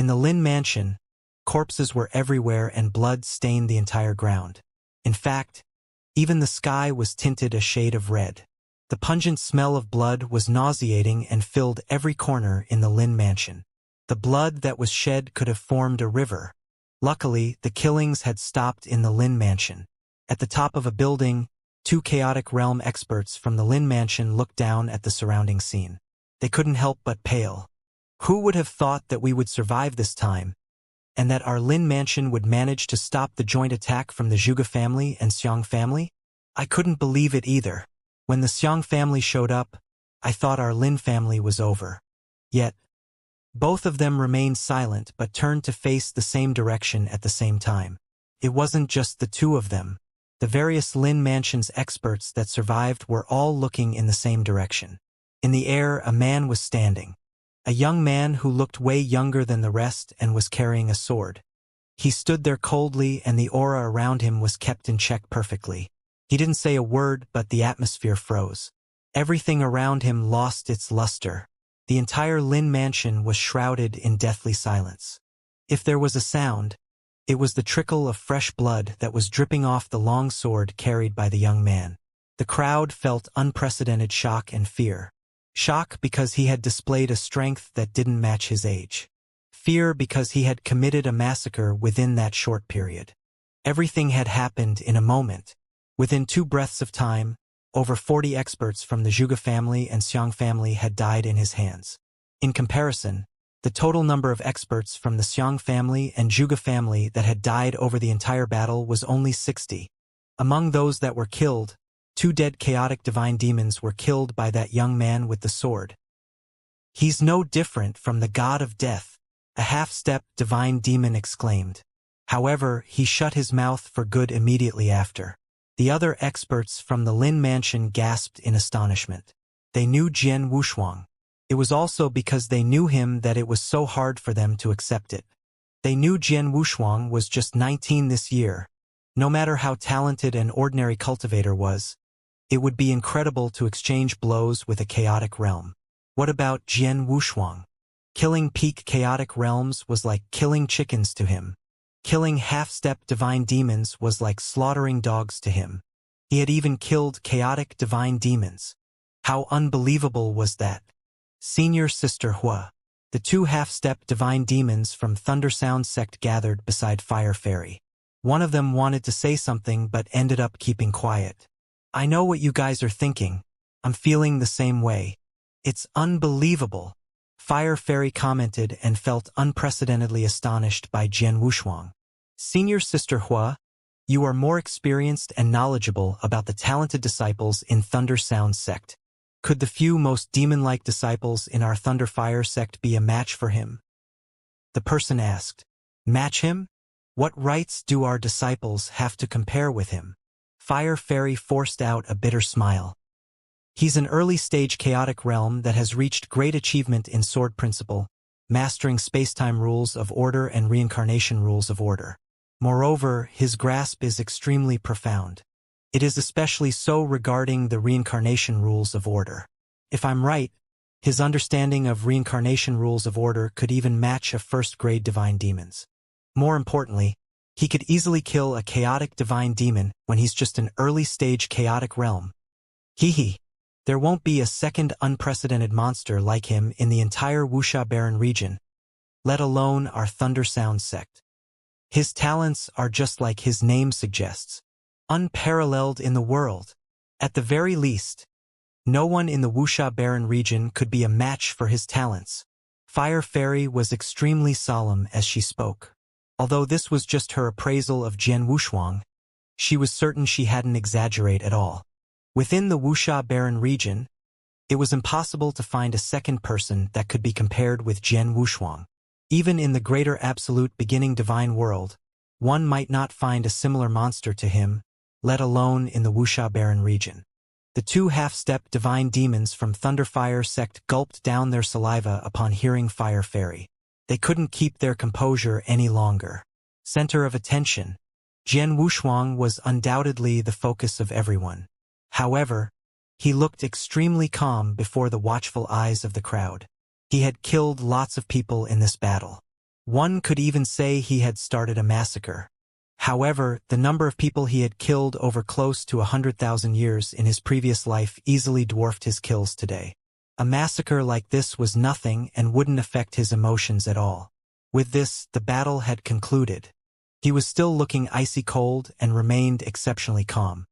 In the Lin mansion, corpses were everywhere and blood stained the entire ground. In fact, even the sky was tinted a shade of red. The pungent smell of blood was nauseating and filled every corner in the Lin mansion. The blood that was shed could have formed a river. Luckily, the killings had stopped in the Lin mansion. At the top of a building, two chaotic realm experts from the Lin mansion looked down at the surrounding scene. They couldn't help but pale. Who would have thought that we would survive this time, and that our Lin mansion would manage to stop the joint attack from the Zhuge family and Xiang family? I couldn't believe it either. When the Xiang family showed up, I thought our Lin family was over. Yet, both of them remained silent but turned to face the same direction at the same time. It wasn't just the two of them. The various Lin mansion's experts that survived were all looking in the same direction. In the air, a man was standing. A young man who looked way younger than the rest and was carrying a sword. He stood there coldly and the aura around him was kept in check perfectly. He didn't say a word, but the atmosphere froze. Everything around him lost its luster. The entire Lin mansion was shrouded in deathly silence. If there was a sound, it was the trickle of fresh blood that was dripping off the long sword carried by the young man. The crowd felt unprecedented shock and fear. Shock because he had displayed a strength that didn't match his age. Fear because he had committed a massacre within that short period. Everything had happened in a moment. Within 2 breaths of time, over 40 experts from the Zhuge family and Xiang family had died in his hands. In comparison, the total number of experts from the Xiang family and Zhuge family that had died over the entire battle was only 60. Among those that were killed, 2 dead chaotic divine demons were killed by that young man with the sword. "He's no different from the god of death," a half-step divine demon exclaimed. However, he shut his mouth for good immediately after. The other experts from the Lin mansion gasped in astonishment. They knew Jian Wushuang. It was also because they knew him that it was so hard for them to accept it. They knew Jian Wushuang was just 19 this year. No matter how talented an ordinary cultivator was, it would be incredible to exchange blows with a chaotic realm. What about Jian Wushuang? Killing peak chaotic realms was like killing chickens to him. Killing half-step divine demons was like slaughtering dogs to him. He had even killed chaotic divine demons. How unbelievable was that? Senior Sister Hua. The 2 half-step divine demons from Thundersound sect gathered beside Fire Fairy. One of them wanted to say something but ended up keeping quiet. "I know what you guys are thinking. I'm feeling the same way. It's unbelievable." Fire Fairy commented and felt unprecedentedly astonished by Jian Wushuang. "Senior Sister Hua, you are more experienced and knowledgeable about the talented disciples in Thundersound sect. Could the few most demon-like disciples in our Thunderfire sect be a match for him?" The person asked. "Match him? What rights do our disciples have to compare with him?" Fire Fairy forced out a bitter smile. "He's an early-stage chaotic realm that has reached great achievement in sword principle, mastering space-time rules of order and reincarnation rules of order. Moreover, his grasp is extremely profound. It is especially so regarding the reincarnation rules of order. If I'm right, his understanding of reincarnation rules of order could even match a first-grade divine demons. More importantly, he could easily kill a chaotic divine demon when he's just an early-stage chaotic realm. Hee. There won't be a second unprecedented monster like him in the entire Wuxia Barren region, let alone our Thundersound sect. His talents are just like his name suggests, unparalleled in the world. At the very least, no one in the Wuxia Barren region could be a match for his talents." Fire Fairy was extremely solemn as she spoke. Although this was just her appraisal of Jian Wushuang, she was certain she hadn't exaggerated at all. Within the Wuxia Barren region, it was impossible to find a second person that could be compared with Jian Wushuang. Even in the greater absolute beginning divine world, one might not find a similar monster to him, let alone in the Wuxia Barren region. The 2 half-step divine demons from Thunderfire sect gulped down their saliva upon hearing Fire Fairy. They couldn't keep their composure any longer. Center of attention, Jian Wushuang was undoubtedly the focus of everyone. However, he looked extremely calm before the watchful eyes of the crowd. He had killed lots of people in this battle. One could even say he had started a massacre. However, the number of people he had killed over close to 100,000 years in his previous life easily dwarfed his kills today. A massacre like this was nothing and wouldn't affect his emotions at all. With this, the battle had concluded. He was still looking icy cold and remained exceptionally calm.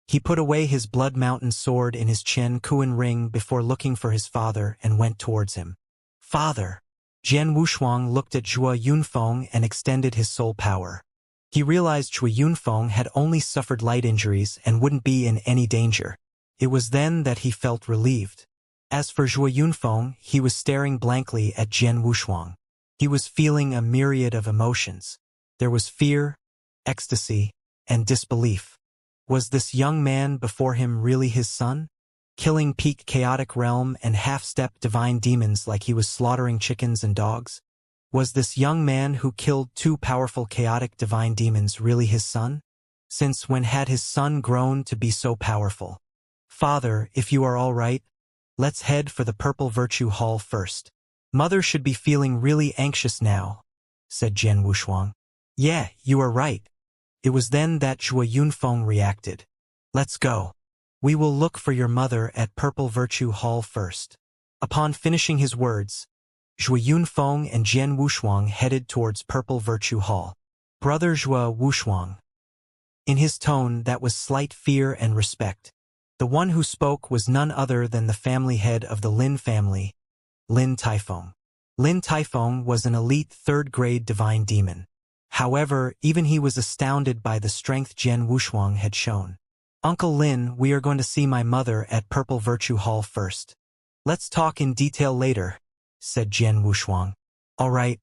He put away his blood mountain sword in his Chen Kuan ring before looking for his father and went towards him. Father! Jian Wushuang looked at Zhuo Yunfeng and extended his soul power. He realized Zhuo Yunfeng had only suffered light injuries and wouldn't be in any danger. It was then that he felt relieved. As for Zhuo Yunfeng, he was staring blankly at Jian Wushuang. He was feeling a myriad of emotions. There was fear, ecstasy, and disbelief. Was this young man before him really his son? Killing peak chaotic realm and half-step divine demons like he was slaughtering chickens and dogs? Was this young man who killed two powerful chaotic divine demons really his son? Since when had his son grown to be so powerful? Father, if you are all right, let's head for the Purple Virtue Hall first. Mother should be feeling really anxious now, said Jian Wushuang. Yeah, you are right. It was then that Zhuo Yunfeng reacted. Let's go. We will look for your mother at Purple Virtue Hall first. Upon finishing his words, Zhuo Yunfeng and Jian Wushuang headed towards Purple Virtue Hall. Brother Zhuo Wushuang. In his tone that was slight fear and respect. The one who spoke was none other than the family head of the Lin family, Lin Taifeng. Lin Taifeng was an elite third-grade divine demon. However, even he was astounded by the strength Jian Wushuang had shown. Uncle Lin, we are going to see my mother at Purple Virtue Hall first. Let's talk in detail later, said Jian Wushuang. All right,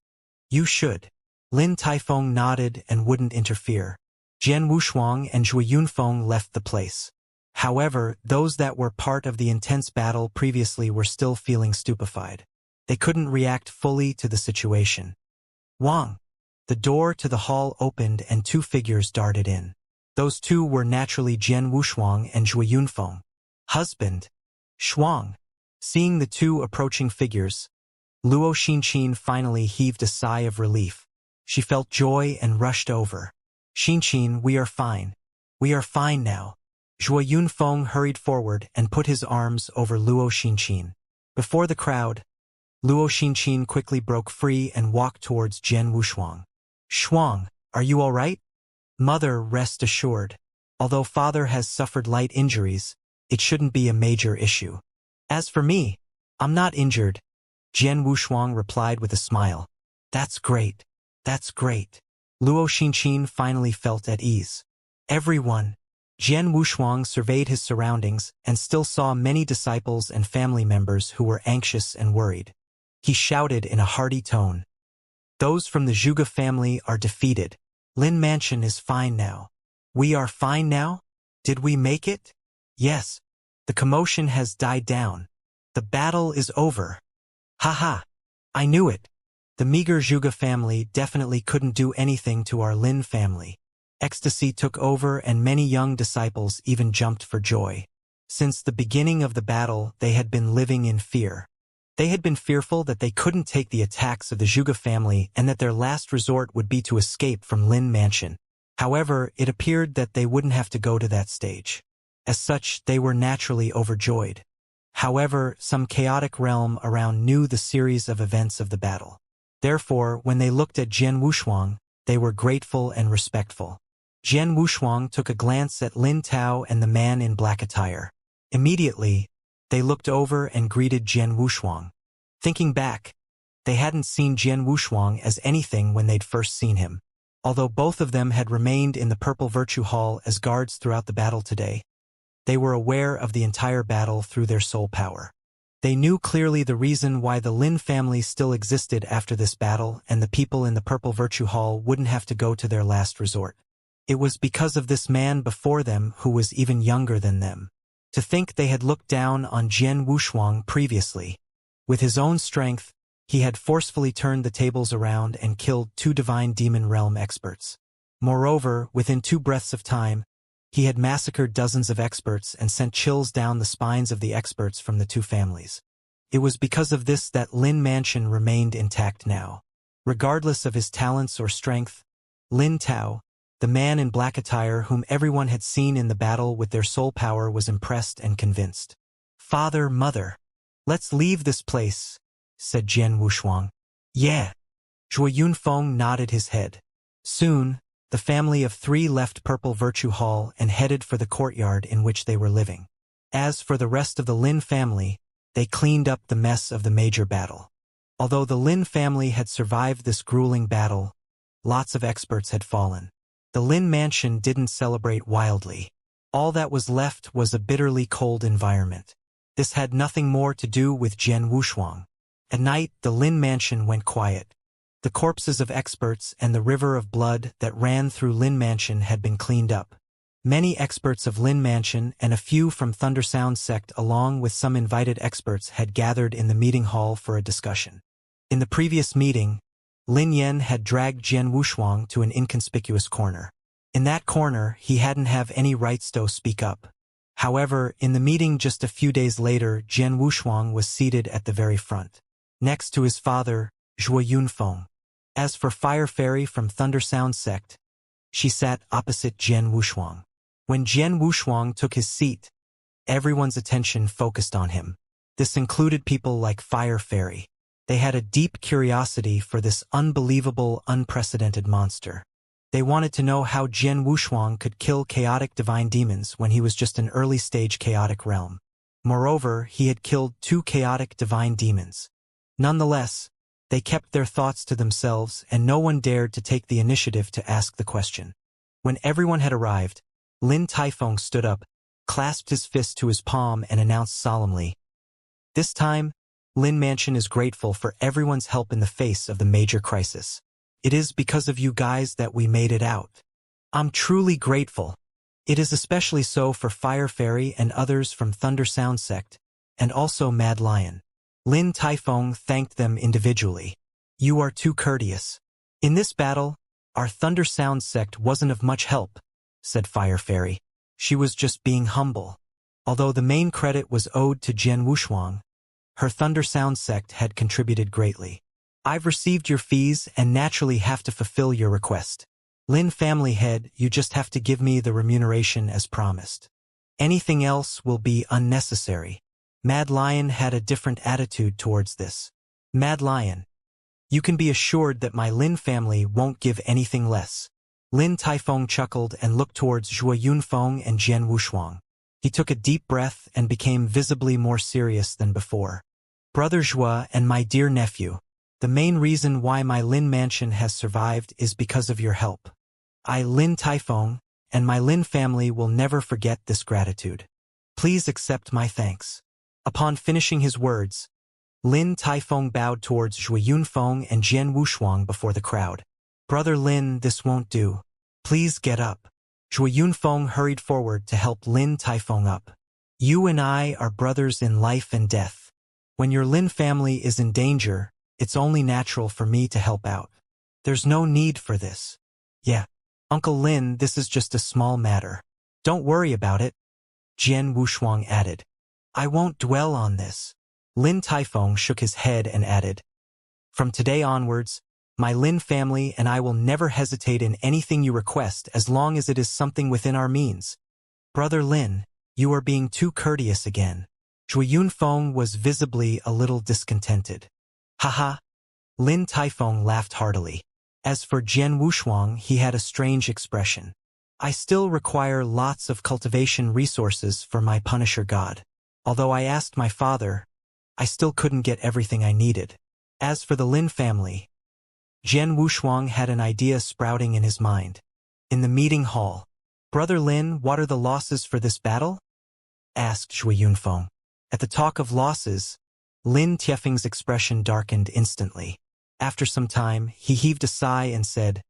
you should. Lin Taifeng nodded and wouldn't interfere. Jian Wushuang and Zhuo Yunfeng left the place. However, those that were part of the intense battle previously were still feeling stupefied. They couldn't react fully to the situation. Wang! The door to the hall opened and two figures darted in. Those two were naturally Jian Wushuang and Zhuo Yunfeng. Husband! Shuang! Seeing the two approaching figures, Luo Xinqin finally heaved a sigh of relief. She felt joy and rushed over. Xinqin, we are fine. We are fine now. Zhuo Yunfeng hurried forward and put his arms over Luo Xinqin. Before the crowd, Luo Xinqin quickly broke free and walked towards Jian Wushuang. Shuang, are you all right? Mother, rest assured. Although father has suffered light injuries, it shouldn't be a major issue. As for me, I'm not injured, Jian Wushuang replied with a smile. That's great. That's great. Luo Xinqin finally felt at ease. Everyone. Jian Wushuang surveyed his surroundings and still saw many disciples and family members who were anxious and worried. He shouted in a hearty tone. Those from the Zhuge family are defeated. Lin Mansion is fine now. We are fine now? Did we make it? Yes. The commotion has died down. The battle is over. Haha. I knew it. The meager Zhuge family definitely couldn't do anything to our Lin family. Ecstasy took over and many young disciples even jumped for joy. Since the beginning of the battle, they had been living in fear. They had been fearful that they couldn't take the attacks of the Zhuge family and that their last resort would be to escape from Lin Mansion. However, it appeared that they wouldn't have to go to that stage. As such, they were naturally overjoyed. However, some chaotic realm around knew the series of events of the battle. Therefore, when they looked at Jian Wushuang, they were grateful and respectful. Jian Wushuang took a glance at Lin Tao and the man in black attire. Immediately, they looked over and greeted Jian Wushuang. Thinking back, they hadn't seen Jian Wushuang as anything when they'd first seen him. Although both of them had remained in the Purple Virtue Hall as guards throughout the battle today, they were aware of the entire battle through their soul power. They knew clearly the reason why the Lin family still existed after this battle and the people in the Purple Virtue Hall wouldn't have to go to their last resort. It was because of this man before them who was even younger than them. To think they had looked down on Jian Wushuang previously. With his own strength, he had forcefully turned the tables around and killed two divine demon realm experts. Moreover, within 2 breaths of time, he had massacred dozens of experts and sent chills down the spines of the experts from the two families. It was because of this that Lin Mansion remained intact now. Regardless of his talents or strength, Lin Tao, the man in black attire whom everyone had seen in the battle with their soul power, was impressed and convinced. "Father, mother, let's leave this place," said Jian Wushuang. "Yeah." Zhuo Yunfeng nodded his head. Soon, the family of three left Purple Virtue Hall and headed for the courtyard in which they were living. As for the rest of the Lin family, they cleaned up the mess of the major battle. Although the Lin family had survived this grueling battle, lots of experts had fallen. The Lin mansion didn't celebrate wildly. All that was left was a bitterly cold environment. This had nothing more to do with Jian Wushuang. At night, the Lin mansion went quiet. The corpses of experts and the river of blood that ran through Lin mansion had been cleaned up. Many experts of Lin mansion and a few from Thunder Sound sect along with some invited experts had gathered in the meeting hall for a discussion. In the previous meeting, Lin Yen had dragged Jian Wushuang to an inconspicuous corner. In that corner, he hadn't have any rights to speak up. However, in the meeting just a few days later, Jian Wushuang was seated at the very front, next to his father, Zhuo Yunfeng. As for Fire Fairy from Thunder Sound sect, she sat opposite Jian Wushuang. When Jian Wushuang took his seat, everyone's attention focused on him. This included people like Fire Fairy. They had a deep curiosity for this unbelievable, unprecedented monster. They wanted to know how Jian Wushuang could kill chaotic divine demons when he was just an early-stage chaotic realm. Moreover, he had killed 2 chaotic divine demons. Nonetheless, they kept their thoughts to themselves and no one dared to take the initiative to ask the question. When everyone had arrived, Lin Taifeng stood up, clasped his fist to his palm and announced solemnly, "This time, Lin Mansion is grateful for everyone's help in the face of the major crisis. It is because of you guys that we made it out. I'm truly grateful. It is especially so for Fire Fairy and others from Thunder Sound sect, and also Mad Lion." Lin Taifeng thanked them individually. "You are too courteous. In this battle, our Thunder Sound sect wasn't of much help," said Fire Fairy. She was just being humble. Although the main credit was owed to Jian Wushuang, her Thunder Sound sect had contributed greatly. "I've received your fees and naturally have to fulfill your request. Lin family head, you just have to give me the remuneration as promised. Anything else will be unnecessary." Mad Lion had a different attitude towards this. "Mad Lion, you can be assured that my Lin family won't give anything less." Lin Taifeng chuckled and looked towards Zhuo Yunfeng and Jian Wushuang. He took a deep breath and became visibly more serious than before. "Brother Zhuo and my dear nephew, the main reason why my Lin mansion has survived is because of your help. I, Lin Taifeng, and my Lin family will never forget this gratitude. Please accept my thanks." Upon finishing his words, Lin Taifeng bowed towards Zhuo Yunfeng and Jian Wushuang before the crowd. "Brother Lin, this won't do. Please get up." Zhuo Yunfeng hurried forward to help Lin Taifeng up. "You and I are brothers in life and death. When your Lin family is in danger, it's only natural for me to help out. There's no need for this." "Yeah, Uncle Lin, this is just a small matter. Don't worry about it," Jian Wushuang added. "I won't dwell on this." Lin Taifeng shook his head and added, "From today onwards, my Lin family and I will never hesitate in anything you request as long as it is something within our means." "Brother Lin, you are being too courteous again." Zhuo Yunfeng was visibly a little discontented. "Haha." Lin Taifeng laughed heartily. As for Jian Wushuang, he had a strange expression. "I still require lots of cultivation resources for my Punisher God. Although I asked my father, I still couldn't get everything I needed." As for the Lin family, Jian Wushuang had an idea sprouting in his mind. In the meeting hall, "Brother Lin, what are the losses for this battle?" asked Zhuo Yunfeng. At the talk of losses, Lin Tiefeng's expression darkened instantly. After some time, he heaved a sigh and said,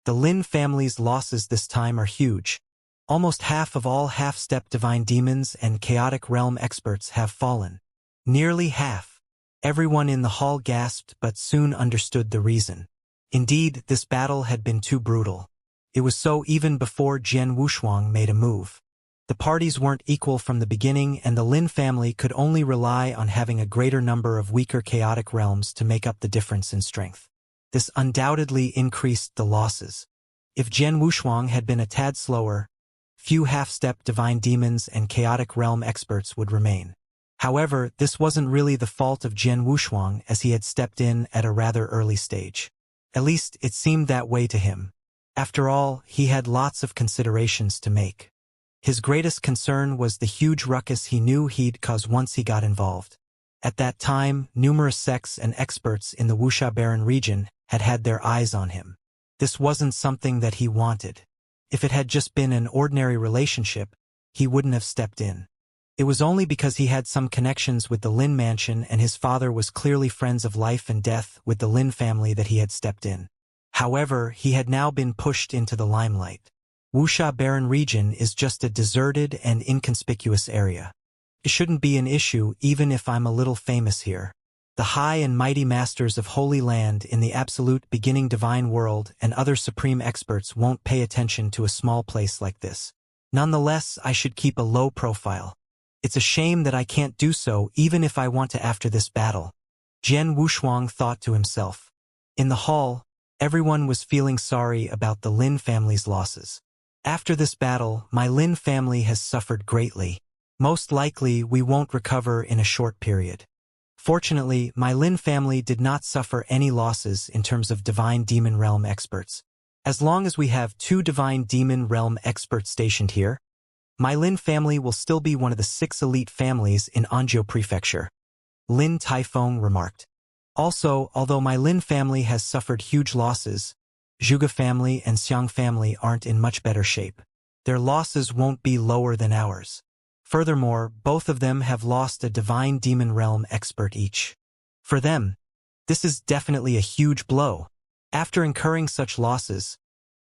"The Lin family's losses this time are huge. Almost half of all half-step divine demons and chaotic realm experts have fallen. Nearly half." Everyone in the hall gasped but soon understood the reason. Indeed, this battle had been too brutal. It was so even before Jian Wushuang made a move. The parties weren't equal from the beginning and the Lin family could only rely on having a greater number of weaker chaotic realms to make up the difference in strength. This undoubtedly increased the losses. If Jian Wushuang had been a tad slower, few half-step divine demons and chaotic realm experts would remain. However, this wasn't really the fault of Jian Wushuang, as he had stepped in at a rather early stage. At least, it seemed that way to him. After all, he had lots of considerations to make. His greatest concern was the huge ruckus he knew he'd cause once he got involved. At that time, numerous sects and experts in the Wuxia Barren region had had their eyes on him. This wasn't something that he wanted. If it had just been an ordinary relationship, he wouldn't have stepped in. It was only because he had some connections with the Lin mansion and his father was clearly friends of life and death with the Lin family that he had stepped in. However, he had now been pushed into the limelight. Wuxia Barren region is just a deserted and inconspicuous area. It shouldn't be an issue even if I'm a little famous here. The high and mighty masters of Holy Land in the absolute beginning divine world and other supreme experts won't pay attention to a small place like this. Nonetheless, I should keep a low profile. It's a shame that I can't do so even if I want to after this battle. Jian Wushuang thought to himself. In the hall, everyone was feeling sorry about the Lin family's losses. After this battle, my Lin family has suffered greatly. Most likely, we won't recover in a short period. Fortunately, my Lin family did not suffer any losses in terms of Divine Demon Realm experts. As long as we have 2 Divine Demon Realm experts stationed here, my Lin family will still be one of the 6 elite families in Anzhou Prefecture. Lin Taifeng remarked. Also, although my Lin family has suffered huge losses, Zhuge family and Xiang family aren't in much better shape. Their losses won't be lower than ours. Furthermore, both of them have lost a Divine Demon Realm expert each. For them, this is definitely a huge blow. After incurring such losses,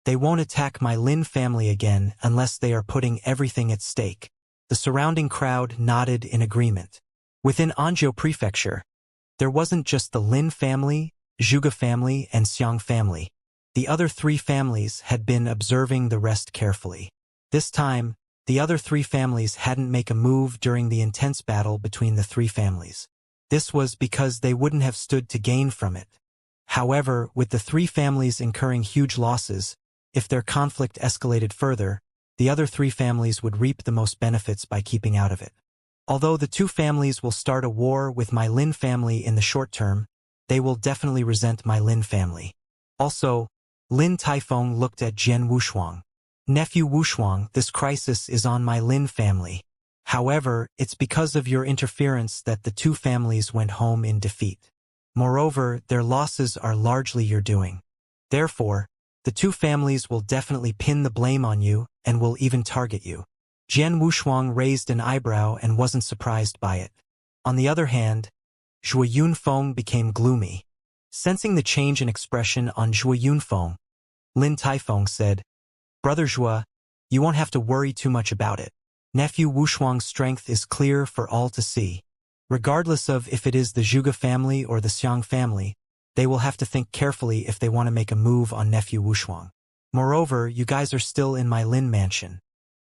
they won't attack my Lin family again unless they are putting everything at stake. The surrounding crowd nodded in agreement. Within Anzhou Prefecture, there wasn't just the Lin family, Zhuge family, and Xiang family. The other 3 families had been observing the rest carefully. This time, the other 3 families hadn't made a move during the intense battle between the 3 families. This was because they wouldn't have stood to gain from it. However, with the 3 families incurring huge losses, if their conflict escalated further, the other 3 families would reap the most benefits by keeping out of it. Although the 2 families will start a war with my Lin family in the short term, they will definitely resent my Lin family. Also, Lin Taifeng looked at Jian Wushuang. Nephew Wushuang, this crisis is on my Lin family. However, it's because of your interference that the 2 families went home in defeat. Moreover, their losses are largely your doing. Therefore, the 2 families will definitely pin the blame on you and will even target you. Jian Wushuang raised an eyebrow and wasn't surprised by it. On the other hand, Zhuo Yunfeng became gloomy. Sensing the change in expression on Zhuo Yunfeng, Lin Taifeng said, Brother Zhuo, you won't have to worry too much about it. Nephew Wushuang's strength is clear for all to see. Regardless of if it is the Zhuge family or the Xiang family, they will have to think carefully if they want to make a move on Nephew Wushuang. Moreover, you guys are still in my Lin mansion.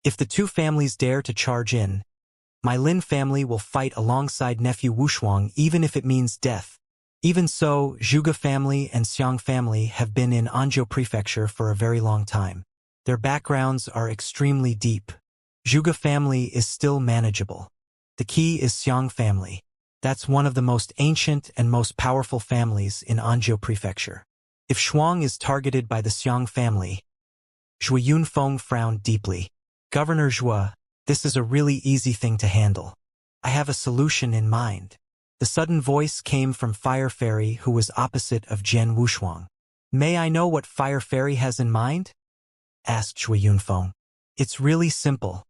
If the 2 families dare to charge in, my Lin family will fight alongside Nephew Wushuang even if it means death. Even so, Zhuge family and Xiang family have been in Anzhou Prefecture for a very long time. Their backgrounds are extremely deep. Zhuge family is still manageable. The key is Xiang family. That's one of the most ancient and most powerful families in Anzhou Prefecture. If Shuang is targeted by the Xiang family, Zhuo Yunfeng frowned deeply. Governor Zhuo, this is a really easy thing to handle. I have a solution in mind. The sudden voice came from Fire Fairy, who was opposite of Jian Wushuang. May I know what Fire Fairy has in mind? Asked Zhuo Yunfeng. It's really simple.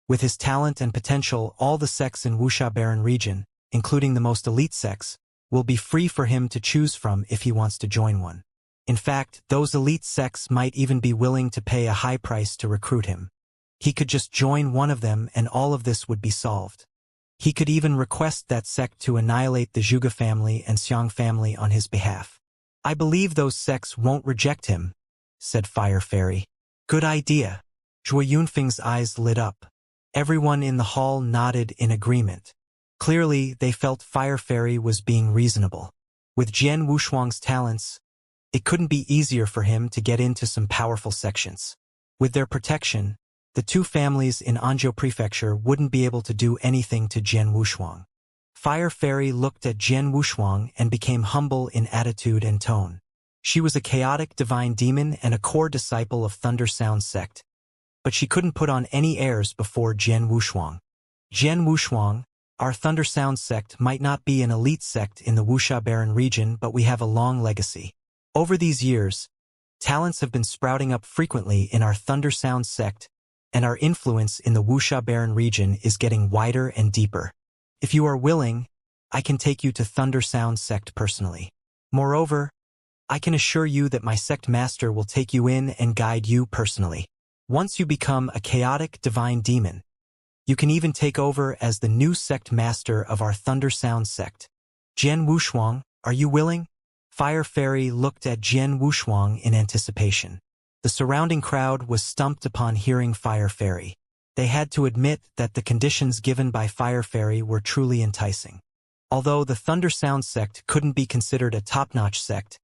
With his talent and potential, all the sects in Wuxia Barren region, including the most elite sects, will be free for him to choose from if he wants to join one. In fact, those elite sects might even be willing to pay a high price to recruit him. He could just join one of them and all of this would be solved. He could even request that sect to annihilate the Zhuge family and Xiang family on his behalf. I believe those sects won't reject him, said Fire Fairy. Good idea. Zhuo Yunfeng's eyes lit up. Everyone in the hall nodded in agreement. Clearly, they felt Fire Fairy was being reasonable. With Jian Wushuang's talents, It couldn't be easier for him to get into some powerful sections. With their protection, the two families in Anzhou Prefecture wouldn't be able to do anything to Jian Wushuang. Fire Fairy looked at Jian Wushuang and became humble in attitude and tone. She was a chaotic divine demon and a core disciple of Thunder Sound sect, but she couldn't put on any airs before Jian Wushuang. Jian Wushuang, our Thunder Sound sect might not be an elite sect in the Wuxia Barren region, but we have a long legacy. Over these years, talents have been sprouting up frequently in our Thunder Sound sect, and our influence in the Wuxia Barren region is getting wider and deeper. If you are willing, I can take you to Thunder Sound sect personally. Moreover, I can assure you that my sect master will take you in and guide you personally. Once you become a chaotic divine demon, you can even take over as the new sect master of our Thunder Sound sect. Jian Wushuang, are you willing? Fire Fairy looked at Jian Wushuang in anticipation. The surrounding crowd was stumped upon hearing Fire Fairy. They had to admit that the conditions given by Fire Fairy were truly enticing. Although the Thunder Sound sect couldn't be considered a top-notch sect,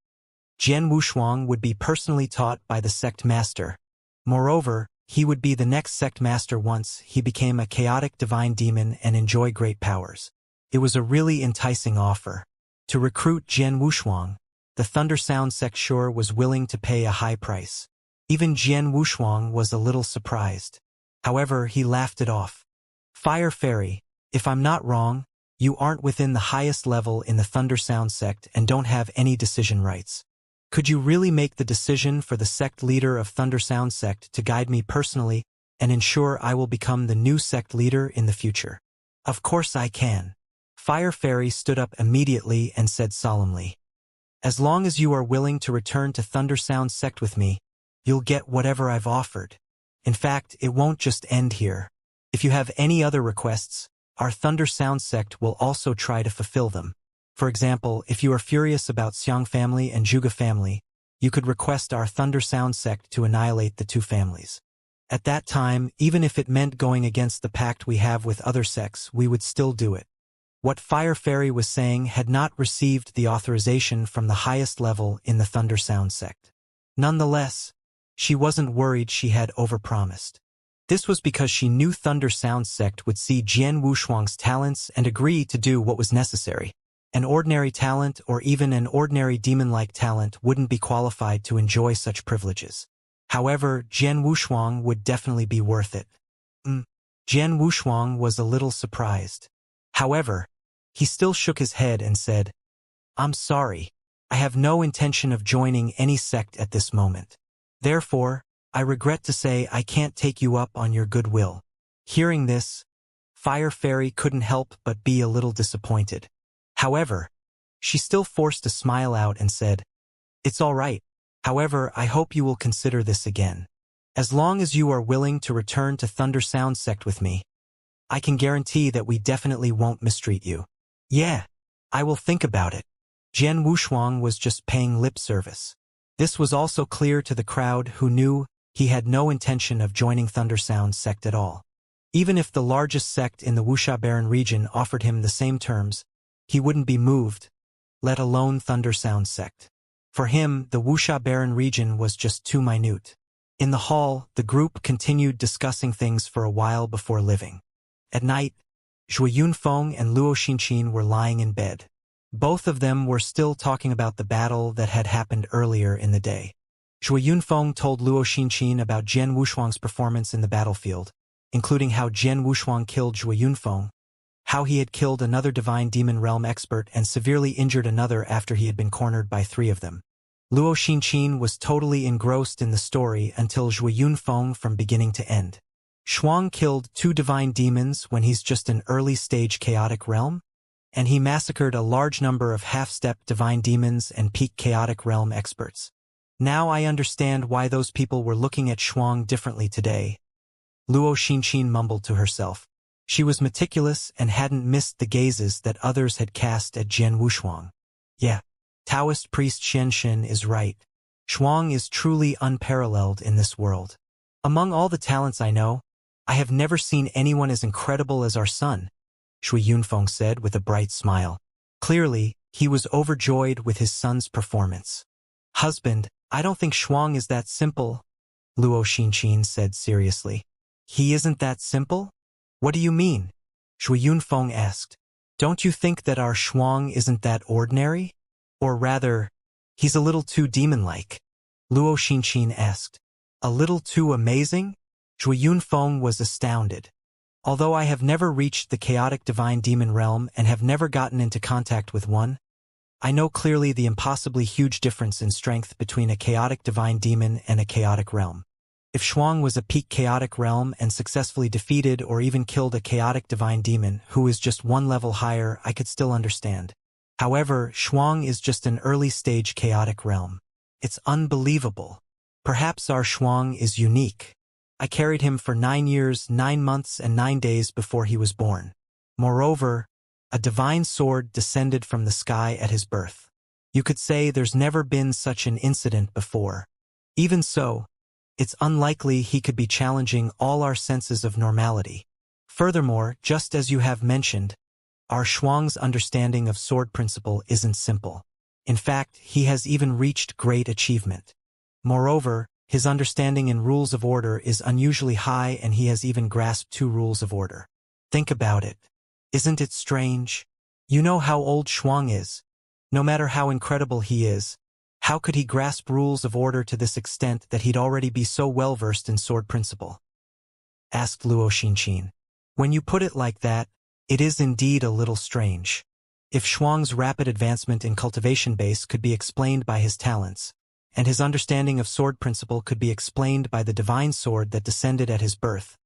Jian Wushuang would be personally taught by the sect master. Moreover, he would be the next sect master once he became a chaotic divine demon and enjoy great powers. It was a really enticing offer. To recruit Jian Wushuang, the Thunder Sound sect sure was willing to pay a high price. Even Jian Wushuang was a little surprised. However, he laughed it off. Fire Fairy, if I'm not wrong, you aren't within the highest level in the Thunder Sound sect and don't have any decision rights. Could you really make the decision for the sect leader of Thunder Sound sect to guide me personally and ensure I will become the new sect leader in the future? Of course I can. Fire Fairy stood up immediately and said solemnly, as long as you are willing to return to Thunder Sound sect with me, you'll get whatever I've offered. In fact, it won't just end here. If you have any other requests, our Thunder Sound sect will also try to fulfill them. For example, if you are furious about Xiang family and Zhuge family, you could request our Thunder Sound sect to annihilate the two families. At that time, even if it meant going against the pact we have with other sects, we would still do it. What Fire Fairy was saying had not received the authorization from the highest level in the Thunder Sound sect. Nonetheless, she wasn't worried she had overpromised. This was because she knew Thunder Sound sect would see Jian Wushuang's talents and agree to do what was necessary. An ordinary talent or even an ordinary demon-like talent wouldn't be qualified to enjoy such privileges. However, Jian Wushuang would definitely be worth it. Jian Wushuang was a little surprised. However, he still shook his head and said, I'm sorry. I have no intention of joining any sect at this moment. Therefore, I regret to say I can't take you up on your goodwill. Hearing this, Fire Fairy couldn't help but be a little disappointed. However, she still forced a smile out and said, it's all right. However, I hope you will consider this again. As long as you are willing to return to Thunder Sound sect with me, I can guarantee that we definitely won't mistreat you. Yeah, I will think about it. Jian Wushuang was just paying lip service. This was also clear to the crowd who knew he had no intention of joining Thunder Sound sect at all. Even if the largest sect in the Wuxia Barren region offered him the same terms, he wouldn't be moved, let alone Thunder Sound sect. For him, the Wuxia Barren region was just too minute. In the hall, the group continued discussing things for a while before living. At night, Zhuo Yunfeng and Luo Xinqin were lying in bed. Both of them were still talking about the battle that had happened earlier in the day. Zhuo Yunfeng told Luo Xinqin about Jian Wushuang's performance in the battlefield, including how Jian Wushuang killed Zhuo Yunfeng, how he had killed another divine demon realm expert and severely injured another after he had been cornered by 3 of them. Luo Xinqin was totally engrossed in the story until Zhuo Yunfeng from beginning to end. Shuang killed 2 divine demons when he's just an early-stage chaotic realm, and he massacred a large number of half-step divine demons and peak chaotic realm experts. Now I understand why those people were looking at Shuang differently today. Luo Xinqin mumbled to herself. She was meticulous and hadn't missed the gazes that others had cast at Jian Wushuang. Yeah, Taoist priest Xianxia is right. Shuang is truly unparalleled in this world. Among all the talents I know, I have never seen anyone as incredible as our son, Zhuo Yunfeng said with a bright smile. Clearly, he was overjoyed with his son's performance. Husband, I don't think Shuang is that simple, Luo Xinqin said seriously. He isn't that simple? What do you mean? Shui Yunfeng asked. Don't you think that our Shuang isn't that ordinary? Or rather, he's a little too demon-like, Luo Xinqin asked. A little too amazing? Shui Yunfeng was astounded. Although I have never reached the chaotic divine demon realm and have never gotten into contact with one, I know clearly the impossibly huge difference in strength between a chaotic divine demon and a chaotic realm. If Shuang was a peak chaotic realm and successfully defeated or even killed a chaotic divine demon who is just one level higher, I could still understand. However, Shuang is just an early-stage chaotic realm. It's unbelievable. Perhaps our Shuang is unique. I carried him for 9 years, 9 months, and 9 days before he was born. Moreover, a divine sword descended from the sky at his birth. You could say there's never been such an incident before. Even so, it's unlikely he could be challenging all our senses of normality. Furthermore, just as you have mentioned, our Shuang's understanding of sword principle isn't simple. In fact, he has even reached great achievement. Moreover, his understanding in rules of order is unusually high, and he has even grasped 2 rules of order. Think about it. Isn't it strange? You know how old Shuang is. No matter how incredible he is, how could he grasp rules of order to this extent that he'd already be so well-versed in sword principle? Asked Luo Xinqin. When you put it like that, it is indeed a little strange. If Shuang's rapid advancement in cultivation base could be explained by his talents, and his understanding of sword principle could be explained by the divine sword that descended at his birth,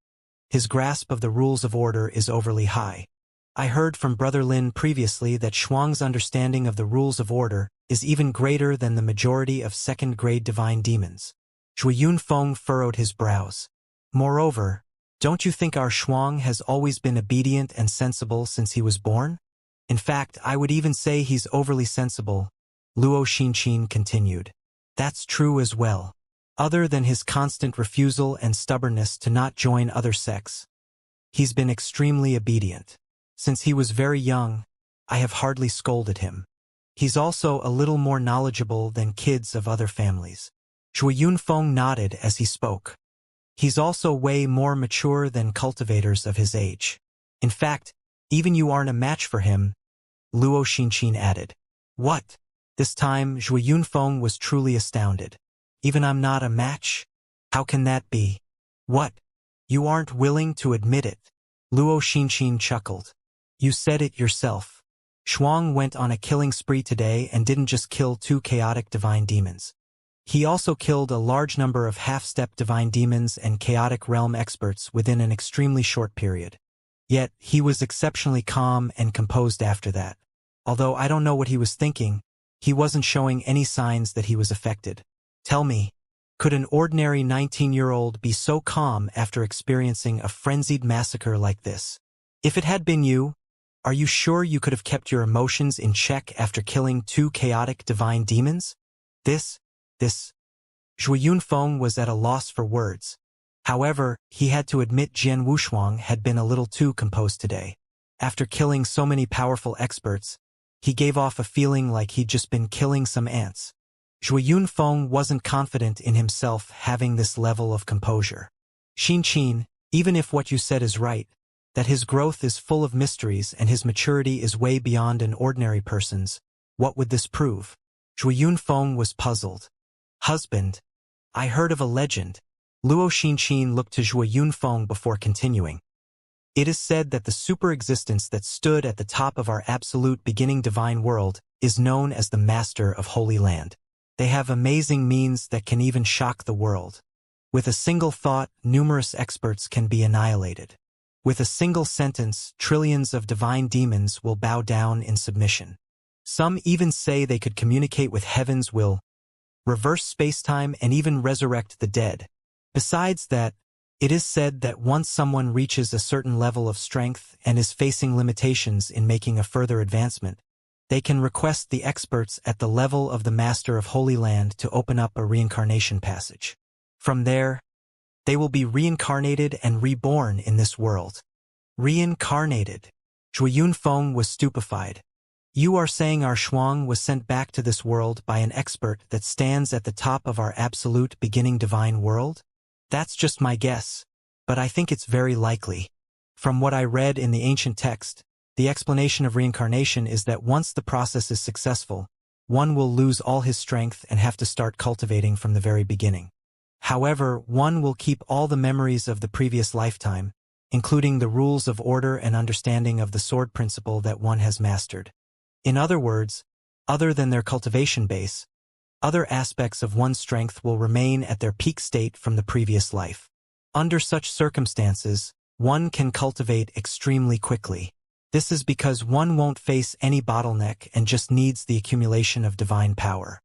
his grasp of the rules of order is overly high. I heard from Brother Lin previously that Shuang's understanding of the rules of order is even greater than the majority of second-grade divine demons. Shui Yunfeng furrowed his brows. Moreover, don't you think our Shuang has always been obedient and sensible since he was born? In fact, I would even say he's overly sensible, Luo Xinqin continued. That's true as well. Other than his constant refusal and stubbornness to not join other sects, he's been extremely obedient. Since he was very young, I have hardly scolded him. He's also a little more knowledgeable than kids of other families. Shui Yunfeng nodded as he spoke. He's also way more mature than cultivators of his age. In fact, even you aren't a match for him, Luo Xinqin added. What? This time, Shui Yunfeng was truly astounded. Even I'm not a match? How can that be? What? You aren't willing to admit it? Luo Xinqin chuckled. You said it yourself. Shuang went on a killing spree today and didn't just kill 2 chaotic divine demons. He also killed a large number of half-step divine demons and chaotic realm experts within an extremely short period. Yet, he was exceptionally calm and composed after that. Although I don't know what he was thinking, he wasn't showing any signs that he was affected. Tell me, could an ordinary 19-year-old be so calm after experiencing a frenzied massacre like this? If it had been you, are you sure you could have kept your emotions in check after killing 2 chaotic divine demons? This. Shui Yunfeng was at a loss for words. However, he had to admit Jian Wushuang had been a little too composed today. After killing so many powerful experts, he gave off a feeling like he'd just been killing some ants. Shui Yunfeng wasn't confident in himself having this level of composure. Xinqin, even if what you said is right, that his growth is full of mysteries and his maturity is way beyond an ordinary person's, what would this prove? Shui Yunfeng was puzzled. Husband, I heard of a legend. Luo Xinqin looked to Shui Yunfeng before continuing. It is said that the super-existence that stood at the top of our absolute beginning divine world is known as the Master of Holy Land. They have amazing means that can even shock the world. With a single thought, numerous experts can be annihilated. With a single sentence, trillions of divine demons will bow down in submission. Some even say they could communicate with heaven's will, reverse space-time, and even resurrect the dead. Besides that, it is said that once someone reaches a certain level of strength and is facing limitations in making a further advancement, they can request the experts at the level of the Master of Holy Land to open up a reincarnation passage. From there, they will be reincarnated and reborn in this world. Reincarnated. Shui Yunfeng was stupefied. You are saying our Shuang was sent back to this world by an expert that stands at the top of our absolute beginning divine world? That's just my guess, but I think it's very likely. From what I read in the ancient text, the explanation of reincarnation is that once the process is successful, one will lose all his strength and have to start cultivating from the very beginning. However, one will keep all the memories of the previous lifetime, including the rules of order and understanding of the sword principle that one has mastered. In other words, other than their cultivation base, other aspects of one's strength will remain at their peak state from the previous life. Under such circumstances, one can cultivate extremely quickly. This is because one won't face any bottleneck and just needs the accumulation of divine power.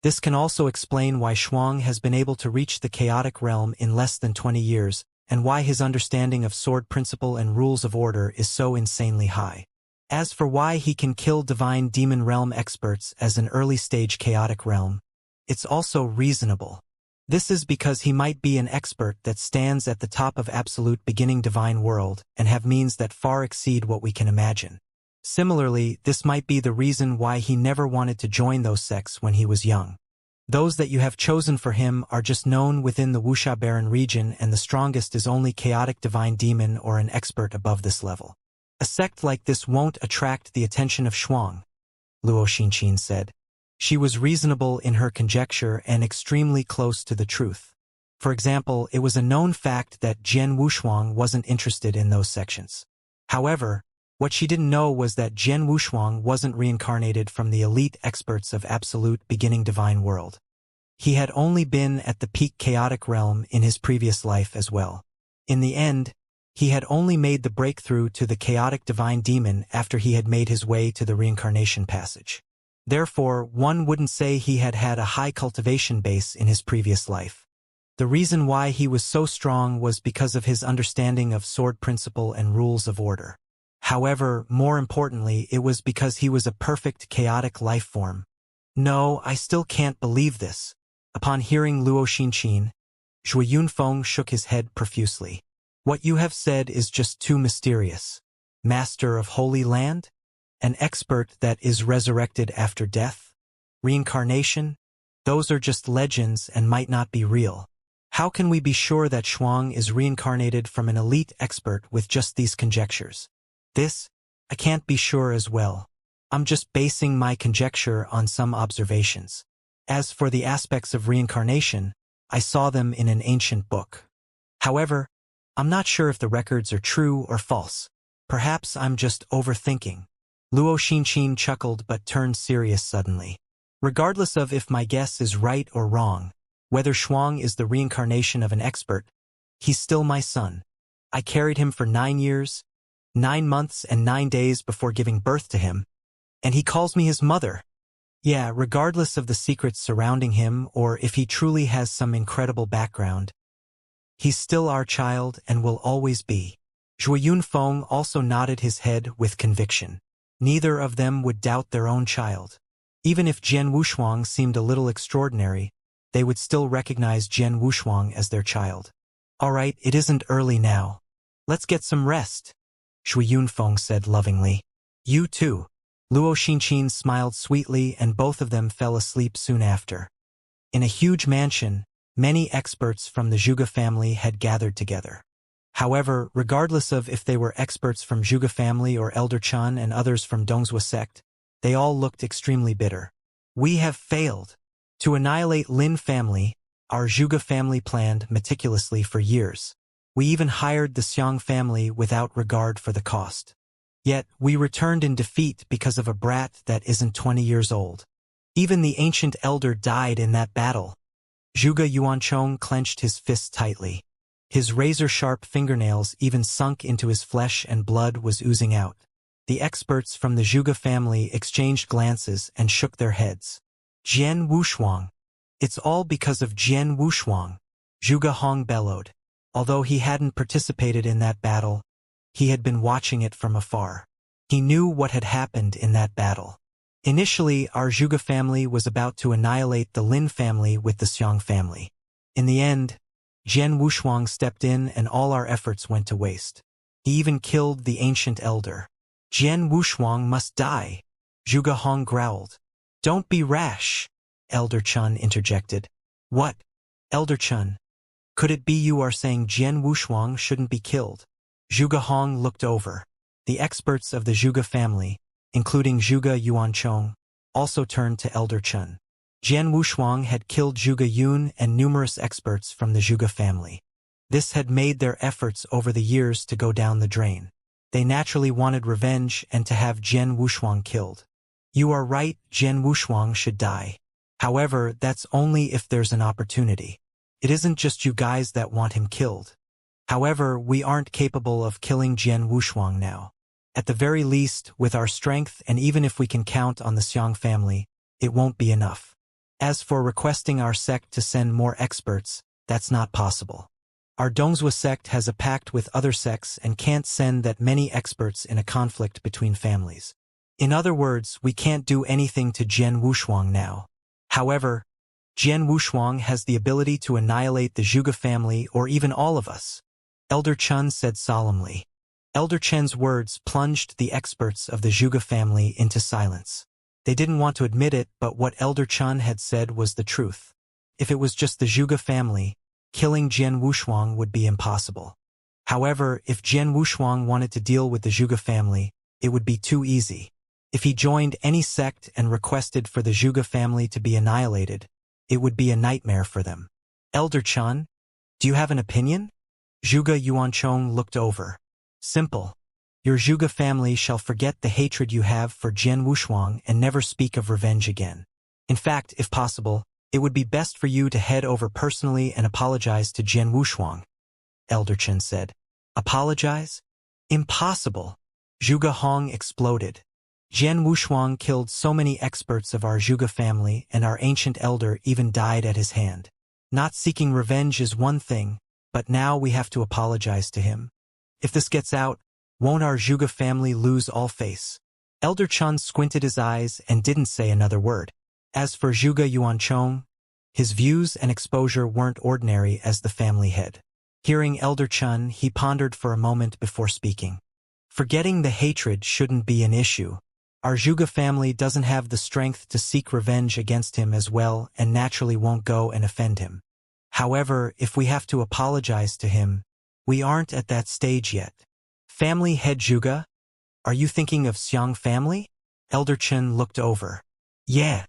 This can also explain why Shuang has been able to reach the chaotic realm in less than 20 years, and why his understanding of sword principle and rules of order is so insanely high. As for why he can kill divine demon realm experts as an early-stage chaotic realm, it's also reasonable. This is because he might be an expert that stands at the top of absolute beginning divine world and have means that far exceed what we can imagine. Similarly, this might be the reason why he never wanted to join those sects when he was young. Those that you have chosen for him are just known within the Wuxia barren region, and the strongest is only chaotic divine demon or an expert above this level. A sect like this won't attract the attention of Shuang, Luo Xinqin said. She was reasonable in her conjecture and extremely close to the truth. For example, it was a known fact that Jian Wushuang wasn't interested in those sections. However, what she didn't know was that Jian Wushuang wasn't reincarnated from the elite experts of absolute beginning divine world. He had only been at the peak chaotic realm in his previous life as well. In the end, he had only made the breakthrough to the chaotic divine demon after he had made his way to the reincarnation passage. Therefore, one wouldn't say he had had a high cultivation base in his previous life. The reason why he was so strong was because of his understanding of sword principle and rules of order. However, more importantly, it was because he was a perfect chaotic life form. No, I still can't believe this. Upon hearing Luo Xinqin, Zhuo Yunfeng shook his head profusely. What you have said is just too mysterious. Master of Holy Land? An expert that is resurrected after death? Reincarnation? Those are just legends and might not be real. How can we be sure that Shuang is reincarnated from an elite expert with just these conjectures? This, I can't be sure as well. I'm just basing my conjecture on some observations. As for the aspects of reincarnation, I saw them in an ancient book. However, I'm not sure if the records are true or false. Perhaps I'm just overthinking. Luo Xinqin chuckled but turned serious suddenly. Regardless of if my guess is right or wrong, whether Shuang is the reincarnation of an expert, he's still my son. I carried him for 9 years, 9 months and 9 days before giving birth to him, and he calls me his mother. Yeah, regardless of the secrets surrounding him or if he truly has some incredible background, he's still our child and will always be. Zhuo Yunfeng also nodded his head with conviction. Neither of them would doubt their own child. Even if Jian Wushuang seemed a little extraordinary, they would still recognize Jian Wushuang as their child. All right, it isn't early now. Let's get some rest, Zhuo Yunfeng said lovingly. You too. Luo Xinqin smiled sweetly, and both of them fell asleep soon after. In a huge mansion, many experts from the Zhuge family had gathered together. However, regardless of if they were experts from Zhuge family or Elder Chun and others from Dongzhuo sect, they all looked extremely bitter. We have failed. To annihilate Lin family, our Zhuge family planned meticulously for years. We even hired the Xiang family without regard for the cost. Yet, we returned in defeat because of a brat that isn't 20 years old. Even the ancient elder died in that battle. Zhuge Yuanchong clenched his fists tightly. His razor-sharp fingernails even sunk into his flesh and blood was oozing out. The experts from the Zhuge family exchanged glances and shook their heads. Jian Wushuang. It's all because of Jian Wushuang, Zhuge Hong bellowed. Although he hadn't participated in that battle, he had been watching it from afar. He knew what had happened in that battle. Initially, our Zhuge family was about to annihilate the Lin family with the Xiang family. In the end, Jian Wushuang stepped in and all our efforts went to waste. He even killed the ancient elder. Jian Wushuang must die. Zhuge Hong growled. Don't be rash, Elder Chun interjected. What? Elder Chun? Could it be you are saying Jian Wushuang shouldn't be killed? Zhuge Hong looked over. The experts of the Zhuge family, including Zhuge Yuanchong, also turned to Elder Chun. Jian Wushuang had killed Zhuge Yun and numerous experts from the Zhuge family. This had made their efforts over the years to go down the drain. They naturally wanted revenge and to have Jian Wushuang killed. You are right, Jian Wushuang should die. However, that's only if there's an opportunity. It isn't just you guys that want him killed. However, we aren't capable of killing Jian Wushuang now. At the very least, with our strength and even if we can count on the Xiang family, it won't be enough. As for requesting our sect to send more experts, that's not possible. Our Dongzhou sect has a pact with other sects and can't send that many experts in a conflict between families. In other words, we can't do anything to Jian Wushuang now. However, Jian Wushuang has the ability to annihilate the Zhuge family or even all of us, Elder Chun said solemnly. Elder Chen's words plunged the experts of the Zhuge family into silence. They didn't want to admit it, but what Elder Chun had said was the truth. If it was just the Zhuge family, killing Jian Wushuang would be impossible. However, if Jian Wushuang wanted to deal with the Zhuge family, it would be too easy. If he joined any sect and requested for the Zhuge family to be annihilated, it would be a nightmare for them. Elder Chun, do you have an opinion? Zhuge Yuanchong looked over. Simple. Your Zhuge family shall forget the hatred you have for Jian Wushuang and never speak of revenge again. In fact, if possible, it would be best for you to head over personally and apologize to Jian Wushuang, Elder Chen said. Apologize? Impossible. Zhuge Hong exploded. Jian Wushuang killed so many experts of our Zhuge family and our ancient elder even died at his hand. Not seeking revenge is one thing, but now we have to apologize to him. If this gets out, won't our Zhuge family lose all face? Elder Chun squinted his eyes and didn't say another word. As for Zhuge Yuanchong, his views and exposure weren't ordinary as the family head. Hearing Elder Chun, he pondered for a moment before speaking. Forgetting the hatred shouldn't be an issue. Our Zhuge family doesn't have the strength to seek revenge against him as well and naturally won't go and offend him. However, if we have to apologize to him, we aren't at that stage yet. Family head Zhuge? Are you thinking of Xiang family? Elder Chen looked over. Yeah.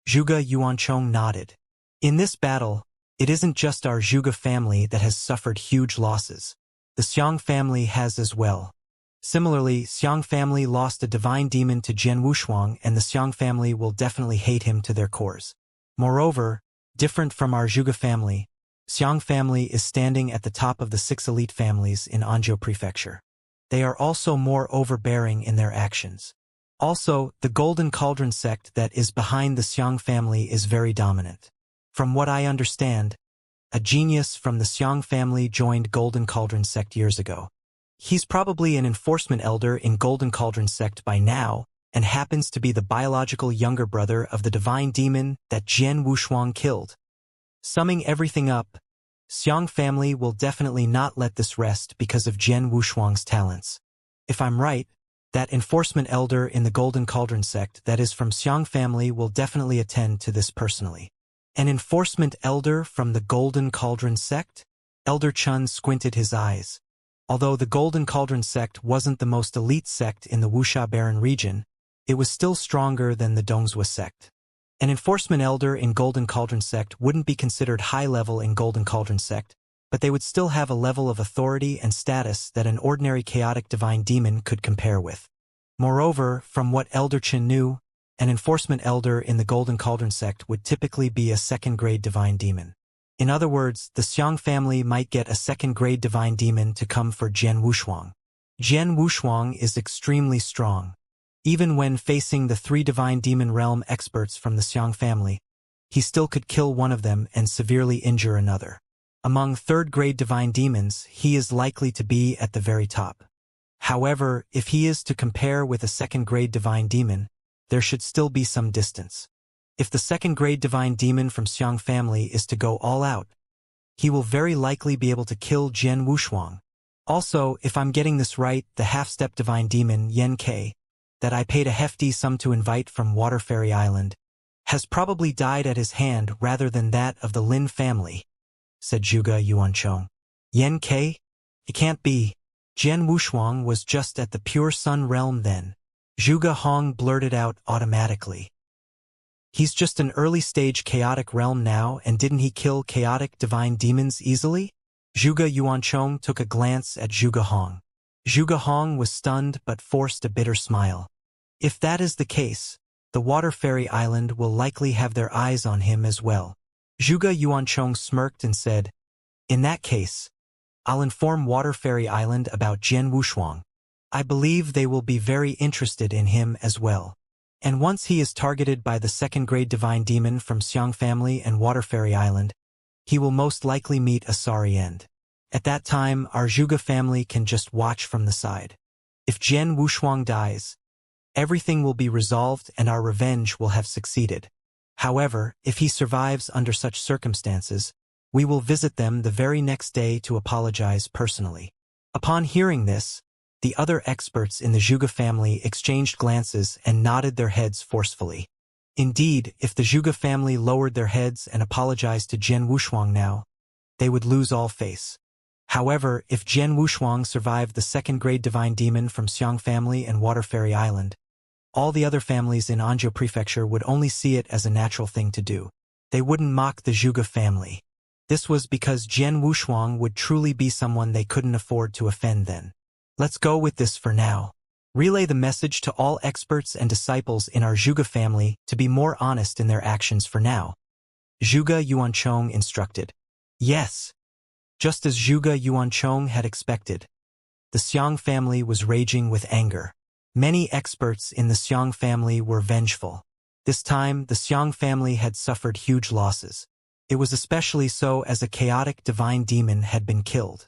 Zhuge Yuanchong nodded. In this battle, it isn't just our Zhuge family that has suffered huge losses. The Xiang family has as well. Similarly, Xiang family lost a divine demon to Jian Wushuang and the Xiang family will definitely hate him to their cores. Moreover, different from our Zhuge family, Xiang family is standing at the top of the 6 elite families in Anzhou Prefecture. They are also more overbearing in their actions. Also, the Golden Cauldron sect that is behind the Xiang family is very dominant. From what I understand, a genius from the Xiang family joined Golden Cauldron sect years ago. He's probably an enforcement elder in Golden Cauldron sect by now, and happens to be the biological younger brother of the divine demon that Jian Wushuang killed. Summing everything up, Xiang family will definitely not let this rest because of Jian Wushuang's talents. If I'm right, that enforcement elder in the Golden Cauldron sect that is from Xiang family will definitely attend to this personally. An enforcement elder from the Golden Cauldron sect? Elder Chun squinted his eyes. Although the Golden Cauldron sect wasn't the most elite sect in the Wuxia Baron region, it was still stronger than the Dongzhou sect. An enforcement elder in Golden Cauldron sect wouldn't be considered high level in Golden Cauldron sect, but they would still have a level of authority and status that an ordinary chaotic divine demon could compare with. Moreover, from what Elder Chen knew, an enforcement elder in the Golden Cauldron sect would typically be a second-grade divine demon. In other words, the Xiang family might get a second-grade divine demon to come for Jian Wushuang. Jian Wushuang is extremely strong. Even when facing the 3 divine demon realm experts from the Xiang family, he still could kill one of them and severely injure another. Among third-grade divine demons, he is likely to be at the very top. However, if he is to compare with a second-grade divine demon, there should still be some distance. If the second-grade divine demon from Xiang family is to go all out, he will very likely be able to kill Jian Wushuang. Also, if I'm getting this right, the half-step divine demon, Yen Ke, that I paid a hefty sum to invite from Water Fairy Island, has probably died at his hand rather than that of the Lin family, said Zhuge Yuanchong. Yen Ke? It can't be. Jian Wushuang was just at the pure sun realm then. Zhuge Hong blurted out automatically. He's just an early-stage chaotic realm now, and didn't he kill chaotic divine demons easily? Zhuge Yuanchong took a glance at Zhuge Hong. Zhuge Hong was stunned but forced a bitter smile. If that is the case, the Water Fairy Island will likely have their eyes on him as well. Zhuge Yuanchong smirked and said, in that case, I'll inform Water Fairy Island about Jian Wushuang. I believe they will be very interested in him as well. And once he is targeted by the second-grade divine demon from Xiang family and Water Fairy Island, he will most likely meet a sorry end. At that time, our Zhuge family can just watch from the side. If Jian Wushuang dies, everything will be resolved and our revenge will have succeeded. However, if he survives under such circumstances, we will visit them the very next day to apologize personally. Upon hearing this, the other experts in the Zhuge family exchanged glances and nodded their heads forcefully. Indeed, if the Zhuge family lowered their heads and apologized to Jian Wushuang now, they would lose all face. However, if Jian Wushuang survived the second-grade divine demon from Xiang family and Water Fairy Island, all the other families in Anzhou Prefecture would only see it as a natural thing to do. They wouldn't mock the Zhuge family. This was because Jian Wushuang would truly be someone they couldn't afford to offend then. Let's go with this for now. Relay the message to all experts and disciples in our Zhuge family to be more honest in their actions for now. Zhuge Yuanchong instructed. Yes. Just as Zhuge Yuanchong had expected, the Xiang family was raging with anger. Many experts in the Xiang family were vengeful. This time, the Xiang family had suffered huge losses. It was especially so as a chaotic divine demon had been killed.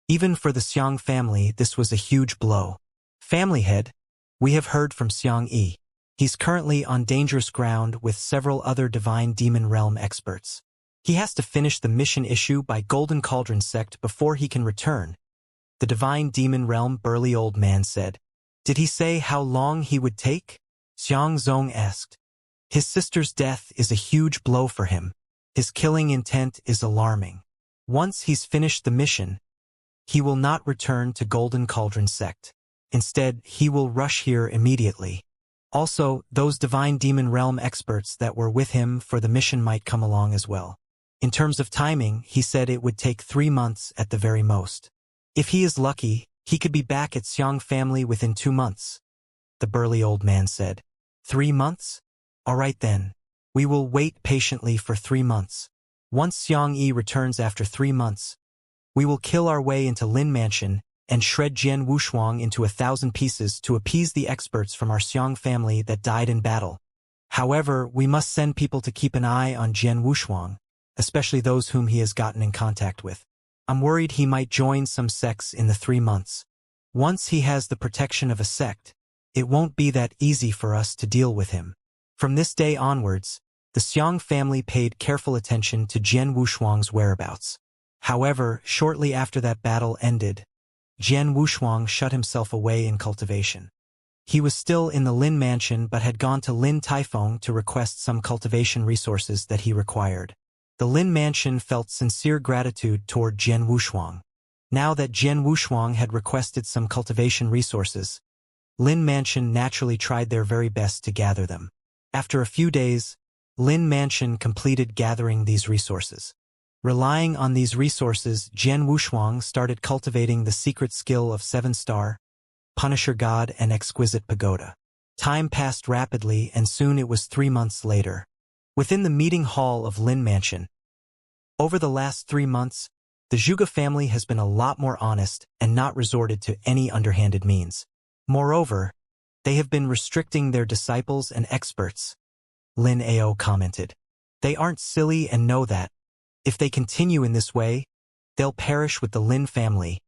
Even for the Xiang family, this was a huge blow. Family head, we have heard from Xiang Yi. He's currently on dangerous ground with several other divine demon realm experts. He has to finish the mission issue by Golden Cauldron sect before he can return. The divine demon realm burly old man said. Did he say how long he would take? Xiang Zong asked. His sister's death is a huge blow for him. His killing intent is alarming. Once he's finished the mission, he will not return to Golden Cauldron sect. Instead, he will rush here immediately. Also, those divine demon realm experts that were with him for the mission might come along as well. In terms of timing, he said it would take 3 months at the very most. If he is lucky, he could be back at Xiang family within 2 months. The burly old man said. 3 months? All right then. We will wait patiently for 3 months. Once Xiang Yi returns after 3 months, we will kill our way into Lin Mansion and shred Jian Wushuang into 1,000 pieces to appease the experts from our Xiang family that died in battle. However, we must send people to keep an eye on Jian Wushuang, especially those whom he has gotten in contact with. I'm worried he might join some sects in the 3 months. Once he has the protection of a sect, it won't be that easy for us to deal with him. From this day onwards, the Xiang family paid careful attention to Jian Wushuang's whereabouts. However, shortly after that battle ended, Jian Wushuang shut himself away in cultivation. He was still in the Lin Mansion but had gone to Lin Taifeng to request some cultivation resources that he required. The Lin Mansion felt sincere gratitude toward Jian Wushuang. Now that Jian Wushuang had requested some cultivation resources, Lin Mansion naturally tried their very best to gather them. After a few days, Lin Mansion completed gathering these resources. Relying on these resources, Jian Wushuang started cultivating the secret skill of 7-star, Punisher God and Exquisite Pagoda. Time passed rapidly and soon it was 3 months later. Within the meeting hall of Lin Mansion. Over the last 3 months, the Zhuge family has been a lot more honest and not resorted to any underhanded means. Moreover, they have been restricting their disciples and experts. Lin Ao commented. They aren't silly and know that. If they continue in this way, they'll perish with the Lin family.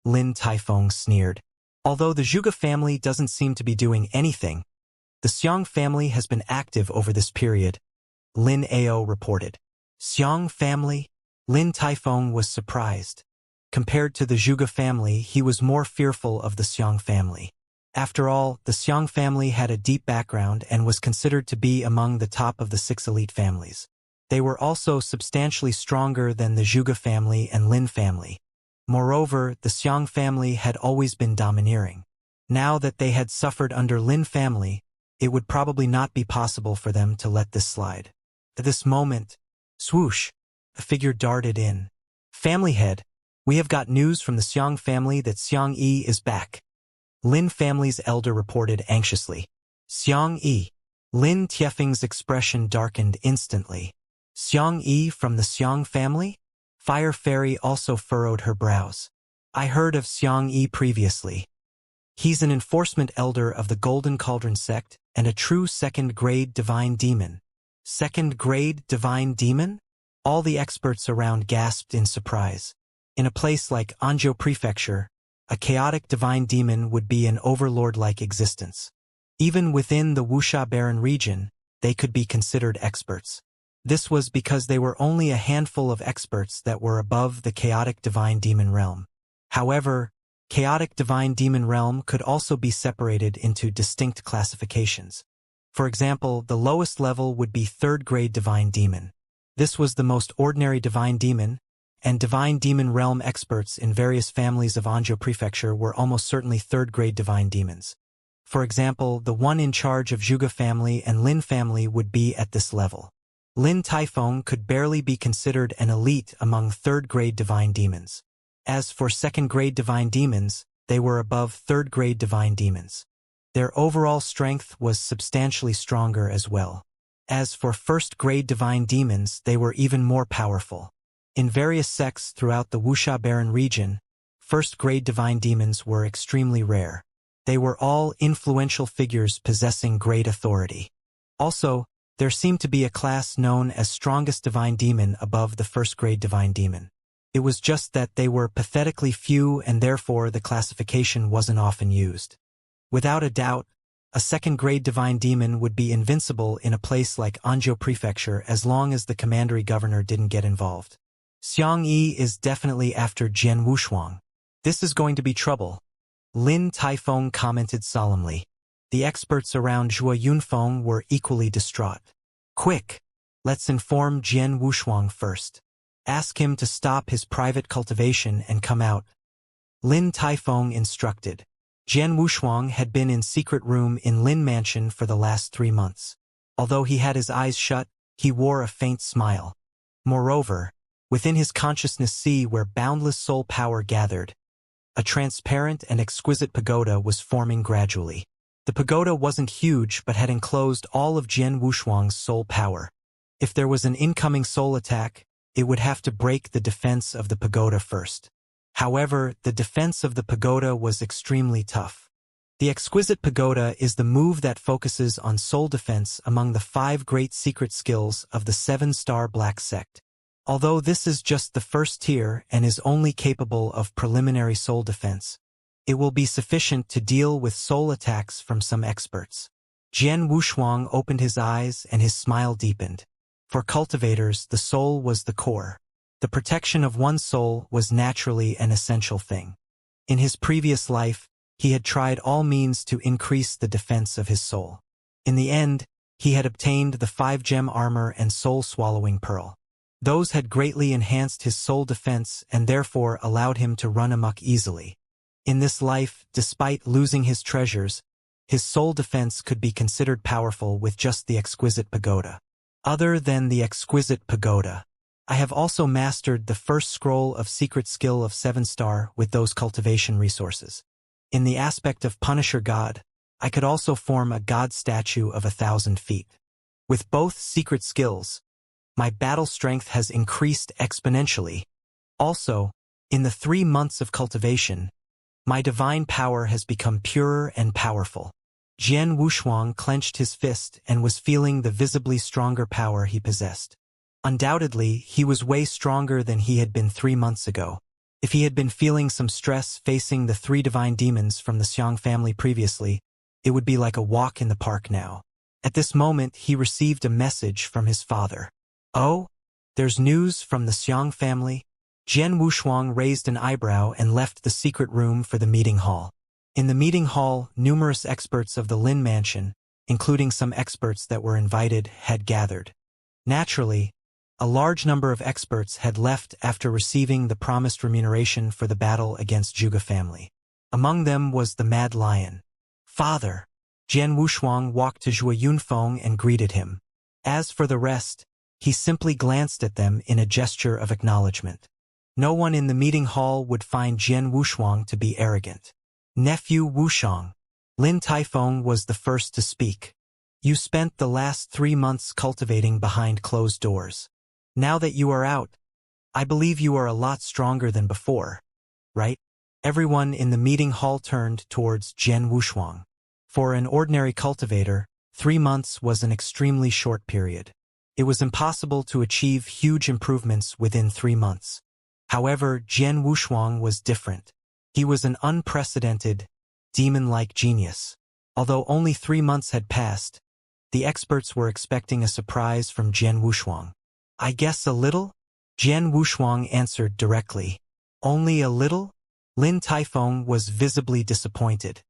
Lin Taifeng sneered. Although the Zhuge family doesn't seem to be doing anything, the Xiang family has been active over this period. Lin Ao reported. Xiang family? Lin Taifeng was surprised. Compared to the Zhuge family, he was more fearful of the Xiang family. After all, the Xiang family had a deep background and was considered to be among the top of the 6 elite families. They were also substantially stronger than the Zhuge family and Lin family. Moreover, the Xiang family had always been domineering. Now that they had suffered under Lin family, it would probably not be possible for them to let this slide. At this moment, swoosh, a figure darted in. Family head, we have got news from the Xiang family that Xiang Yi is back. Lin family's elder reported anxiously. Xiang Yi. Lin Tiefeng's expression darkened instantly. Xiang Yi from the Xiang family? Fire Fairy also furrowed her brows. I heard of Xiang Yi previously. He's an enforcement elder of the Golden Cauldron sect and a true second-grade divine demon. Second-grade divine demon? All the experts around gasped in surprise. In a place like Anzhou Prefecture, a chaotic divine demon would be an overlord-like existence. Even within the Wuxia Barren region, they could be considered experts. This was because they were only a handful of experts that were above the chaotic divine demon realm. However, chaotic divine demon realm could also be separated into distinct classifications. For example, the lowest level would be third-grade divine demon. This was the most ordinary divine demon, and divine demon realm experts in various families of Anzhou Prefecture were almost certainly third-grade divine demons. For example, the one in charge of Zhuge family and Lin family would be at this level. Lin Taifeng could barely be considered an elite among third-grade divine demons. As for second-grade divine demons, they were above third-grade divine demons. Their overall strength was substantially stronger as well. As for first-grade divine demons, they were even more powerful. In various sects throughout the Wuxia Barren region, first-grade divine demons were extremely rare. They were all influential figures possessing great authority. Also, there seemed to be a class known as strongest divine demon above the first-grade divine demon. It was just that they were pathetically few and therefore the classification wasn't often used. Without a doubt, a second-grade divine demon would be invincible in a place like Anzhou Prefecture as long as the commandery governor didn't get involved. Xiang Yi is definitely after Jian Wushuang. This is going to be trouble. Lin Taifeng commented solemnly. The experts around Zhuo Yunfeng were equally distraught. Quick! Let's inform Jian Wushuang first. Ask him to stop his private cultivation and come out. Lin Taifeng instructed. Jian Wushuang had been in secret room in Lin Mansion for the last 3 months. Although he had his eyes shut, he wore a faint smile. Moreover, within his consciousness sea where boundless soul power gathered, a transparent and exquisite pagoda was forming gradually. The pagoda wasn't huge but had enclosed all of Jian Wushuang's soul power. If there was an incoming soul attack, it would have to break the defense of the pagoda first. However, the defense of the pagoda was extremely tough. The exquisite pagoda is the move that focuses on soul defense among the 5 great secret skills of the 7-star Black Sect. Although this is just the first tier and is only capable of preliminary soul defense, it will be sufficient to deal with soul attacks from some experts. Jian Wushuang opened his eyes and his smile deepened. For cultivators, the soul was the core. The protection of one's soul was naturally an essential thing. In his previous life, he had tried all means to increase the defense of his soul. In the end, he had obtained the 5-gem armor and soul-swallowing pearl. Those had greatly enhanced his soul defense and therefore allowed him to run amok easily. In this life, despite losing his treasures, his soul defense could be considered powerful with just the exquisite pagoda. Other than the exquisite pagoda, I have also mastered the first scroll of secret skill of 7-star with those cultivation resources. In the aspect of Punisher God, I could also form a god statue of 1,000 feet. With both secret skills, my battle strength has increased exponentially. Also, in the 3 months of cultivation, my divine power has become purer and powerful. Jian Wushuang clenched his fist and was feeling the visibly stronger power he possessed. Undoubtedly, he was way stronger than he had been 3 months ago. If he had been feeling some stress facing the 3 divine demons from the Xiang family previously, it would be like a walk in the park now. At this moment, he received a message from his father. Oh? There's news from the Xiang family? Jian Wushuang raised an eyebrow and left the secret room for the meeting hall. In the meeting hall, numerous experts of the Lin Mansion, including some experts that were invited, had gathered. Naturally, a large number of experts had left after receiving the promised remuneration for the battle against Zhuge family. Among them was the Mad Lion. "Father!" Jian Wushuang walked to Zhuge Yunfeng and greeted him. As for the rest, he simply glanced at them in a gesture of acknowledgement. No one in the meeting hall would find Jian Wushuang to be arrogant. "Nephew Wushang." Lin Taifeng was the first to speak. "You spent the last 3 months cultivating behind closed doors. Now that you are out, I believe you are a lot stronger than before, right?" Everyone in the meeting hall turned towards Jian Wushuang. For an ordinary cultivator, 3 months was an extremely short period. It was impossible to achieve huge improvements within 3 months. However, Jian Wushuang was different. He was an unprecedented, demon-like genius. Although only 3 months had passed, the experts were expecting a surprise from Jian Wushuang. "I guess a little?" Jian Wushuang answered directly. "Only a little?" Lin Taifeng was visibly disappointed.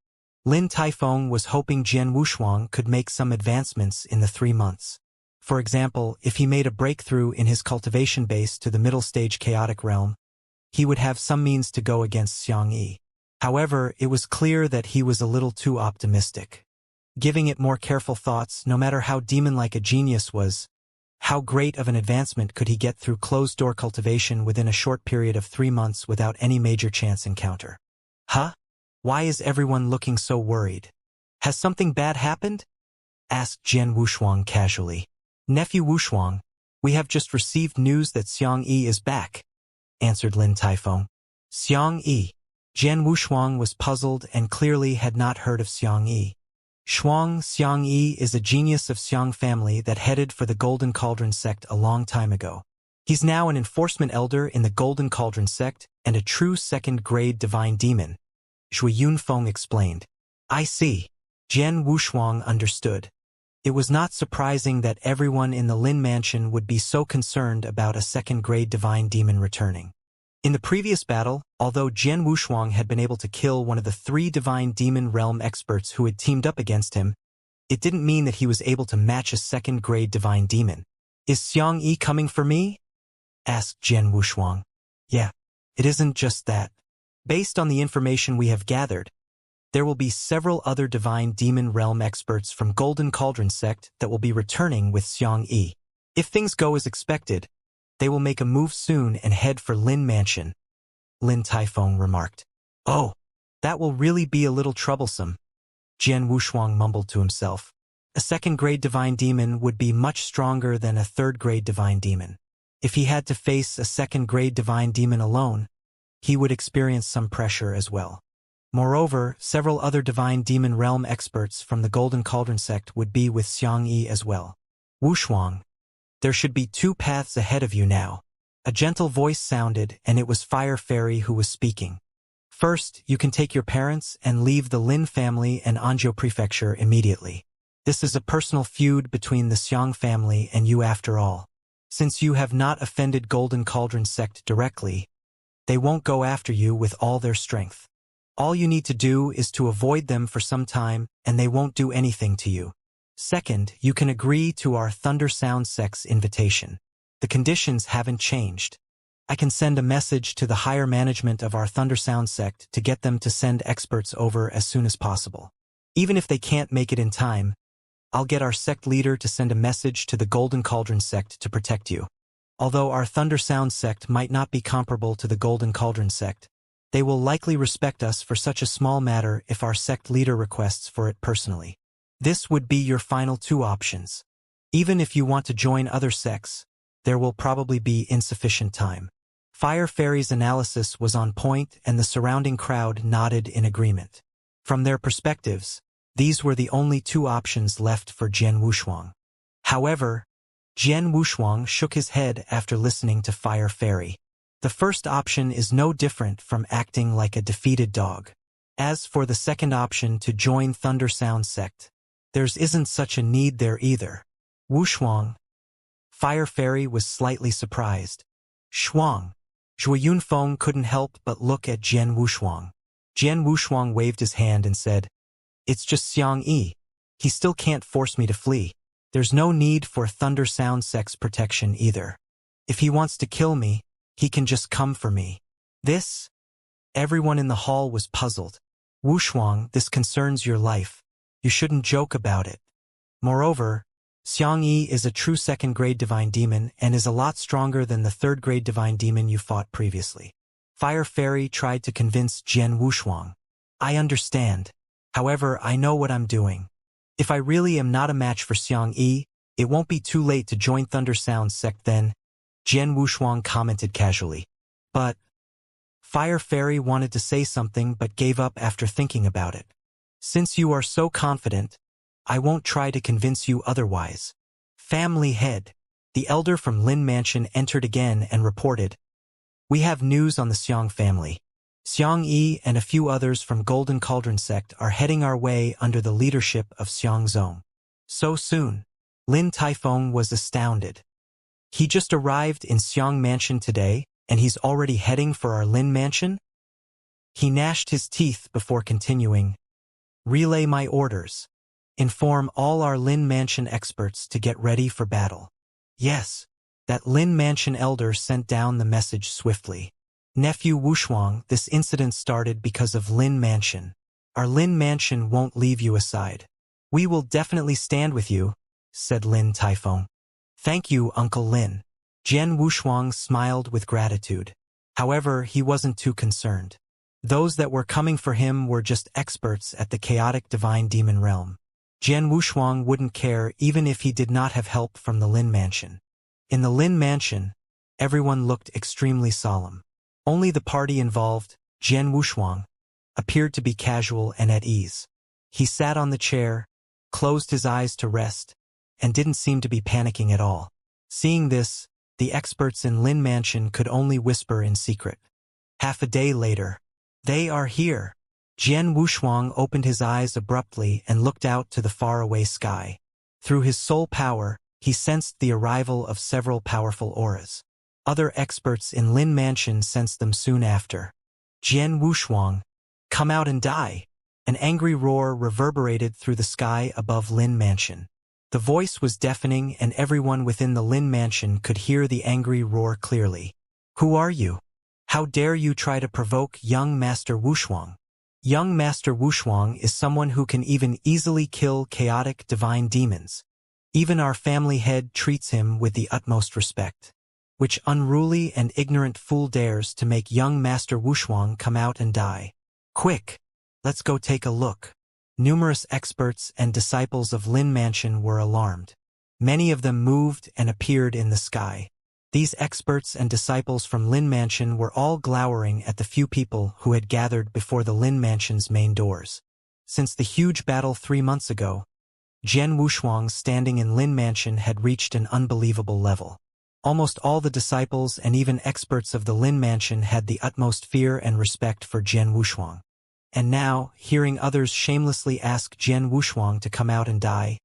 Lin Taifeng was hoping Jian Wushuang could make some advancements in the 3 months. For example, if he made a breakthrough in his cultivation base to the middle stage chaotic realm, he would have some means to go against Xianxia. However, it was clear that he was a little too optimistic. Giving it more careful thoughts, no matter how demon-like a genius was, how great of an advancement could he get through closed-door cultivation within a short period of 3 months without any major chance encounter? "Huh? Why is everyone looking so worried? Has something bad happened?" asked Jian Wushuang casually. "Nephew Wushuang, we have just received news that Xianxia is back," answered Lin Taifeng. "Xianxia?" Jian Wushuang was puzzled and clearly had not heard of Xianxia. Xianxia is a genius of Xiang family that headed for the Golden Cauldron sect a long time ago. He's now an enforcement elder in the Golden Cauldron sect and a true second-grade divine demon, Zhuge Yunfeng explained. "I see." Jian Wushuang understood. It was not surprising that everyone in the Lin Mansion would be so concerned about a second-grade divine demon returning. In the previous battle, although Jian Wushuang had been able to kill one of the 3 divine demon realm experts who had teamed up against him, it didn't mean that he was able to match a second-grade divine demon. "Is Xianxia coming for me?" asked Jian Wushuang. "Yeah, it isn't just that. Based on the information we have gathered, there will be several other divine demon realm experts from Golden Cauldron sect that will be returning with Xianxia. If things go as expected, they will make a move soon and head for Lin Mansion," Lin Taifeng remarked. "Oh, that will really be a little troublesome," Jian Wushuang mumbled to himself. A second-grade divine demon would be much stronger than a third-grade divine demon. If he had to face a second-grade divine demon alone, he would experience some pressure as well. Moreover, several other divine demon realm experts from the Golden Cauldron sect would be with Xianxia as well. "Wushuang, there should be 2 paths ahead of you now." A gentle voice sounded, and it was Fire Fairy who was speaking. "First, you can take your parents and leave the Lin family and Anzhou prefecture immediately. This is a personal feud between the Xiang family and you after all. Since you have not offended Golden Cauldron sect directly, they won't go after you with all their strength. All you need to do is to avoid them for some time, and they won't do anything to you. Second, you can agree to our Thunder Sound sect's invitation. The conditions haven't changed. I can send a message to the higher management of our Thunder Sound sect to get them to send experts over as soon as possible. Even if they can't make it in time, I'll get our sect leader to send a message to the Golden Cauldron sect to protect you. Although our Thunder Sound sect might not be comparable to the Golden Cauldron sect, they will likely respect us for such a small matter if our sect leader requests for it personally. This would be your final 2 options. Even if you want to join other sects, there will probably be insufficient time." Fire Fairy's analysis was on point, and the surrounding crowd nodded in agreement. From their perspectives, these were the only 2 options left for Jian Wushuang. However, Jian Wushuang shook his head after listening to Fire Fairy. The first option is no different from acting like a defeated dog. As for the second option to join Thunder Sound sect, there's isn't such a need there either. "Wushuang." Fire Fairy was slightly surprised. "Shuang." Zhuge Yunfeng couldn't help but look at Jian Wushuang. Jian Wushuang waved his hand and said, "It's just Xiang. He still can't force me to flee. There's no need for Thunder Sound Sect's protection either. If he wants to kill me, he can just come for me." This? Everyone in the hall was puzzled. "Wushuang, this concerns your life. You shouldn't joke about it. Moreover, Xiang is a true second-grade divine demon and is a lot stronger than the third-grade divine demon you fought previously." Fire Fairy tried to convince Jian Wushuang. "I understand. However, I know what I'm doing. If I really am not a match for Xiang, it won't be too late to join Thunder Sound Sect then," Jian Wushuang commented casually. But Fire Fairy wanted to say something but gave up after thinking about it. "Since you are so confident, I won't try to convince you otherwise." Family Head, the elder from Lin Mansion, entered again and reported, "We have news on the Xiang family. Xiang and a few others from Golden Cauldron Sect are heading our way under the leadership of Xiang Zong." So soon? Lin Taifeng was astounded. "He just arrived in Xiang Mansion today, and he's already heading for our Lin Mansion?" He gnashed his teeth before continuing, "Relay my orders. Inform all our Lin Mansion experts to get ready for battle." Yes, that Lin Mansion elder sent down the message swiftly. "Nephew Wushuang, this incident started because of Lin Mansion. Our Lin Mansion won't leave you aside. We will definitely stand with you," said Lin Taifeng. "Thank you, Uncle Lin." Jian Wushuang smiled with gratitude. However, he wasn't too concerned. Those that were coming for him were just experts at the chaotic divine demon realm. Jian Wushuang wouldn't care even if he did not have help from the Lin Mansion. In the Lin Mansion, everyone looked extremely solemn. Only the party involved, Jian Wushuang, appeared to be casual and at ease. He sat on the chair, closed his eyes to rest, and didn't seem to be panicking at all. Seeing this, the experts in Lin Mansion could only whisper in secret. Half a day later, "They are here." Jian Wushuang opened his eyes abruptly and looked out to the faraway sky. Through his soul power, he sensed the arrival of several powerful auras. Other experts in Lin Mansion sensed them soon after. "Jian Wushuang, come out and die!" An angry roar reverberated through the sky above Lin Mansion. The voice was deafening and everyone within the Lin Mansion could hear the angry roar clearly. "Who are you? How dare you try to provoke young Master Wushuang?" Young Master Wushuang is someone who can even easily kill chaotic divine demons. Even our family head treats him with the utmost respect. Which unruly and ignorant fool dares to make young Master Wushuang come out and die? Quick, let's go take a look. Numerous experts and disciples of Lin Mansion were alarmed. Many of them moved and appeared in the sky. These experts and disciples from Lin Mansion were all glowering at the few people who had gathered before the Lin Mansion's main doors. Since the huge battle 3 months ago, Jian Wushuang's standing in Lin Mansion had reached an unbelievable level. Almost all the disciples and even experts of the Lin Mansion had the utmost fear and respect for Jian Wushuang. And now, hearing others shamelessly ask Jian Wushuang to come out and die,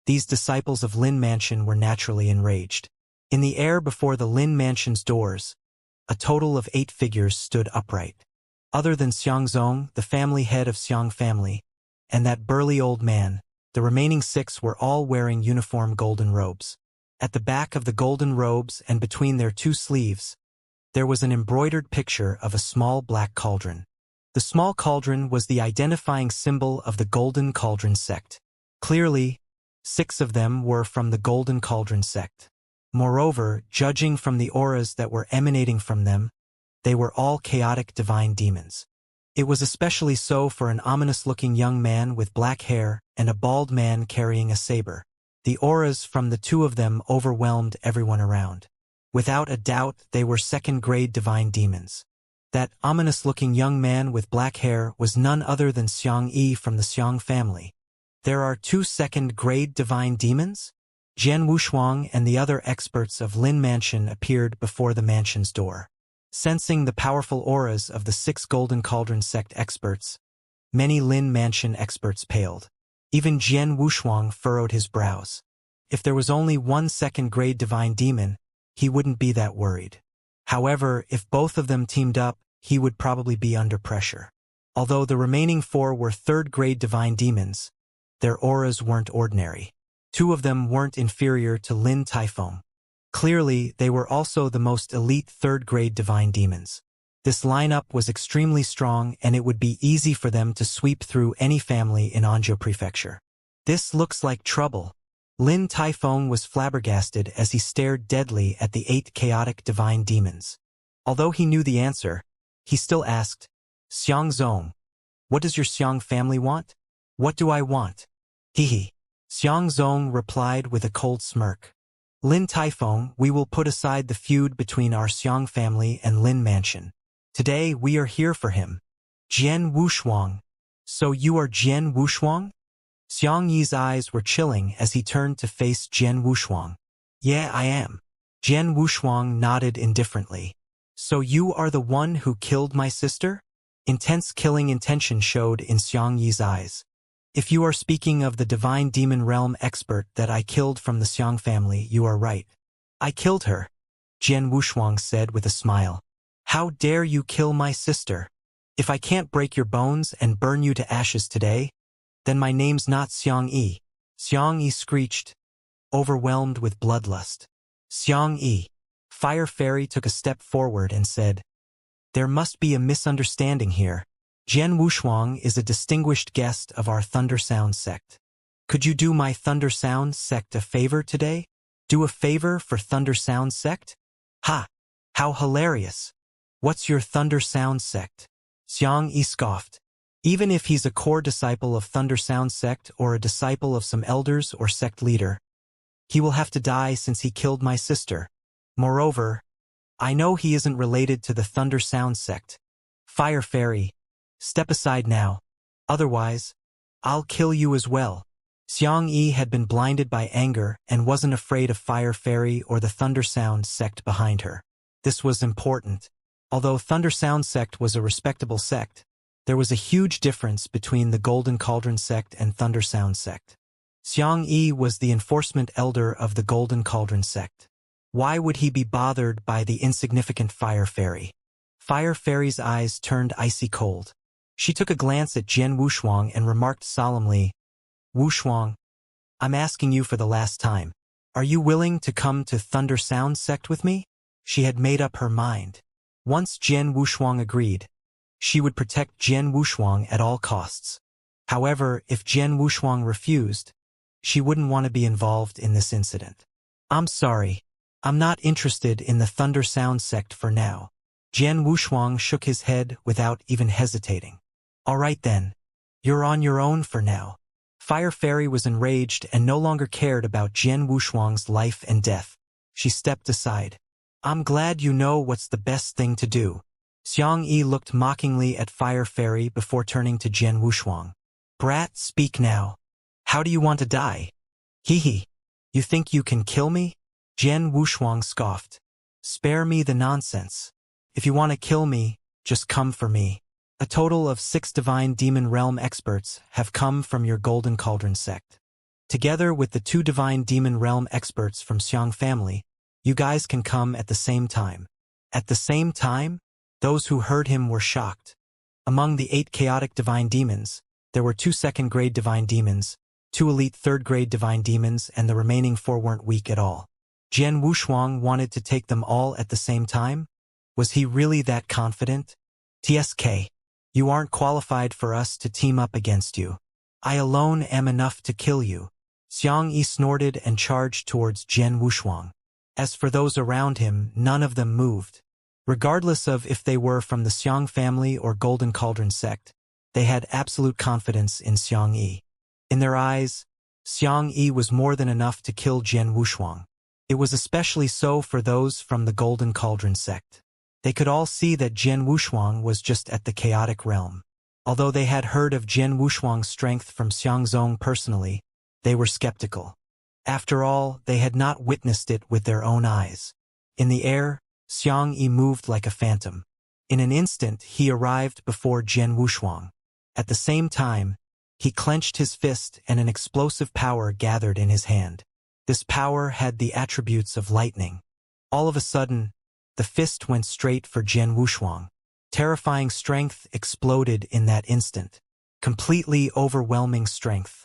these disciples of Lin Mansion were naturally enraged. In the air before the Lin Mansion's doors, a total of 8 figures stood upright. Other than Xiang Zong, the family head of Xiang family, and that burly old man, the remaining 6 were all wearing uniform golden robes. At the back of the golden robes and between their 2 sleeves, there was an embroidered picture of a small black cauldron. The small cauldron was the identifying symbol of the Golden Cauldron Sect. Clearly, 6 of them were from the Golden Cauldron Sect. Moreover, judging from the auras that were emanating from them, they were all chaotic divine demons. It was especially so for an ominous-looking young man with black hair and a bald man carrying a saber. The auras from the 2 of them overwhelmed everyone around. Without a doubt, they were second-grade divine demons. That ominous-looking young man with black hair was none other than Xiang from the Xiang family. There are 2 second-grade divine demons? Jian Wushuang and the other experts of Lin Mansion appeared before the mansion's door. Sensing the powerful auras of the 6 Golden Cauldron Sect experts, many Lin Mansion experts paled. Even Jian Wushuang furrowed his brows. If there was only 1 second-grade divine demon, he wouldn't be that worried. However, if both of them teamed up, he would probably be under pressure. Although the remaining 4 were third-grade divine demons, their auras weren't ordinary. 2 of them weren't inferior to Lin Taifeng. Clearly, they were also the most elite third-grade divine demons. This lineup was extremely strong, and it would be easy for them to sweep through any family in Anzhou Prefecture. This looks like trouble. Lin Taifeng was flabbergasted as he stared deadly at the 8 chaotic divine demons. Although he knew the answer, he still asked, Xiang Zong, what does your Xiang family want? What do I want? Hehe. Xiang Zong replied with a cold smirk. Lin Taifeng, we will put aside the feud between our Xiang family and Lin Mansion. Today we are here for him. Jian Wushuang. So you are Jian Wushuang? Xiang Yi's eyes were chilling as he turned to face Jian Wushuang. Yeah, I am. Jian Wushuang nodded indifferently. So you are the one who killed my sister? Intense killing intention showed in Xiang Yi's eyes. If you are speaking of the divine demon realm expert that I killed from the Xiang family, you are right. I killed her, Jian Wushuang said with a smile. How dare you kill my sister? If I can't break your bones and burn you to ashes today, then my name's not Xiang Yi. Xiang Yi screeched, overwhelmed with bloodlust. Xiang Yi. Fire Fairy took a step forward and said, there must be a misunderstanding here. Jian Wushuang is a distinguished guest of our Thunder Sound sect. Could you do my Thunder Sound sect a favor today? Do a favor for Thunder Sound sect? Ha! How hilarious! What's your Thunder Sound sect? Xiang Yi scoffed. Even if he's a core disciple of Thunder Sound sect or a disciple of some elders or sect leader, he will have to die since he killed my sister. Moreover, I know he isn't related to the Thunder Sound sect. Fire Fairy, step aside now. Otherwise, I'll kill you as well. Xiang Yi had been blinded by anger and wasn't afraid of Fire Fairy or the Thunder Sound sect behind her. This was important. Although Thunder Sound sect was a respectable sect, there was a huge difference between the Golden Cauldron sect and Thunder Sound sect. Xiang Yi was the enforcement elder of the Golden Cauldron sect. Why would he be bothered by the insignificant Fire Fairy? Fire Fairy's eyes turned icy cold. She took a glance at Jian Wushuang and remarked solemnly, Wushuang, I'm asking you for the last time. Are you willing to come to Thunder Sound sect with me? She had made up her mind. Once Jian Wushuang agreed, she would protect Jian Wushuang at all costs. However, if Jian Wushuang refused, she wouldn't want to be involved in this incident. I'm sorry. I'm not interested in the Thunder Sound sect for now. Jian Wushuang shook his head without even hesitating. All right then. You're on your own for now. Fire Fairy was enraged and no longer cared about Jian Wushuang's life and death. She stepped aside. I'm glad you know what's the best thing to do. Xiang Yi looked mockingly at Fire Fairy before turning to Jian Wushuang. Brat, speak now. How do you want to die? Hehe. You think you can kill me? Jian Wushuang scoffed. Spare me the nonsense. If you want to kill me, just come for me. A total of 6 divine demon realm experts have come from your Golden Cauldron sect. Together with the 2 divine demon realm experts from Xiang family, you guys can come at the same time. At the same time? Those who heard him were shocked. Among the 8 chaotic divine demons, there were 2 second-grade divine demons, 2 elite third-grade divine demons, and the remaining 4 weren't weak at all. Jian Wushuang wanted to take them all at the same time? Was he really that confident? TSK. You aren't qualified for us to team up against you. I alone am enough to kill you. Xiang Yi snorted and charged towards Jian Wushuang. As for those around him, none of them moved. Regardless of if they were from the Xiang family or Golden Cauldron sect, they had absolute confidence in Xiang Yi. In their eyes, Xiang Yi was more than enough to kill Jian Wushuang. It was especially so for those from the Golden Cauldron sect. They could all see that Jian Wushuang was just at the chaotic realm. Although they had heard of Jian Wushuang's strength from Xiangzong personally, they were skeptical. After all, they had not witnessed it with their own eyes. In the air, Xiang Yi moved like a phantom. In an instant, he arrived before Jian Wushuang. At the same time, he clenched his fist and an explosive power gathered in his hand. This power had the attributes of lightning. All of a sudden, the fist went straight for Jian Wushuang. Terrifying strength exploded in that instant. Completely overwhelming strength.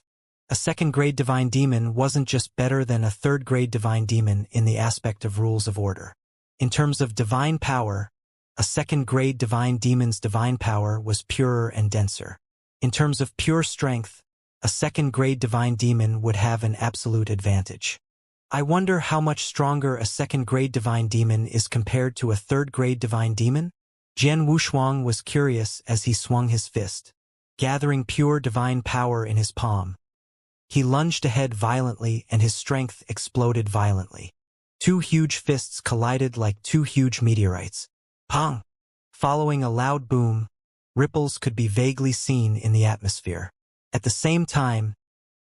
A second-grade divine demon wasn't just better than a third-grade divine demon in the aspect of rules of order. In terms of divine power, a second-grade divine demon's divine power was purer and denser. In terms of pure strength, a second-grade divine demon would have an absolute advantage. I wonder how much stronger a second-grade divine demon is compared to a third-grade divine demon? Jian Wushuang was curious as he swung his fist, gathering pure divine power in his palm. He lunged ahead violently and his strength exploded violently. Two huge fists collided like two huge meteorites. Pong! Following a loud boom, ripples could be vaguely seen in the atmosphere. At the same time,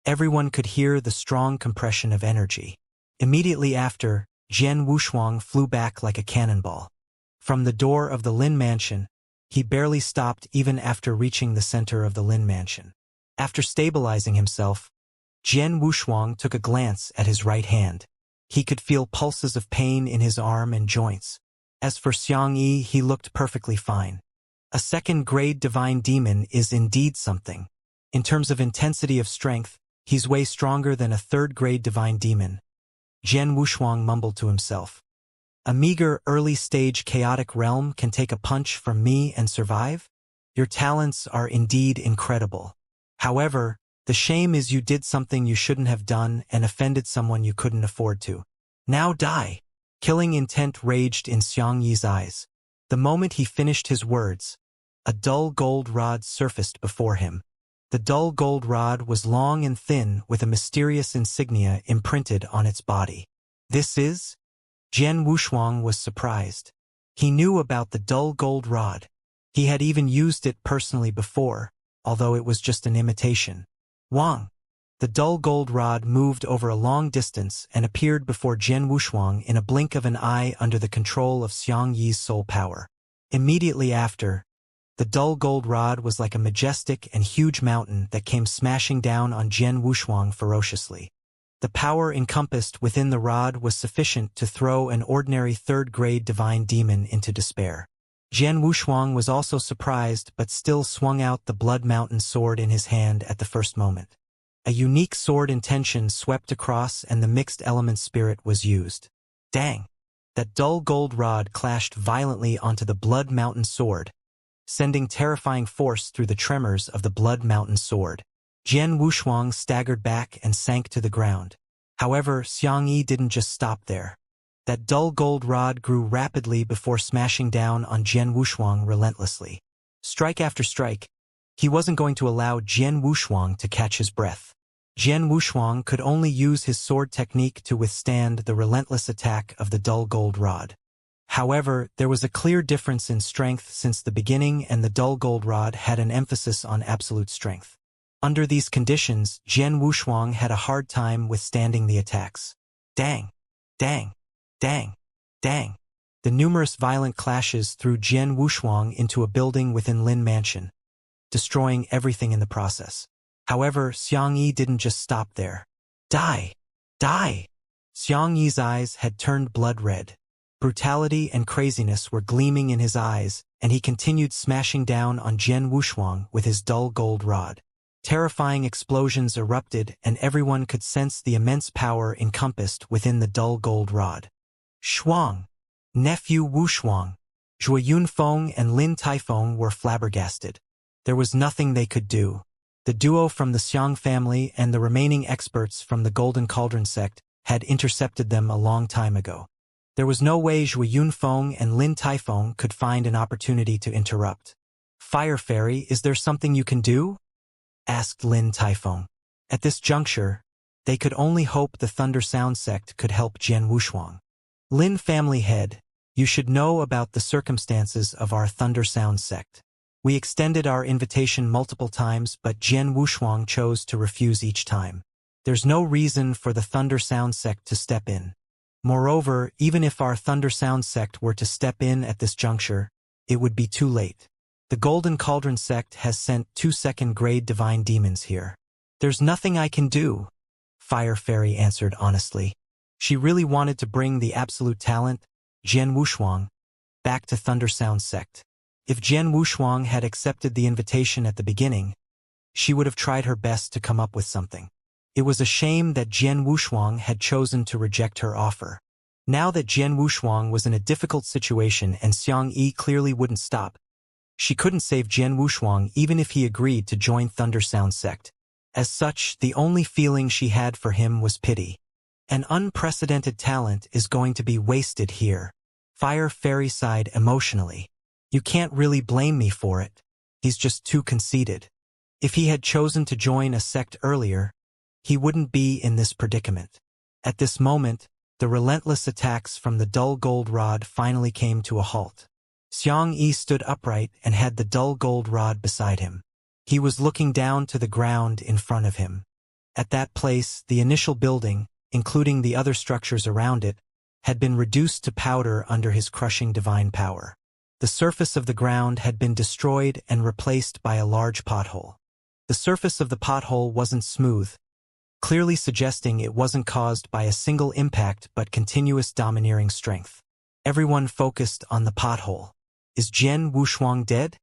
everyone could hear the strong compression of energy. Immediately after, Jian Wushuang flew back like a cannonball. From the door of the Lin Mansion, he barely stopped even after reaching the center of the Lin Mansion. After stabilizing himself, Jian Wushuang took a glance at his right hand. He could feel pulses of pain in his arm and joints. As for Xianxia, he looked perfectly fine. A second-grade divine demon is indeed something. In terms of intensity of strength, he's way stronger than a third-grade divine demon. Jian Wushuang mumbled to himself. A meager, early-stage chaotic realm can take a punch from me and survive? Your talents are indeed incredible. However, the shame is you did something you shouldn't have done and offended someone you couldn't afford to. Now die! Killing intent raged in Xiangyi's eyes. The moment he finished his words, a dull gold rod surfaced before him. The dull gold rod was long and thin with a mysterious insignia imprinted on its body. This is? Jian Wushuang was surprised. He knew about the dull gold rod. He had even used it personally before, although it was just an imitation. Wang! The dull gold rod moved over a long distance and appeared before Jian Wushuang in a blink of an eye under the control of Xiangyi's soul power. Immediately after, the dull gold rod was like a majestic and huge mountain that came smashing down on Jian Wushuang ferociously. The power encompassed within the rod was sufficient to throw an ordinary third-grade divine demon into despair. Jian Wushuang was also surprised but still swung out the Blood Mountain sword in his hand at the first moment. A unique sword intention swept across and the mixed element spirit was used. Dang! That dull gold rod clashed violently onto the Blood Mountain sword, sending terrifying force through the tremors of the Blood Mountain sword. Jian Wushuang staggered back and sank to the ground. However, Xiangyi didn't just stop there. That dull gold rod grew rapidly before smashing down on Jian Wushuang relentlessly. Strike after strike, he wasn't going to allow Jian Wushuang to catch his breath. Jian Wushuang could only use his sword technique to withstand the relentless attack of the dull gold rod. However, there was a clear difference in strength since the beginning and the dull gold rod had an emphasis on absolute strength. Under these conditions, Jian Wushuang had a hard time withstanding the attacks. Dang! Dang! Dang! Dang! The numerous violent clashes threw Jian Wushuang into a building within Lin Mansion, destroying everything in the process. However, Xiangyi didn't just stop there. Die! Die! Xiangyi's eyes had turned blood red. Brutality and craziness were gleaming in his eyes, and he continued smashing down on Jian Wushuang with his dull gold rod. Terrifying explosions erupted and everyone could sense the immense power encompassed within the dull gold rod. Shuang! Nephew Wushuang! Zhuo Yunfeng and Lin Taifeng were flabbergasted. There was nothing they could do. The duo from the Xiang family and the remaining experts from the Golden Cauldron sect had intercepted them a long time ago. There was no way Zhuo Yunfeng and Lin Taifeng could find an opportunity to interrupt. Fire Fairy, is there something you can do? Asked Lin Taifeng. At this juncture, they could only hope the Thunder Sound sect could help Jian Wushuang. Lin family head, you should know about the circumstances of our Thunder Sound sect. We extended our invitation multiple times, but Jian Wushuang chose to refuse each time. There's no reason for the Thunder Sound sect to step in. Moreover, even if our Thunder Sound sect were to step in at this juncture, it would be too late. The Golden Cauldron sect has sent 2 second-grade divine demons here. There's nothing I can do, Fire Fairy answered honestly. She really wanted to bring the absolute talent, Jian Wushuang, back to Thunder Sound sect. If Jian Wushuang had accepted the invitation at the beginning, she would have tried her best to come up with something. It was a shame that Jian Wushuang had chosen to reject her offer. Now that Jian Wushuang was in a difficult situation and Xianxia clearly wouldn't stop, she couldn't save Jian Wushuang even if he agreed to join Thundersound sect. As such, the only feeling she had for him was pity. An unprecedented talent is going to be wasted here. Fire Fairy sighed emotionally. You can't really blame me for it. He's just too conceited. If he had chosen to join a sect earlier, he wouldn't be in this predicament. At this moment, the relentless attacks from the dull gold rod finally came to a halt. Xianxia stood upright and had the dull gold rod beside him. He was looking down to the ground in front of him. At that place, the initial building, including the other structures around it, had been reduced to powder under his crushing divine power. The surface of the ground had been destroyed and replaced by a large pothole. The surface of the pothole wasn't smooth, clearly suggesting it wasn't caused by a single impact but continuous domineering strength. Everyone focused on the pothole. Is Jian Wushuang dead?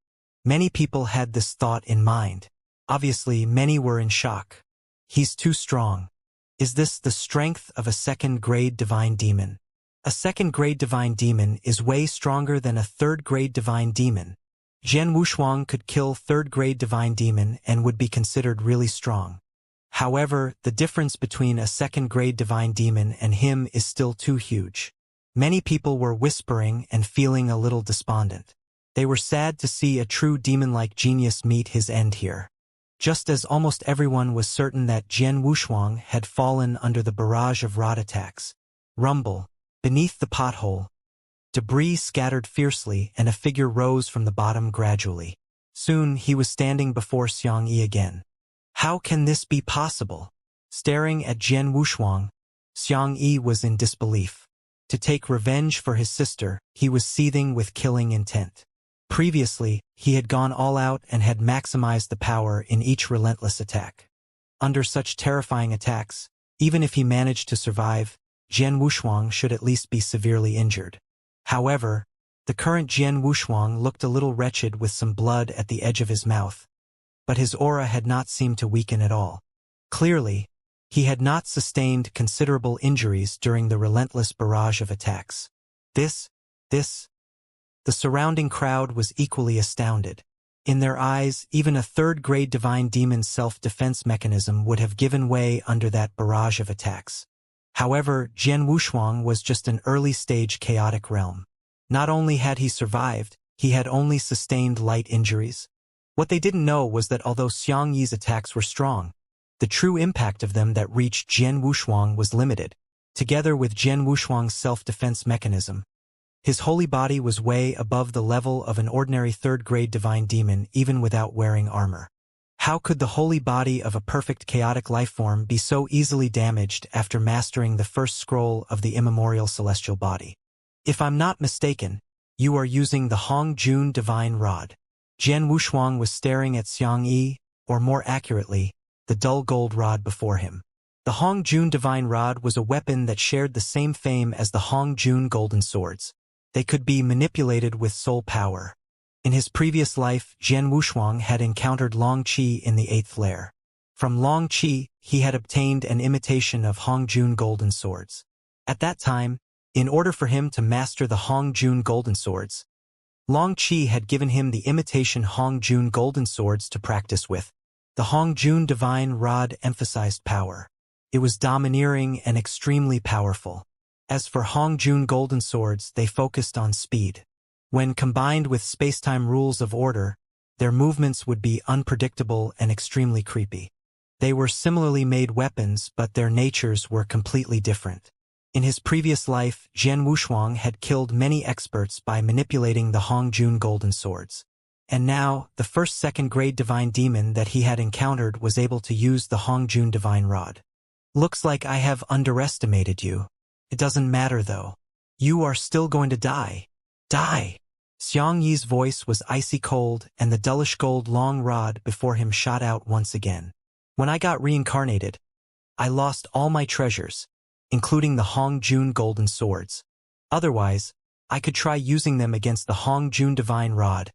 Many people had this thought in mind. Obviously, many were in shock. He's too strong. Is this the strength of a second-grade divine demon? A second-grade divine demon is way stronger than a third-grade divine demon. Jian Wushuang could kill third-grade divine demon and would be considered really strong. However, the difference between a second-grade divine demon and him is still too huge. Many people were whispering and feeling a little despondent. They were sad to see a true demon-like genius meet his end here. Just as almost everyone was certain that Jian Wushuang had fallen under the barrage of rod attacks. Rumble. Beneath the pothole, debris scattered fiercely and a figure rose from the bottom gradually. Soon he was standing before Xianxia again. How can this be possible? Staring at Jian Wushuang, Xianxia was in disbelief. To take revenge for his sister, he was seething with killing intent. Previously, he had gone all out and had maximized the power in each relentless attack. Under such terrifying attacks, even if he managed to survive, Jian Wushuang should at least be severely injured. However, the current Jian Wushuang looked a little wretched with some blood at the edge of his mouth, but his aura had not seemed to weaken at all. Clearly, he had not sustained considerable injuries during the relentless barrage of attacks. The surrounding crowd was equally astounded. In their eyes, even a third-grade divine demon's self-defense mechanism would have given way under that barrage of attacks. However, Jian Wushuang was just an early-stage chaotic realm. Not only had he survived, he had only sustained light injuries. What they didn't know was that although Xianxia's attacks were strong, the true impact of them that reached Jian Wushuang was limited. Together with Jian Wushuang's self-defense mechanism, his holy body was way above the level of an ordinary third-grade divine demon even without wearing armor. How could the holy body of a perfect chaotic lifeform be so easily damaged after mastering the first scroll of the immemorial celestial body? If I'm not mistaken, you are using the Hongjun divine rod. Jian Wushuang was staring at Xianxia, or more accurately, the dull gold rod before him. The Hongjun divine rod was a weapon that shared the same fame as the Hongjun golden swords. They could be manipulated with soul power. In his previous life, Jian Wushuang had encountered Long Qi in the 8th layer. From Long Qi, he had obtained an imitation of Hongjun golden swords. At that time, in order for him to master the Hongjun golden swords, Long Qi had given him the imitation Hongjun golden swords to practice with. The Hongjun divine rod emphasized power. It was domineering and extremely powerful. As for Hongjun golden swords, they focused on speed. When combined with space-time rules of order, their movements would be unpredictable and extremely creepy. They were similarly made weapons, but their natures were completely different. In his previous life, Jian Wushuang had killed many experts by manipulating the Hongjun golden swords. And now, the first second-grade divine demon that he had encountered was able to use the Hongjun divine rod. Looks like I have underestimated you. It doesn't matter though. You are still going to die. Die! Xianxia's voice was icy cold, and the dullish gold long rod before him shot out once again. When I got reincarnated, I lost all my treasures, including the Hongjun golden swords. Otherwise, I could try using them against the Hongjun divine rod,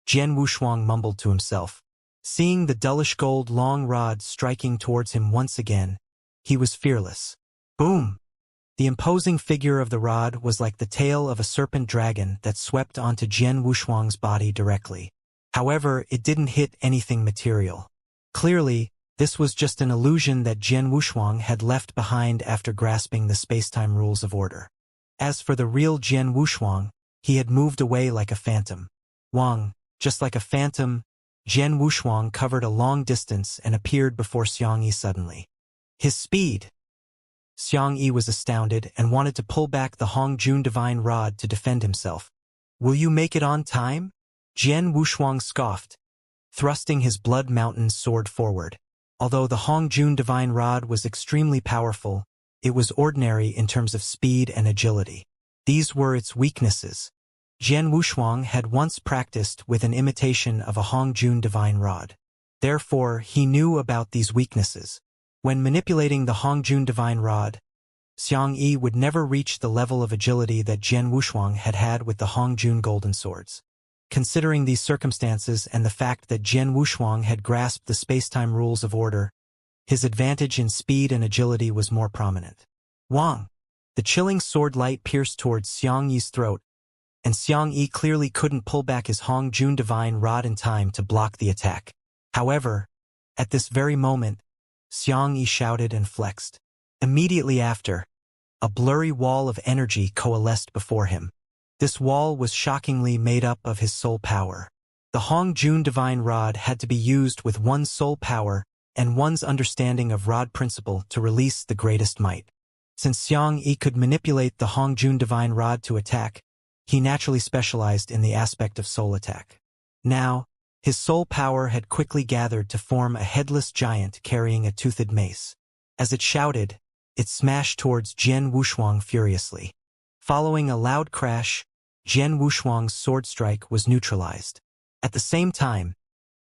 Jian Wushuang mumbled to himself. Seeing the dullish gold long rod striking towards him once again, he was fearless. Boom! The imposing figure of the rod was like the tail of a serpent dragon that swept onto Jian Wushuang's body directly. However, it didn't hit anything material. Clearly, this was just an illusion that Jian Wushuang had left behind after grasping the spacetime rules of order. As for the real Jian Wushuang, he had moved away like a phantom. Wang, just like a phantom, Jian Wushuang covered a long distance and appeared before Xianxia suddenly. His speed! Xianxia was astounded and wanted to pull back the Hongjun divine rod to defend himself. Will you make it on time? Jian Wushuang scoffed, thrusting his blood mountain sword forward. Although the Hongjun divine rod was extremely powerful, it was ordinary in terms of speed and agility. These were its weaknesses. Jian Wushuang had once practiced with an imitation of a Hongjun divine rod. Therefore, he knew about these weaknesses. When manipulating the Hongjun divine rod, Xianxia would never reach the level of agility that Jian Wushuang had had with the Hongjun golden swords. Considering these circumstances and the fact that Jian Wushuang had grasped the spacetime rules of order, his advantage in speed and agility was more prominent. Wang! The chilling sword light pierced towards Xianxia's throat, and Xianxia clearly couldn't pull back his Hongjun divine rod in time to block the attack. However, at this very moment, Xianxia shouted and flexed. Immediately after, a blurry wall of energy coalesced before him. This wall was shockingly made up of his soul power. The Hongjun divine rod had to be used with one's soul power and one's understanding of rod principle to release the greatest might. Since Xianxia could manipulate the Hongjun divine rod to attack, he naturally specialized in the aspect of soul attack. Now, his soul power had quickly gathered to form a headless giant carrying a toothed mace. As it shouted, it smashed towards Jian Wushuang furiously. Following a loud crash, Jian Wushuang's sword strike was neutralized. At the same time,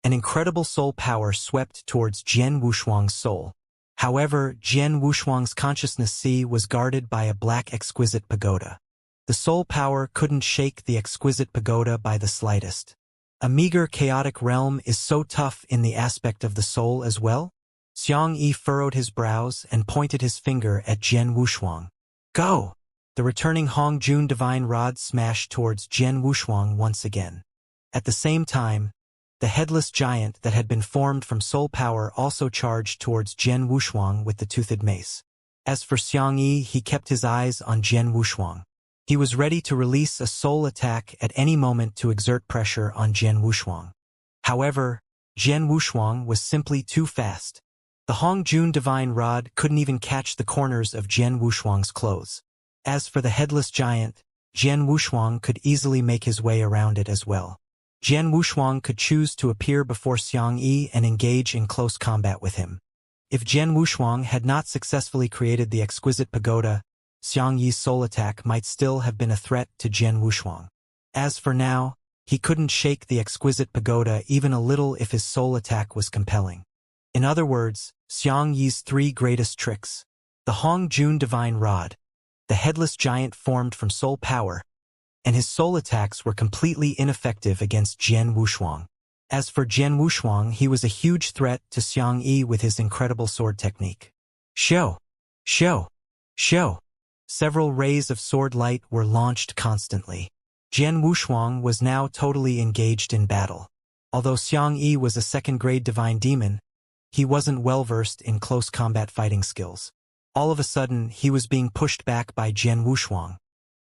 an incredible soul power swept towards Jian Wushuang's soul. However, Jian Wushuang's consciousness sea was guarded by a black exquisite pagoda. The soul power couldn't shake the exquisite pagoda by the slightest. A meager chaotic realm is so tough in the aspect of the soul as well? Xianxia furrowed his brows and pointed his finger at Jian Wushuang. Go! The returning Hongjun divine rod smashed towards Jian Wushuang once again. At the same time, the headless giant that had been formed from soul power also charged towards Jian Wushuang with the toothed mace. As for Xianxia, he kept his eyes on Jian Wushuang. He was ready to release a soul attack at any moment to exert pressure on Jian Wushuang. However, Jian Wushuang was simply too fast. The Hongjun divine rod couldn't even catch the corners of Jian Wushuang's clothes. As for the headless giant, Jian Wushuang could easily make his way around it as well. Jian Wushuang could choose to appear before Xianxia and engage in close combat with him. If Jian Wushuang had not successfully created the exquisite pagoda, Xianxia's soul attack might still have been a threat to Jian Wushuang. As for now, he couldn't shake the exquisite pagoda even a little if his soul attack was compelling. In other words, Xianxia's three greatest tricks: the Hongjun divine rod, the headless giant formed from soul power, and his soul attacks were completely ineffective against Jian Wushuang. As for Jian Wushuang, he was a huge threat to Xianxia with his incredible sword technique. Show! Show! Show! Several rays of sword light were launched constantly. Jian Wushuang was now totally engaged in battle. Although Xianxia was a second-grade divine demon, he wasn't well-versed in close combat fighting skills. All of a sudden, he was being pushed back by Jian Wushuang.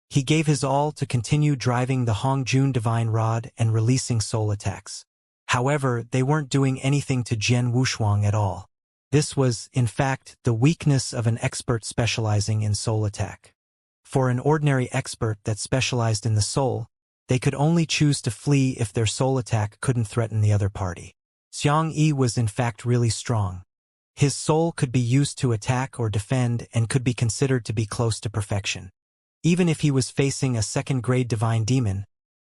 He gave his all to continue driving the Hongjun divine rod and releasing soul attacks. However, they weren't doing anything to Jian Wushuang at all. This was, in fact, the weakness of an expert specializing in soul attack. For an ordinary expert that specialized in the soul, they could only choose to flee if their soul attack couldn't threaten the other party. Xianxia was in fact really strong. His soul could be used to attack or defend and could be considered to be close to perfection. Even if he was facing a second-grade divine demon,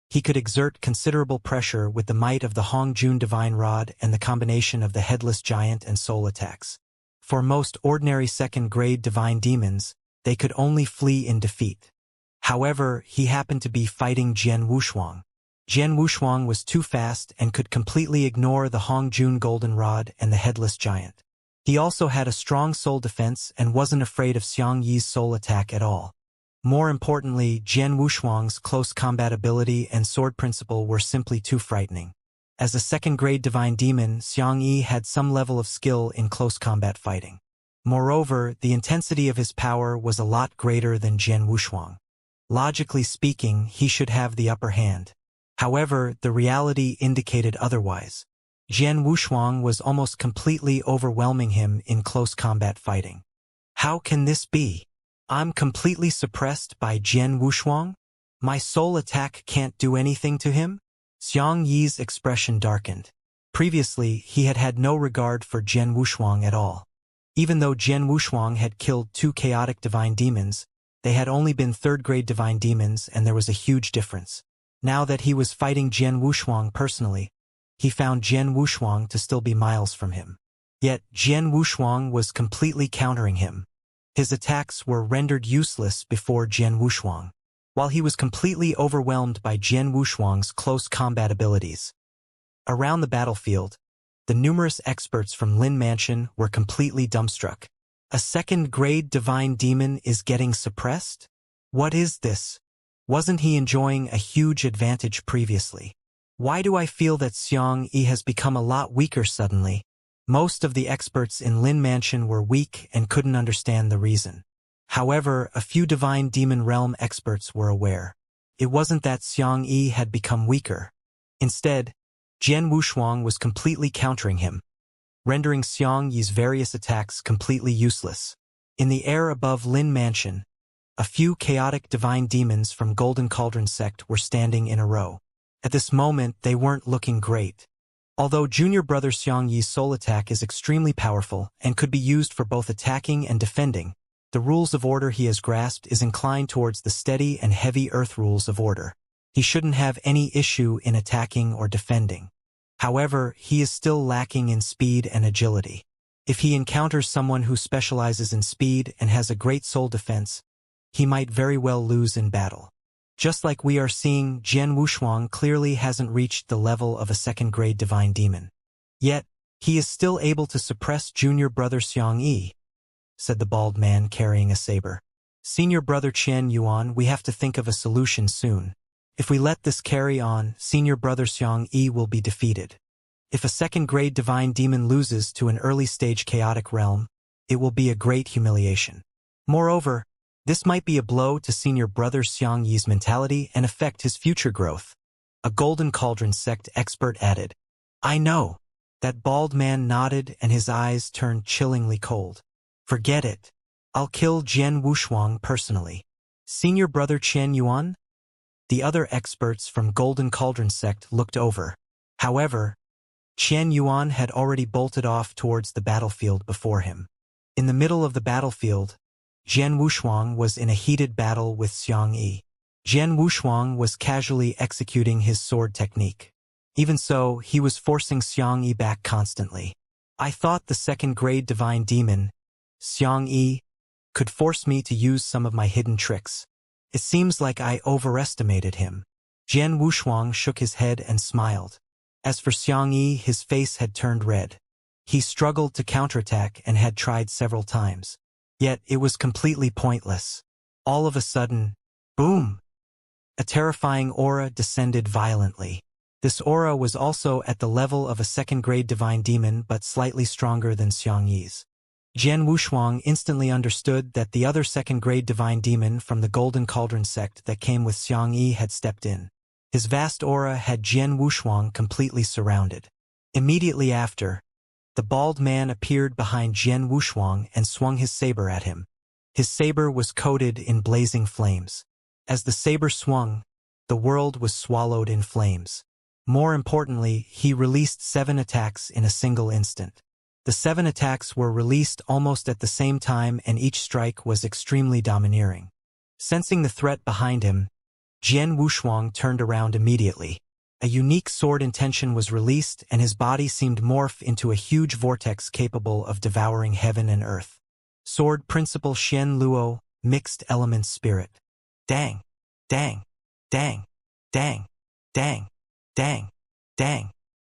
he could exert considerable pressure with the might of the Hongjun divine rod and the combination of the headless giant and soul attacks. For most ordinary second-grade divine demons, they could only flee in defeat. However, he happened to be fighting Jian Wushuang. Jian Wushuang was too fast and could completely ignore the Hongjun Golden Rod and the Headless Giant. He also had a strong soul defense and wasn't afraid of Xiang Yi's soul attack at all. More importantly, Jian Wushuang's close combat ability and sword principle were simply too frightening. As a second-grade divine demon, Xiang Yi had some level of skill in close combat fighting. Moreover, the intensity of his power was a lot greater than Jian Wushuang. Logically speaking, he should have the upper hand. However, the reality indicated otherwise. Jian Wushuang was almost completely overwhelming him in close combat fighting. How can this be? I'm completely suppressed by Jian Wushuang? My soul attack can't do anything to him? Xiang Yi's expression darkened. Previously, he had had no regard for Jian Wushuang at all. Even though Jian Wushuang had killed 2 chaotic divine demons, they had only been third-grade divine demons and there was a huge difference. Now that he was fighting Jian Wushuang personally, he found Jian Wushuang to still be miles from him. Yet, Jian Wushuang was completely countering him. His attacks were rendered useless before Jian Wushuang, while he was completely overwhelmed by Jian Wushuang's close combat abilities. Around the battlefield, the numerous experts from Lin Mansion were completely dumbstruck. A second-grade divine demon is getting suppressed? What is this? Wasn't he enjoying a huge advantage previously? Why do I feel that Xiang Yi has become a lot weaker suddenly? Most of the experts in Lin Mansion were weak and couldn't understand the reason. However, a few divine demon realm experts were aware. It wasn't that Xiang Yi had become weaker. Instead, Jian Wushuang was completely countering him, rendering Xiang Yi's various attacks completely useless. In the air above Lin Mansion, a few chaotic divine demons from Golden Cauldron sect were standing in a row. At this moment, they weren't looking great. Although junior brother Xiang Yi's soul attack is extremely powerful and could be used for both attacking and defending, the rules of order he has grasped is inclined towards the steady and heavy earth rules of order. He shouldn't have any issue in attacking or defending. However, he is still lacking in speed and agility. If he encounters someone who specializes in speed and has a great soul defense, he might very well lose in battle. Just like we are seeing, Jian Wushuang clearly hasn't reached the level of a second-grade divine demon. Yet, he is still able to suppress junior brother Xiang Yi, said the bald man carrying a saber. Senior brother Qian Yuan, we have to think of a solution soon. If we let this carry on, senior brother Xiang Yi will be defeated. If a second-grade divine demon loses to an early-stage chaotic realm, it will be a great humiliation. Moreover, this might be a blow to senior brother Xiang Yi's mentality and affect his future growth. A Golden Cauldron sect expert added. I know. That bald man nodded and his eyes turned chillingly cold. Forget it. I'll kill Jian Wushuang personally. Senior brother Qian Yuan? The other experts from Golden Cauldron sect looked over. However, Qian Yuan had already bolted off towards the battlefield before him. In the middle of the battlefield, Jian Wushuang was in a heated battle with Xiang Yi. Jian Wushuang was casually executing his sword technique. Even so, he was forcing Xiang Yi back constantly. I thought the second-grade divine demon, Xiang Yi, could force me to use some of my hidden tricks. It seems like I overestimated him. Jian Wushuang shook his head and smiled. As for Xiang Yi, his face had turned red. He struggled to counterattack and had tried several times. Yet it was completely pointless. All of a sudden, boom! A terrifying aura descended violently. This aura was also at the level of a second-grade divine demon but slightly stronger than Xiang Yi's. Jian Wushuang instantly understood that the other second-grade divine demon from the Golden Cauldron sect that came with Xiang Yi had stepped in. His vast aura had Jian Wushuang completely surrounded. Immediately after, the bald man appeared behind Jian Wushuang and swung his saber at him. His saber was coated in blazing flames. As the saber swung, the world was swallowed in flames. More importantly, he released 7 attacks in a single instant. The 7 attacks were released almost at the same time and each strike was extremely domineering. Sensing the threat behind him, Jian Wushuang turned around immediately. A unique sword intention was released and his body seemed morph into a huge vortex capable of devouring heaven and earth. Sword Principle Shen Luo, Mixed Element Spirit. Dang! Dang! Dang! Dang! Dang! Dang! Dang!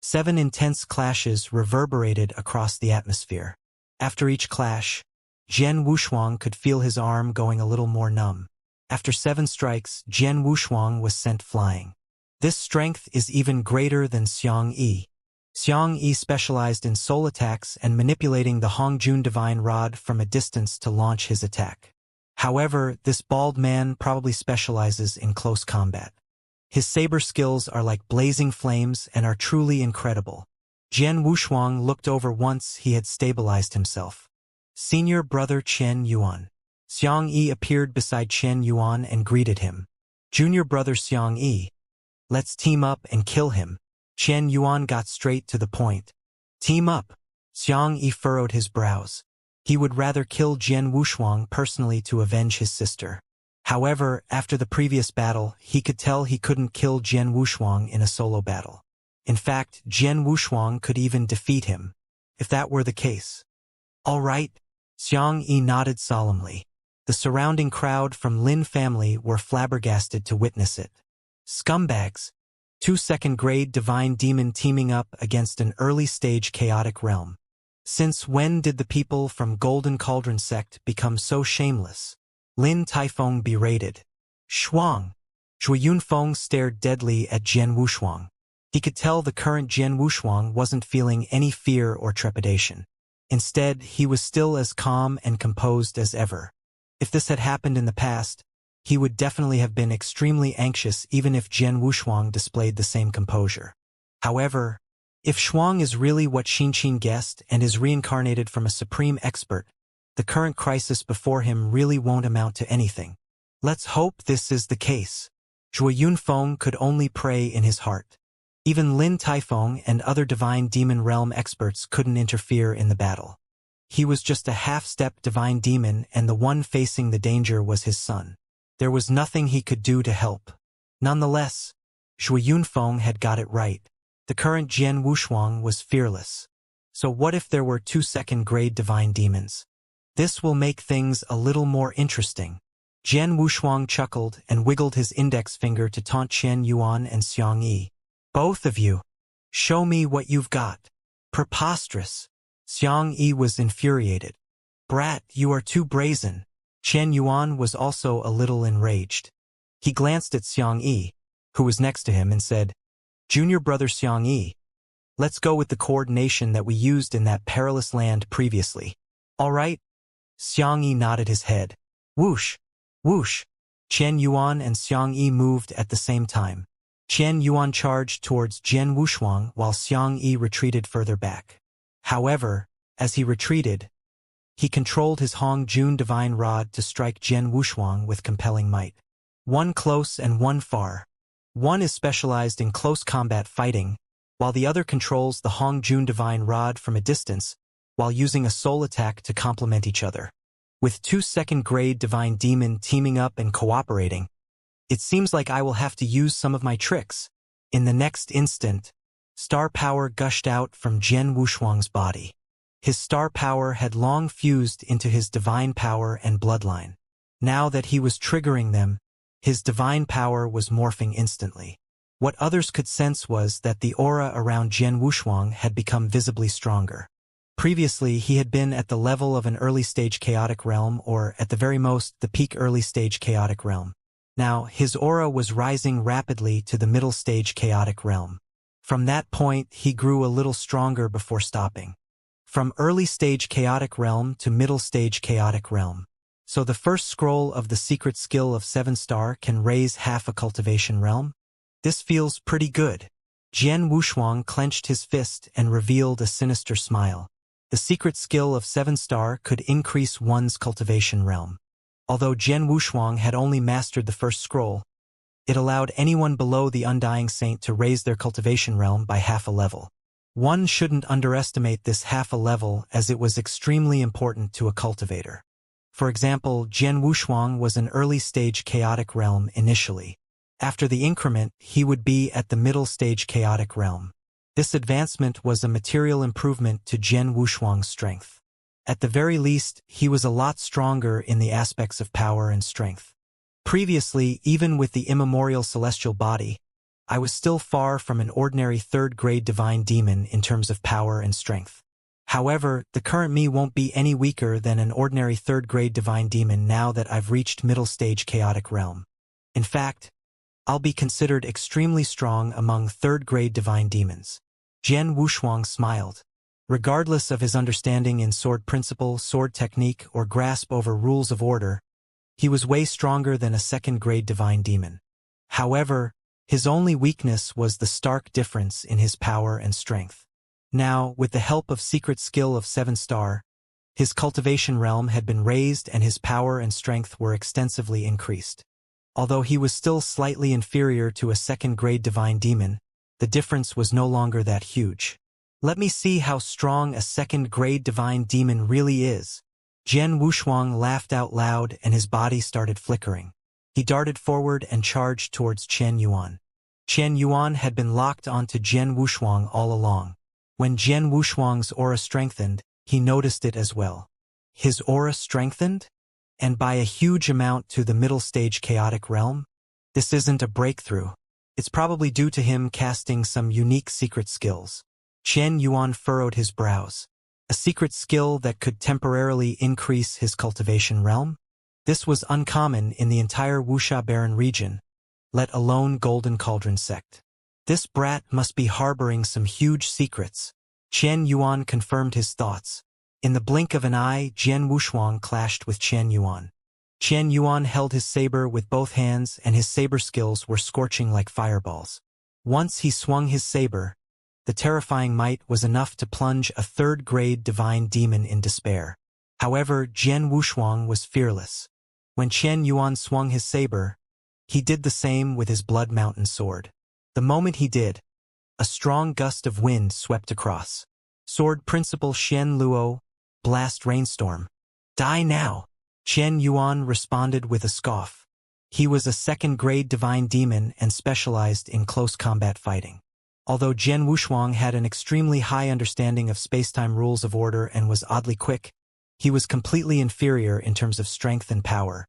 7 intense clashes reverberated across the atmosphere. After each clash, Jian Wushuang could feel his arm going a little more numb. After 7 strikes, Jian Wushuang was sent flying. This strength is even greater than Xiang Yi. Xiang Yi specialized in soul attacks and manipulating the Hongjun divine rod from a distance to launch his attack. However, this bald man probably specializes in close combat. His saber skills are like blazing flames and are truly incredible. Jian Wushuang looked over once he had stabilized himself. Senior brother Chen Yuan. Xiang Yi appeared beside Chen Yuan and greeted him. Junior brother Xiang Yi. Let's team up and kill him. Chen Yuan got straight to the point. Team up. Xiang Yi furrowed his brows. He would rather kill Jian Wushuang personally to avenge his sister. However, after the previous battle, he could tell he couldn't kill Jian Wushuang in a solo battle. In fact, Jian Wushuang could even defeat him, if that were the case. All right. Xiang Yi nodded solemnly. The surrounding crowd from Lin family were flabbergasted to witness it. Scumbags. 2 second-grade divine demon teaming up against an early-stage chaotic realm. Since when did the people from Golden Cauldron sect become so shameless? Lin Taifeng berated. Shuang. Zhui Yunfeng stared deadly at Jian Wushuang. He could tell the current Jian Wushuang wasn't feeling any fear or trepidation. Instead, he was still as calm and composed as ever. If this had happened in the past, he would definitely have been extremely anxious even if Jian Wushuang displayed the same composure. However, if Shuang is really what Xinxin guessed and is reincarnated from a supreme expert, the current crisis before him really won't amount to anything. Let's hope this is the case. Zhui Yunfeng could only pray in his heart. Even Lin Taifeng and other divine demon realm experts couldn't interfere in the battle. He was just a half-step divine demon and the one facing the danger was his son. There was nothing he could do to help. Nonetheless, Zhui Yunfeng had got it right. The current Jian Wushuang was fearless. So what if there were 2 second-grade divine demons? This will make things a little more interesting. Jian Wushuang chuckled and wiggled his index finger to taunt Chen Yuan and Xiang Yi. Both of you. Show me what you've got. Preposterous. Xiang Yi was infuriated. Brat, you are too brazen. Chen Yuan was also a little enraged. He glanced at Xiang Yi, who was next to him, and said, Junior brother Xiang Yi, let's go with the coordination that we used in that perilous land previously. All right? Xiang Yi nodded his head. Whoosh! Whoosh! Chen Yuan and Xiang Yi moved at the same time. Chen Yuan charged towards Jian Wushuang while Xiang Yi retreated further back. However, as he retreated, he controlled his Hongjun divine rod to strike Jian Wushuang with compelling might. One close and one far. One is specialized in close combat fighting, while the other controls the Hongjun divine rod from a distance, while using a soul attack to complement each other. With 2 second-grade divine demon teaming up and cooperating, it seems like I will have to use some of my tricks. In the next instant, star power gushed out from Jian Wushuang's body. His star power had long fused into his divine power and bloodline. Now that he was triggering them, his divine power was morphing instantly. What others could sense was that the aura around Jian Wushuang had become visibly stronger. Previously, he had been at the level of an early-stage chaotic realm or, at the very most, the peak early-stage chaotic realm. Now, his aura was rising rapidly to the middle-stage chaotic realm. From that point, he grew a little stronger before stopping. From early-stage chaotic realm to middle-stage chaotic realm. So the first scroll of the secret skill of 7-star can raise half a cultivation realm? This feels pretty good. Jian Wushuang clenched his fist and revealed a sinister smile. The secret skill of 7-star could increase one's cultivation realm. Although Jian Wushuang had only mastered the first scroll, it allowed anyone below the Undying Saint to raise their cultivation realm by half a level. One shouldn't underestimate this half a level as it was extremely important to a cultivator. For example, Jian Wushuang was an early-stage chaotic realm initially. After the increment, he would be at the middle-stage chaotic realm. This advancement was a material improvement to Jian Wushuang's strength. At the very least, he was a lot stronger in the aspects of power and strength. Previously, even with the immemorial celestial body, I was still far from an ordinary third-grade divine demon in terms of power and strength. However, the current me won't be any weaker than an ordinary third-grade divine demon now that I've reached middle-stage chaotic realm. In fact, I'll be considered extremely strong among third-grade divine demons. Jian Wushuang smiled. Regardless of his understanding in sword principle, sword technique, or grasp over rules of order, he was way stronger than a second-grade divine demon. However, his only weakness was the stark difference in his power and strength. Now, with the help of secret skill of 7-star, his cultivation realm had been raised and his power and strength were extensively increased. Although he was still slightly inferior to a second-grade divine demon, the difference was no longer that huge. Let me see how strong a second-grade divine demon really is. Jian Wushuang laughed out loud and his body started flickering. He darted forward and charged towards Chen Yuan. Chen Yuan had been locked onto Jian Wushuang all along. When Jian Wushuang's aura strengthened, he noticed it as well. His aura strengthened? And by a huge amount to the middle-stage chaotic realm? This isn't a breakthrough. It's probably due to him casting some unique secret skills. Chen Yuan furrowed his brows. A secret skill that could temporarily increase his cultivation realm? This was uncommon in the entire Wuxia Barren region, let alone Golden Cauldron sect. This brat must be harboring some huge secrets. Chen Yuan confirmed his thoughts. In the blink of an eye, Jian Wushuang clashed with Chen Yuan. Chen Yuan held his saber with both hands and his saber skills were scorching like fireballs. Once he swung his saber, the terrifying might was enough to plunge a third-grade divine demon in despair. However, Jian Wushuang was fearless. When Chen Yuan swung his saber, he did the same with his Blood Mountain sword. The moment he did, a strong gust of wind swept across. Sword Principal Xian Luo, blast rainstorm. Die now! Chen Yuan responded with a scoff. He was a second-grade divine demon and specialized in close combat fighting. Although Jian Wushuang had an extremely high understanding of space-time rules of order and was oddly quick, he was completely inferior in terms of strength and power.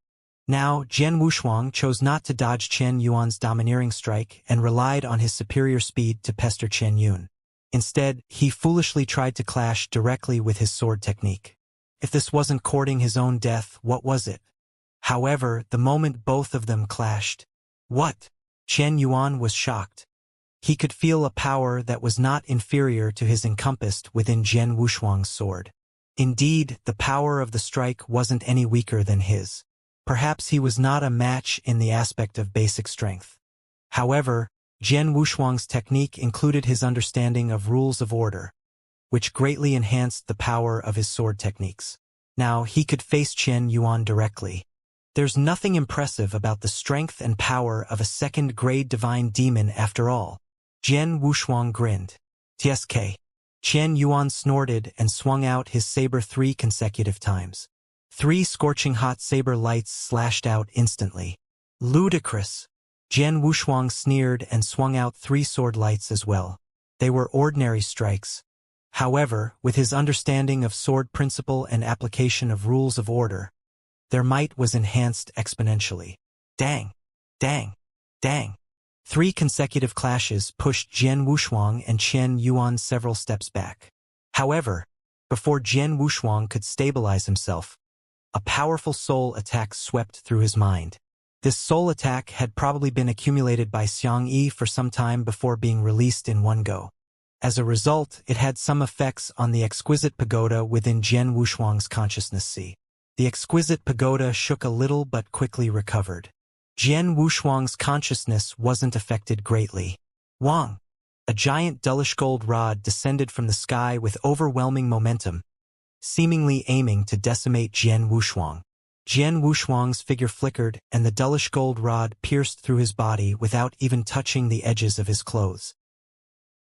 Now, Jian Wushuang chose not to dodge Chen Yuan's domineering strike and relied on his superior speed to pester Chen Yun. Instead, he foolishly tried to clash directly with his sword technique. If this wasn't courting his own death, what was it? However, the moment both of them clashed, what? Chen Yuan was shocked. He could feel a power that was not inferior to his encompassed within Jian Wushuang's sword. Indeed, the power of the strike wasn't any weaker than his. Perhaps he was not a match in the aspect of basic strength. However, Jian Wushuang's technique included his understanding of rules of order, which greatly enhanced the power of his sword techniques. Now he could face Chen Yuan directly. There's nothing impressive about the strength and power of a second-grade divine demon after all. Jian Wushuang grinned. TSK. Chen Yuan snorted and swung out his saber 3 consecutive times. 3 scorching hot saber lights slashed out instantly. Ludicrous. Jian Wushuang sneered and swung out 3 sword lights as well. They were ordinary strikes. However, with his understanding of sword principle and application of rules of order, their might was enhanced exponentially. Dang! Dang! Dang! 3 consecutive clashes pushed Jian Wushuang and Chen Yuan several steps back. However, before Jian Wushuang could stabilize himself, a powerful soul attack swept through his mind. This soul attack had probably been accumulated by Xianxia for some time before being released in one go. As a result, it had some effects on the exquisite pagoda within Jian Wushuang's consciousness. The exquisite pagoda shook a little but quickly recovered. Jian Wushuang's consciousness wasn't affected greatly. Wang! A giant dullish gold rod descended from the sky with overwhelming momentum, seemingly aiming to decimate Jian Wushuang. Jian Wushuang's figure flickered and the dullish gold rod pierced through his body without even touching the edges of his clothes.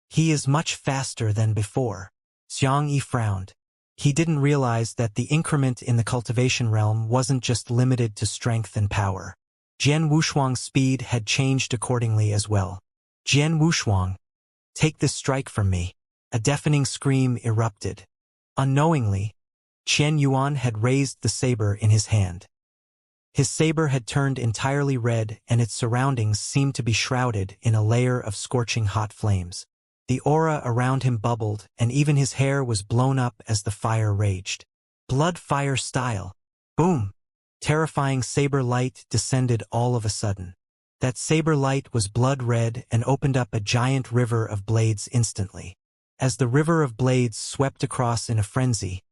He is much faster than before. Xianxia frowned. He didn't realize that the increment in the cultivation realm wasn't just limited to strength and power. Jian Wushuang's speed had changed accordingly as well. Jian Wushuang, take this strike from me. A deafening scream erupted. Unknowingly, Chen Yuan had raised the saber in his hand. His saber had turned entirely red, and its surroundings seemed to be shrouded in a layer of scorching hot flames. The aura around him bubbled, and even his hair was blown up as the fire raged. Blood fire style. Boom! Terrifying saber light descended all of a sudden. That saber light was blood red and opened up a giant river of blades instantly. As the river of blades swept across in a frenzy,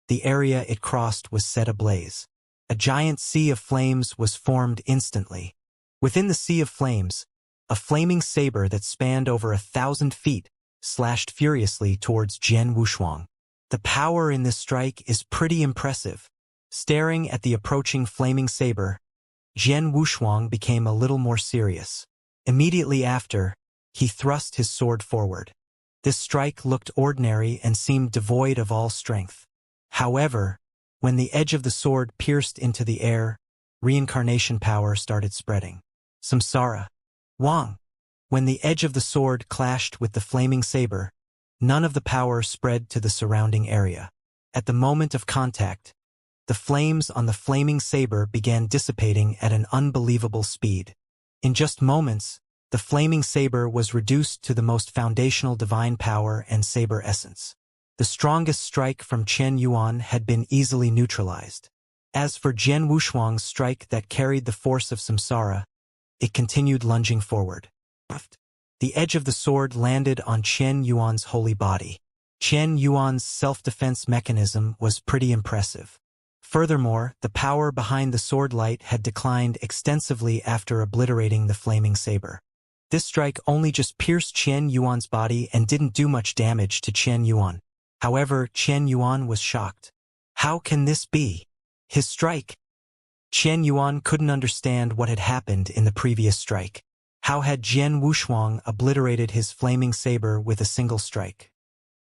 the area it crossed was set ablaze. A giant sea of flames was formed instantly. Within the sea of flames, a flaming saber that spanned over 1,000 feet slashed furiously towards Jian Wushuang. The power in this strike is pretty impressive. Staring at the approaching flaming saber, Jian Wushuang became a little more serious. Immediately after, he thrust his sword forward. This strike looked ordinary and seemed devoid of all strength. However, when the edge of the sword pierced into the air, reincarnation power started spreading. Samsara. Wang. When the edge of the sword clashed with the flaming saber, none of the power spread to the surrounding area. At the moment of contact, the flames on the flaming saber began dissipating at an unbelievable speed. In just moments, the flaming saber was reduced to the most foundational divine power and saber essence. The strongest strike from Chen Yuan had been easily neutralized. As for Jian Wushuang's strike that carried the force of samsara, it continued lunging forward. The edge of the sword landed on Chen Yuan's holy body. Chen Yuan's self-defense mechanism was pretty impressive. Furthermore, the power behind the sword light had declined extensively after obliterating the flaming saber. This strike only just pierced Chen Yuan's body and didn't do much damage to Chen Yuan. However, Chen Yuan was shocked. How can this be? His strike? Chen Yuan couldn't understand what had happened in the previous strike. How had Jian Wushuang obliterated his flaming saber with a single strike?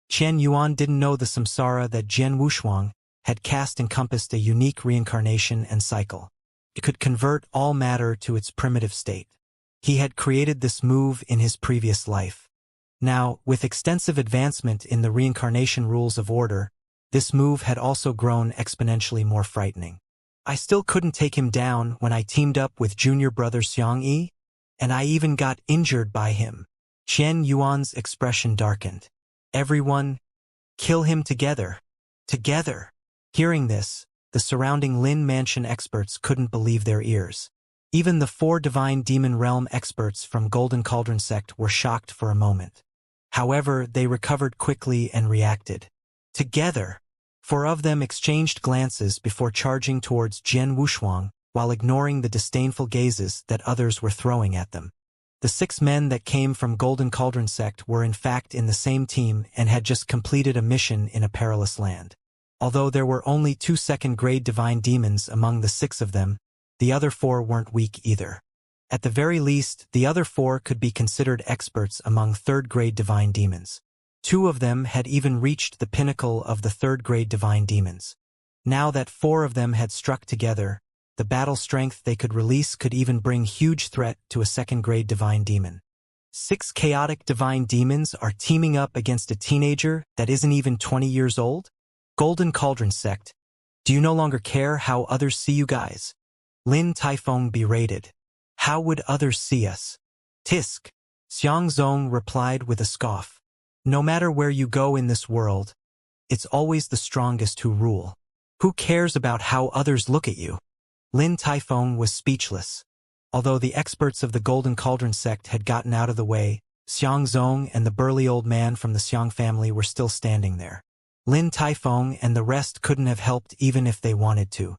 Chen Yuan didn't know the samsara that Jian Wushuang had cast encompassed a unique reincarnation and cycle. It could convert all matter to its primitive state. He had created this move in his previous life. Now, with extensive advancement in the reincarnation rules of order, this move had also grown exponentially more frightening. I still couldn't take him down when I teamed up with junior brother Xianxia, and I even got injured by him. Chen Yuan's expression darkened. Everyone, kill him together. Together. Hearing this, the surrounding Lin Mansion experts couldn't believe their ears. Even the 4 divine demon realm experts from Golden Cauldron sect were shocked for a moment. However, they recovered quickly and reacted. Together. 4 of them exchanged glances before charging towards Jian Wushuang, while ignoring the disdainful gazes that others were throwing at them. The 6 men that came from Golden Cauldron sect were in fact in the same team and had just completed a mission in a perilous land. Although there were only 2 second-grade divine demons among the 6 of them, the other 4 weren't weak either. At the very least, the other 4 could be considered experts among 3rd-grade divine demons. 2 of them had even reached the pinnacle of the 3rd-grade divine demons. Now that 4 of them had struck together, the battle strength they could release could even bring huge threat to a 2nd-grade divine demon. 6 chaotic divine demons are teaming up against a teenager that isn't even 20 years old? Golden Cauldron sect, do you no longer care how others see you guys? Lin Taifeng berated. How would others see us? Tisk. Xianxia replied with a scoff. No matter where you go in this world, it's always the strongest who rule. Who cares about how others look at you? Lin Taifeng was speechless. Although the experts of the Golden Cauldron sect had gotten out of the way, Xianxia and the burly old man from the Xiang family were still standing there. Lin Taifeng and the rest couldn't have helped even if they wanted to.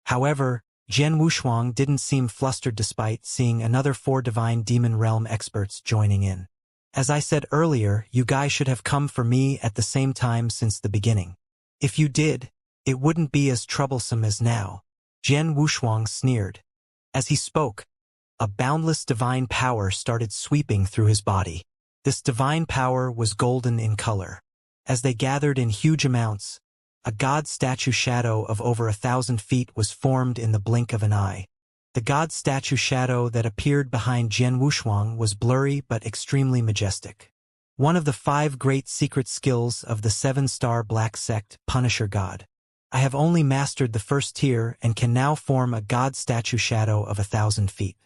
However, Jian Wushuang didn't seem flustered despite seeing another 4 divine demon realm experts joining in. As I said earlier, you guys should have come for me at the same time since the beginning. If you did, it wouldn't be as troublesome as now. Jian Wushuang sneered. As he spoke, a boundless divine power started sweeping through his body. This divine power was golden in color. As they gathered in huge amounts, a god statue shadow of over 1,000 feet was formed in the blink of an eye. The god statue shadow that appeared behind Jian Wushuang was blurry but extremely majestic. One of the 5 great secret skills of the 7-star Black Sect, Punisher God. I have only mastered the first tier and can now form a god statue shadow of 1,000 feet.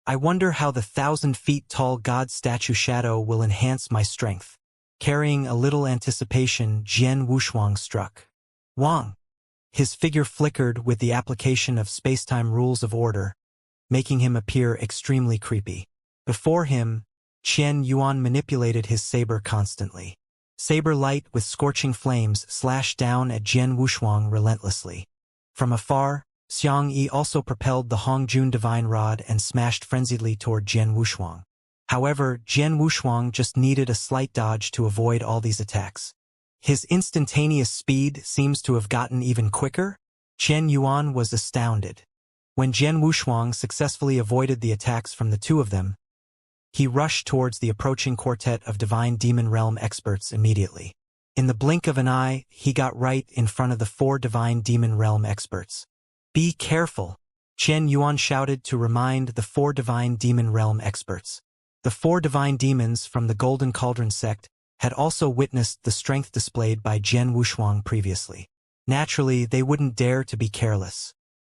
I wonder how the 1,000 feet tall god statue shadow will enhance my strength. Carrying a little anticipation, Jian Wushuang struck. Wang. His figure flickered with the application of spacetime rules of order, making him appear extremely creepy. Before him, Qian Yuan manipulated his saber constantly. Saber light with scorching flames slashed down at Jian Wushuang relentlessly. From afar, Xianxia also propelled the Hongjun Divine Rod and smashed frenziedly toward Jian Wushuang. However, Jian Wushuang just needed a slight dodge to avoid all these attacks. His instantaneous speed seems to have gotten even quicker. Qian Yuan was astounded. When Jian Wushuang successfully avoided the attacks from the two of them, he rushed towards the approaching quartet of Divine Demon Realm experts immediately. In the blink of an eye, he got right in front of the 4 Divine Demon Realm experts. "Be careful," Qian Yuan shouted to remind the 4 Divine Demon Realm experts. The 4 Divine Demons from the Golden Cauldron sect had also witnessed the strength displayed by Jian Wushuang previously. Naturally, they wouldn't dare to be careless.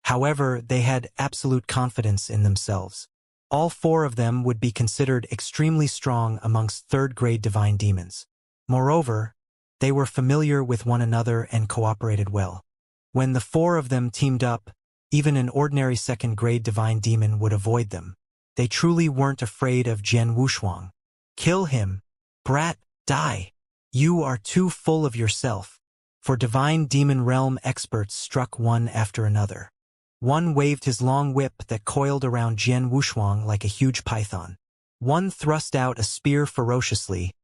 However, they had absolute confidence in themselves. All 4 of them would be considered extremely strong amongst third-grade divine demons. Moreover, they were familiar with one another and cooperated well. When the 4 of them teamed up, even an ordinary second-grade divine demon would avoid them. They truly weren't afraid of Jian Wushuang. "Kill him, brat, die. You are too full of yourself." For Divine Demon Realm experts struck one after another. One waved his long whip that coiled around Jian Wushuang like a huge python. One thrust out a spear ferociously,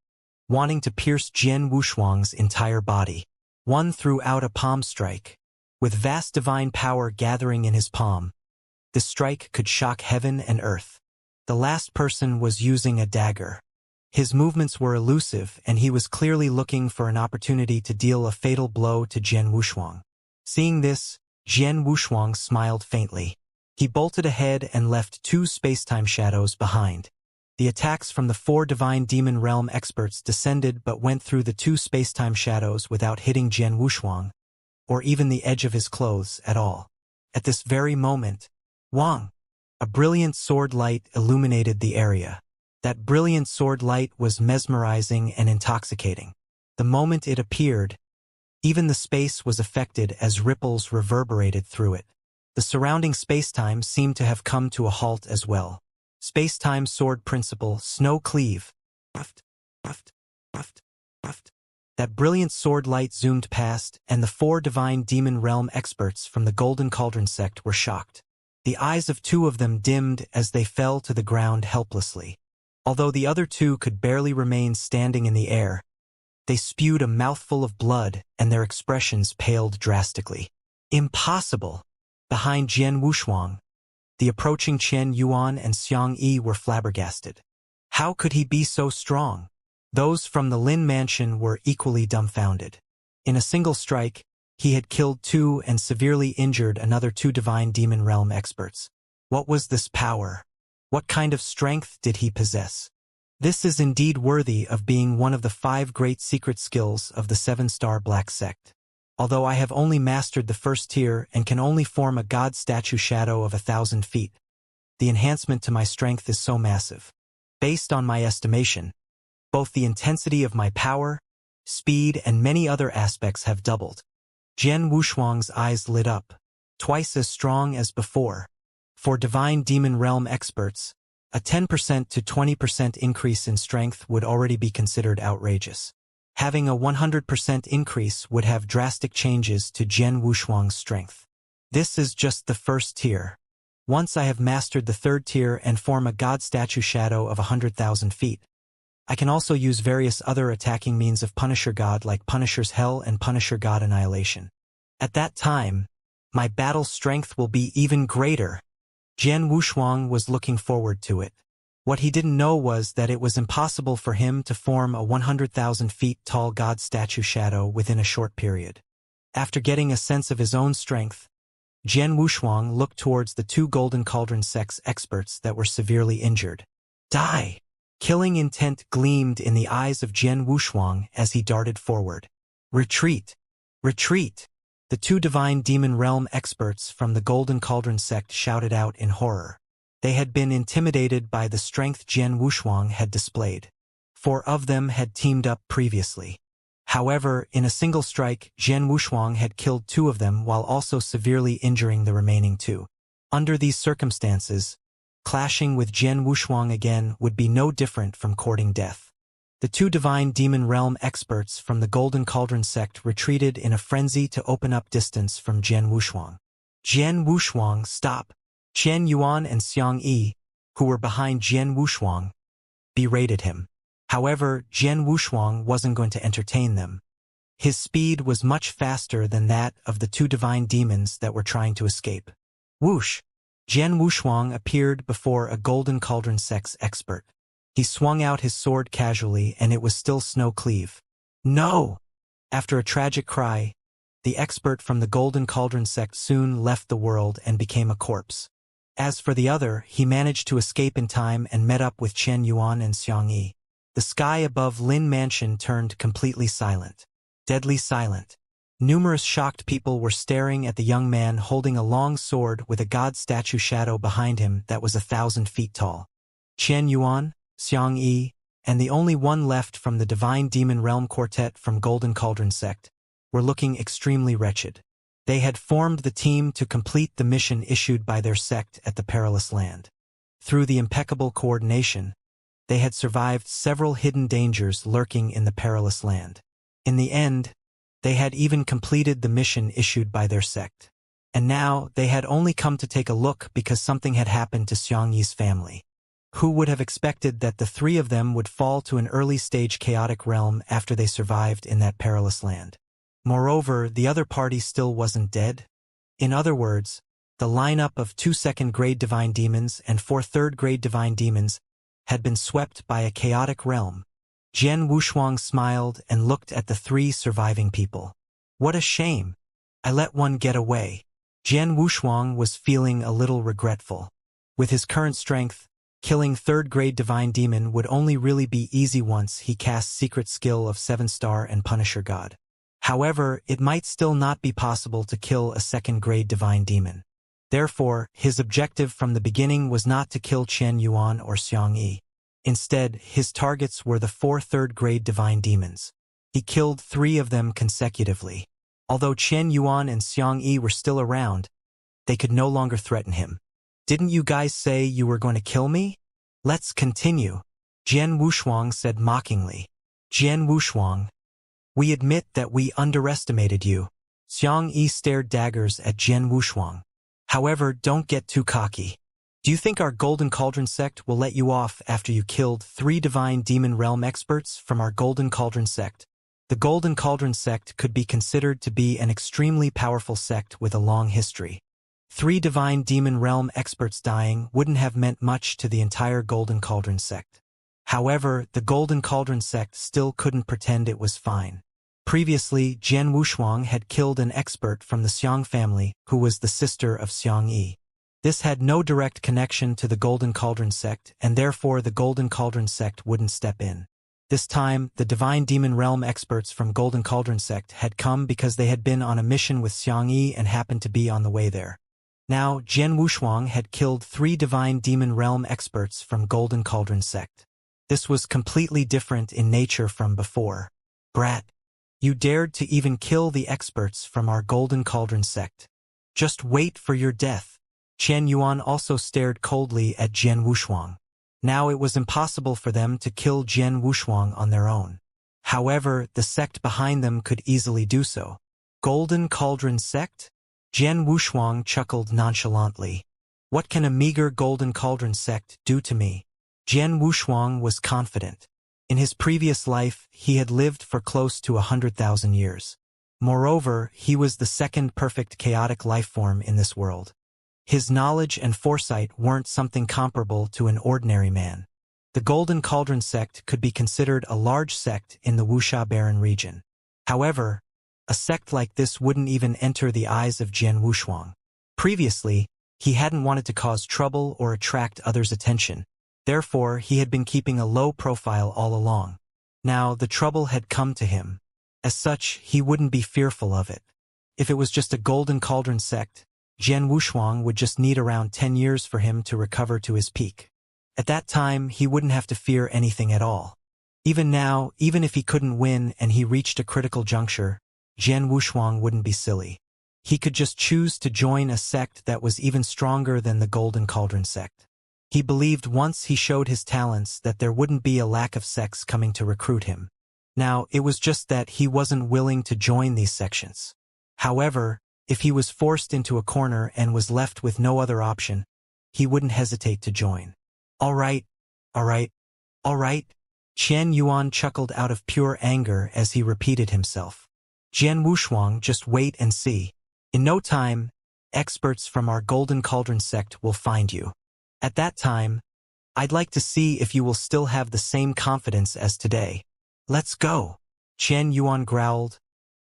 wanting to pierce Jian Wushuang's entire body. One threw out a palm strike. With vast divine power gathering in his palm, the strike could shock heaven and earth. The last person was using a dagger. His movements were elusive, and he was clearly looking for an opportunity to deal a fatal blow to Jian Wushuang. Seeing this, Jian Wushuang smiled faintly. He bolted ahead and left 2 spacetime shadows behind. The attacks from the 4 Divine Demon Realm experts descended but went through the 2 spacetime shadows without hitting Jian Wushuang, or even the edge of his clothes at all. At this very moment, Wang! A brilliant sword light illuminated the area. That brilliant sword light was mesmerizing and intoxicating. The moment it appeared, even the space was affected as ripples reverberated through it. The surrounding spacetime seemed to have come to a halt as well. Spacetime sword principle, snow cleave. Puffed, puffed, puffed, puffed. That brilliant sword light zoomed past, and the 4 Divine Demon Realm experts from the Golden Cauldron sect were shocked. The eyes of 2 of them dimmed as they fell to the ground helplessly. Although the other 2 could barely remain standing in the air, they spewed a mouthful of blood, and their expressions paled drastically. Impossible! Behind Jian Wushuang, the approaching Qian Yuan and Xianxia were flabbergasted. How could he be so strong? Those from the Lin Mansion were equally dumbfounded. In a single strike, he had killed 2 and severely injured another 2 Divine Demon Realm experts. What was this power? What kind of strength did he possess? This is indeed worthy of being one of the 5 great secret skills of the 7-star Black Sect. Although I have only mastered the first tier and can only form a god statue shadow of 1,000 feet, the enhancement to my strength is so massive. Based on my estimation, both the intensity of my power, speed, and many other aspects have doubled. Jian Wushuang's eyes lit up, twice as strong as before. For Divine Demon Realm experts, a 10% to 20% increase in strength would already be considered outrageous. Having a 100% increase would have drastic changes to Jian Wushuang's strength. This is just the first tier. Once I have mastered the 3rd tier and form a god statue shadow of 100,000 feet, I can also use various other attacking means of Punisher God like Punisher's Hell and Punisher God Annihilation. At that time, my battle strength will be even greater. Jian Wushuang was looking forward to it. What he didn't know was that it was impossible for him to form a 100,000 feet tall god statue shadow within a short period. After getting a sense of his own strength, Jian Wushuang looked towards the 2 Golden Cauldron sect's experts that were severely injured. Die! Killing intent gleamed in the eyes of Jian Wushuang as he darted forward. Retreat! Retreat! The two divine demon realm experts from the Golden Cauldron sect shouted out in horror. They had been intimidated by the strength Jian Wushuang had displayed. 4 of them had teamed up previously. However, in a single strike, Jian Wushuang had killed 2 of them while also severely injuring the remaining 2. Under these circumstances, clashing with Jian Wushuang again would be no different from courting death. The 2 divine demon realm experts from the Golden Cauldron sect retreated in a frenzy to open up distance from Jian Wushuang. Jian Wushuang, stop! Qian Yuan and Xiang Yi, who were behind Jian Wushuang, berated him. However, Jian Wushuang wasn't going to entertain them. His speed was much faster than that of the 2 divine demons that were trying to escape. Whoosh! Jian Wushuang appeared before a Golden Cauldron sect's expert. He swung out his sword casually and it was still Snow Cleave. No! After a tragic cry, the expert from the Golden Cauldron sect soon left the world and became a corpse. As for the other, he managed to escape in time and met up with Chen Yuan and Xiang Yi. The sky above Lin Mansion turned completely silent. Deadly silent. Numerous shocked people were staring at the young man holding a long sword with a god statue shadow behind him that was 1,000 feet tall. Chen Yuan, Xiang Yi, and the only one left from the Divine Demon Realm Quartet from Golden Cauldron sect, were looking extremely wretched. They had formed the team to complete the mission issued by their sect at the Perilous Land. Through the impeccable coordination, they had survived several hidden dangers lurking in the Perilous Land. In the end, they had even completed the mission issued by their sect. And now, they had only come to take a look because something had happened to Xiang Yi's family. Who would have expected that the 3 of them would fall to an early-stage chaotic realm after they survived in that perilous land? Moreover, the other party still wasn't dead. In other words, the lineup of 2 second-grade divine demons and 4 third-grade divine demons had been swept by a chaotic realm. Jian Wushuang smiled and looked at the 3 surviving people. What a shame! I let one get away. Jian Wushuang was feeling a little regretful. With his current strength, killing third-grade divine demon would only really be easy once he cast secret skill of 7-star and Punisher God. However, it might still not be possible to kill a second-grade divine demon. Therefore, his objective from the beginning was not to kill Chen Yuan or Xiang Yi. Instead, his targets were the 4 third-grade divine demons. He killed 3 of them consecutively. Although Chen Yuan and Xiang Yi were still around, they could no longer threaten him. Didn't you guys say you were going to kill me? Let's continue, Jian Wushuang said mockingly. Jian Wushuang, we admit that we underestimated you. Xiang Yi stared daggers at Jian Wushuang. However, don't get too cocky. Do you think our Golden Cauldron sect will let you off after you killed 3 divine demon realm experts from our Golden Cauldron sect? The Golden Cauldron sect could be considered to be an extremely powerful sect with a long history. 3 divine demon realm experts dying wouldn't have meant much to the entire Golden Cauldron sect. However, the Golden Cauldron sect still couldn't pretend it was fine. Previously, Jian Wushuang had killed an expert from the Xiang family who was the sister of Xiang Yi. This had no direct connection to the Golden Cauldron sect, and therefore the Golden Cauldron sect wouldn't step in. This time, the Divine Demon Realm experts from Golden Cauldron sect had come because they had been on a mission with Xiang Yi and happened to be on the way there. Now, Jian Wushuang had killed 3 Divine Demon Realm experts from Golden Cauldron sect. This was completely different in nature from before. Brat! You dared to even kill the experts from our Golden Cauldron sect. Just wait for your death. Chen Yuan also stared coldly at Jian Wushuang. Now it was impossible for them to kill Jian Wushuang on their own. However, the sect behind them could easily do so. Golden Cauldron sect? Jian Wushuang chuckled nonchalantly. What can a meager Golden Cauldron sect do to me? Jian Wushuang was confident. In his previous life, he had lived for close to 100,000 years. Moreover, he was the second perfect chaotic lifeform in this world. His knowledge and foresight weren't something comparable to an ordinary man. The Golden Cauldron sect could be considered a large sect in the Wuxia barren region. However, a sect like this wouldn't even enter the eyes of Jian Wushuang. Previously, he hadn't wanted to cause trouble or attract others' attention. Therefore, he had been keeping a low profile all along. Now, the trouble had come to him. As such, he wouldn't be fearful of it. If it was just a golden cauldron sect, Jian Wushuang would just need around 10 years for him to recover to his peak. At that time, he wouldn't have to fear anything at all. Even now, even if he couldn't win and he reached a critical juncture, Jian Wushuang wouldn't be silly. He could just choose to join a sect that was even stronger than the Golden Cauldron sect. He believed once he showed his talents that there wouldn't be a lack of sects coming to recruit him. Now, it was just that he wasn't willing to join these sections. However, if he was forced into a corner and was left with no other option, he wouldn't hesitate to join. All right, all right, all right. Qian Yuan chuckled out of pure anger as he repeated himself. Jian Wushuang, just wait and see. In no time, experts from our Golden Cauldron sect will find you. At that time, I'd like to see if you will still have the same confidence as today. Let's go. Qian Yuan growled,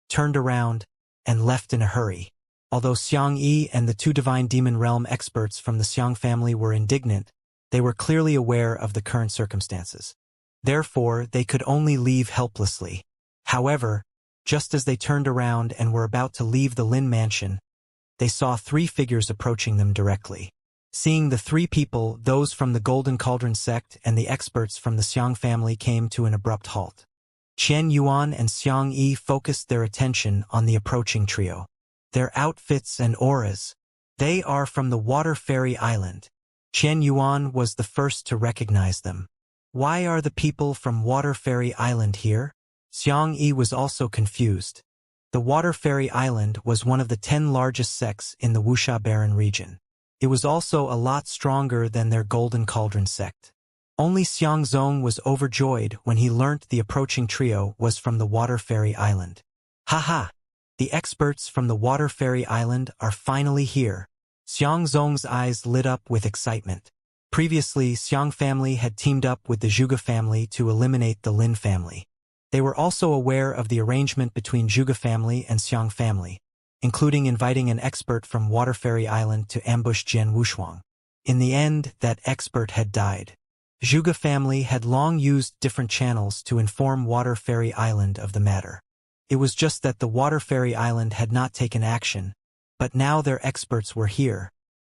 turned around, and left in a hurry. Although Xianxia and the two Divine Demon Realm experts from the Xiang family were indignant, they were clearly aware of the current circumstances. Therefore, they could only leave helplessly. However, just as they turned around and were about to leave the Lin mansion, they saw three figures approaching them directly. Seeing the three people, those from the Golden Cauldron sect and the experts from the Xiang family came to an abrupt halt. Qian Yuan and Xianxia focused their attention on the approaching trio. Their outfits and auras. They are from the Water Fairy Island. Qian Yuan was the first to recognize them. Why are the people from Water Fairy Island here? Xianxia was also confused. The Water Fairy Island was one of the 10 largest sects in the Wuxia Barren region. It was also a lot stronger than their Golden Cauldron sect. Only Xiangzong was overjoyed when he learnt the approaching trio was from the Water Fairy Island. Haha! The experts from the Water Fairy Island are finally here. Xiangzong's eyes lit up with excitement. Previously, Xiang family had teamed up with the Zhuge family to eliminate the Lin family. They were also aware of the arrangement between Zhuge family and Xiang family, including inviting an expert from Water Fairy Island to ambush Jian Wushuang. In the end, that expert had died. Zhuge family had long used different channels to inform Water Fairy Island of the matter. It was just that the Water Fairy Island had not taken action, but now their experts were here.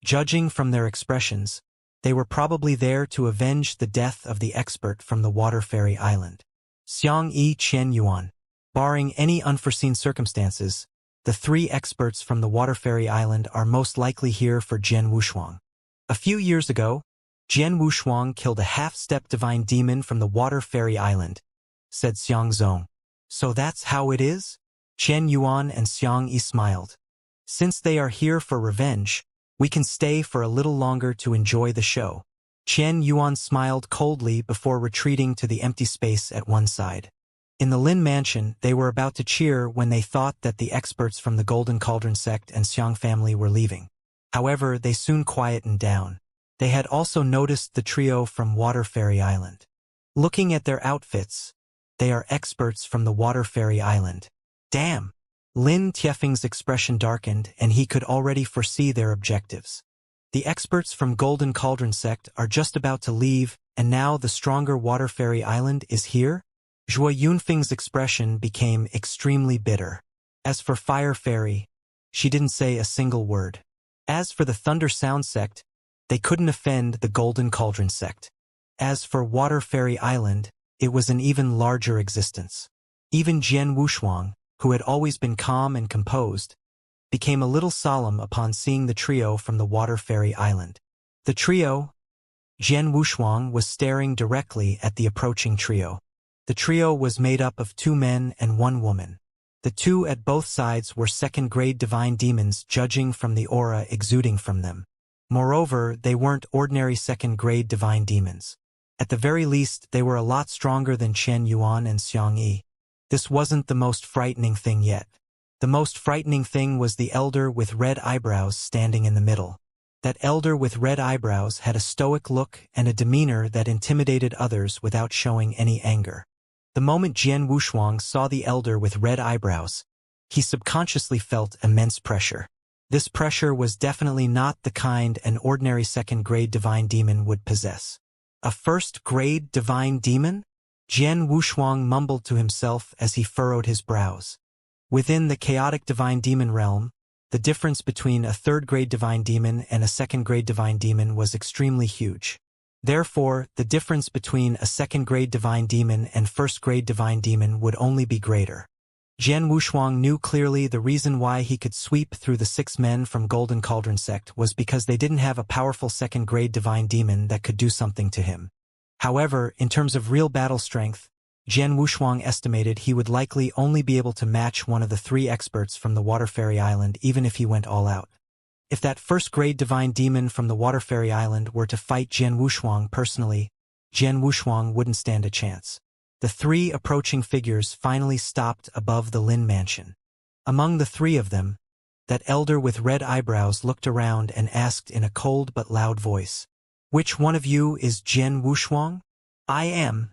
Judging from their expressions, they were probably there to avenge the death of the expert from the Water Fairy Island. Xianxia Qian Yuan. Barring any unforeseen circumstances, the three experts from the Water Fairy Island are most likely here for Jian Wushuang. A few years ago, Jian Wushuang killed a half-step divine demon from the Water Fairy Island, said Xiangzong. So that's how it is? Qian Yuan and Xianxia smiled. Since they are here for revenge, we can stay for a little longer to enjoy the show. Qian Yuan smiled coldly before retreating to the empty space at one side. In the Lin mansion, they were about to cheer when they thought that the experts from the Golden Cauldron sect and Xiang family were leaving. However, they soon quietened down. They had also noticed the trio from Water Fairy Island. Looking at their outfits, they are experts from the Water Fairy Island. Damn! Lin Tiefeng's expression darkened and he could already foresee their objectives. The experts from Golden Cauldron sect are just about to leave, and now the stronger Water Fairy Island is here? Zhuo Yunfeng's expression became extremely bitter. As for Fire Fairy, she didn't say a single word. As for the Thunder Sound sect, they couldn't offend the Golden Cauldron sect. As for Water Fairy Island, it was an even larger existence. Even Jian Wushuang, who had always been calm and composed, became a little solemn upon seeing the trio from the Water Fairy Island. The trio, Jian Wushuang was staring directly at the approaching trio. The trio was made up of 2 men and 1 woman. The 2 at both sides were second-grade divine demons judging from the aura exuding from them. Moreover, they weren't ordinary second-grade divine demons. At the very least, they were a lot stronger than Qian Yuan and Xianxia. This wasn't the most frightening thing yet. The most frightening thing was the elder with red eyebrows standing in the middle. That elder with red eyebrows had a stoic look and a demeanor that intimidated others without showing any anger. The moment Jian Wushuang saw the elder with red eyebrows, he subconsciously felt immense pressure. This pressure was definitely not the kind an ordinary second-grade divine demon would possess. A first-grade divine demon? Jian Wushuang mumbled to himself as he furrowed his brows. Within the chaotic divine demon realm, the difference between a third-grade divine demon and a second-grade divine demon was extremely huge. Therefore, the difference between a second-grade divine demon and first-grade divine demon would only be greater. Jian Wushuang knew clearly the reason why he could sweep through the 6 men from Golden Cauldron sect was because they didn't have a powerful second-grade divine demon that could do something to him. However, in terms of real battle strength, Jian Wushuang estimated he would likely only be able to match one of the 3 experts from the Water Fairy Island even if he went all out. If that first-grade divine demon from the Water Fairy Island were to fight Jian Wushuang personally, Jian Wushuang wouldn't stand a chance. The 3 approaching figures finally stopped above the Lin mansion. Among the 3 of them, that elder with red eyebrows looked around and asked in a cold but loud voice, "Which one of you is Jian Wushuang?" "I am,"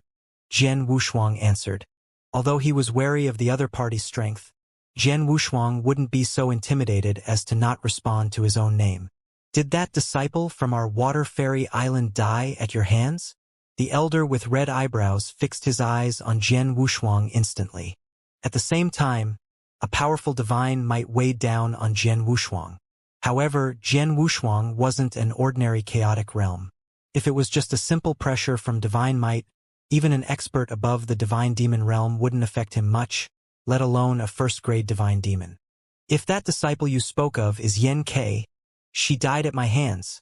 Jian Wushuang answered. Although he was wary of the other party's strength, Jian Wushuang wouldn't be so intimidated as to not respond to his own name. "Did that disciple from our Water Fairy Island die at your hands?" The elder with red eyebrows fixed his eyes on Jian Wushuang instantly. At the same time, a powerful divine might weighed down on Jian Wushuang. However, Jian Wushuang wasn't an ordinary chaotic realm. If it was just a simple pressure from divine might, even an expert above the divine demon realm wouldn't affect him much, let alone a first-grade divine demon. "If that disciple you spoke of is Yen Ke, she died at my hands,"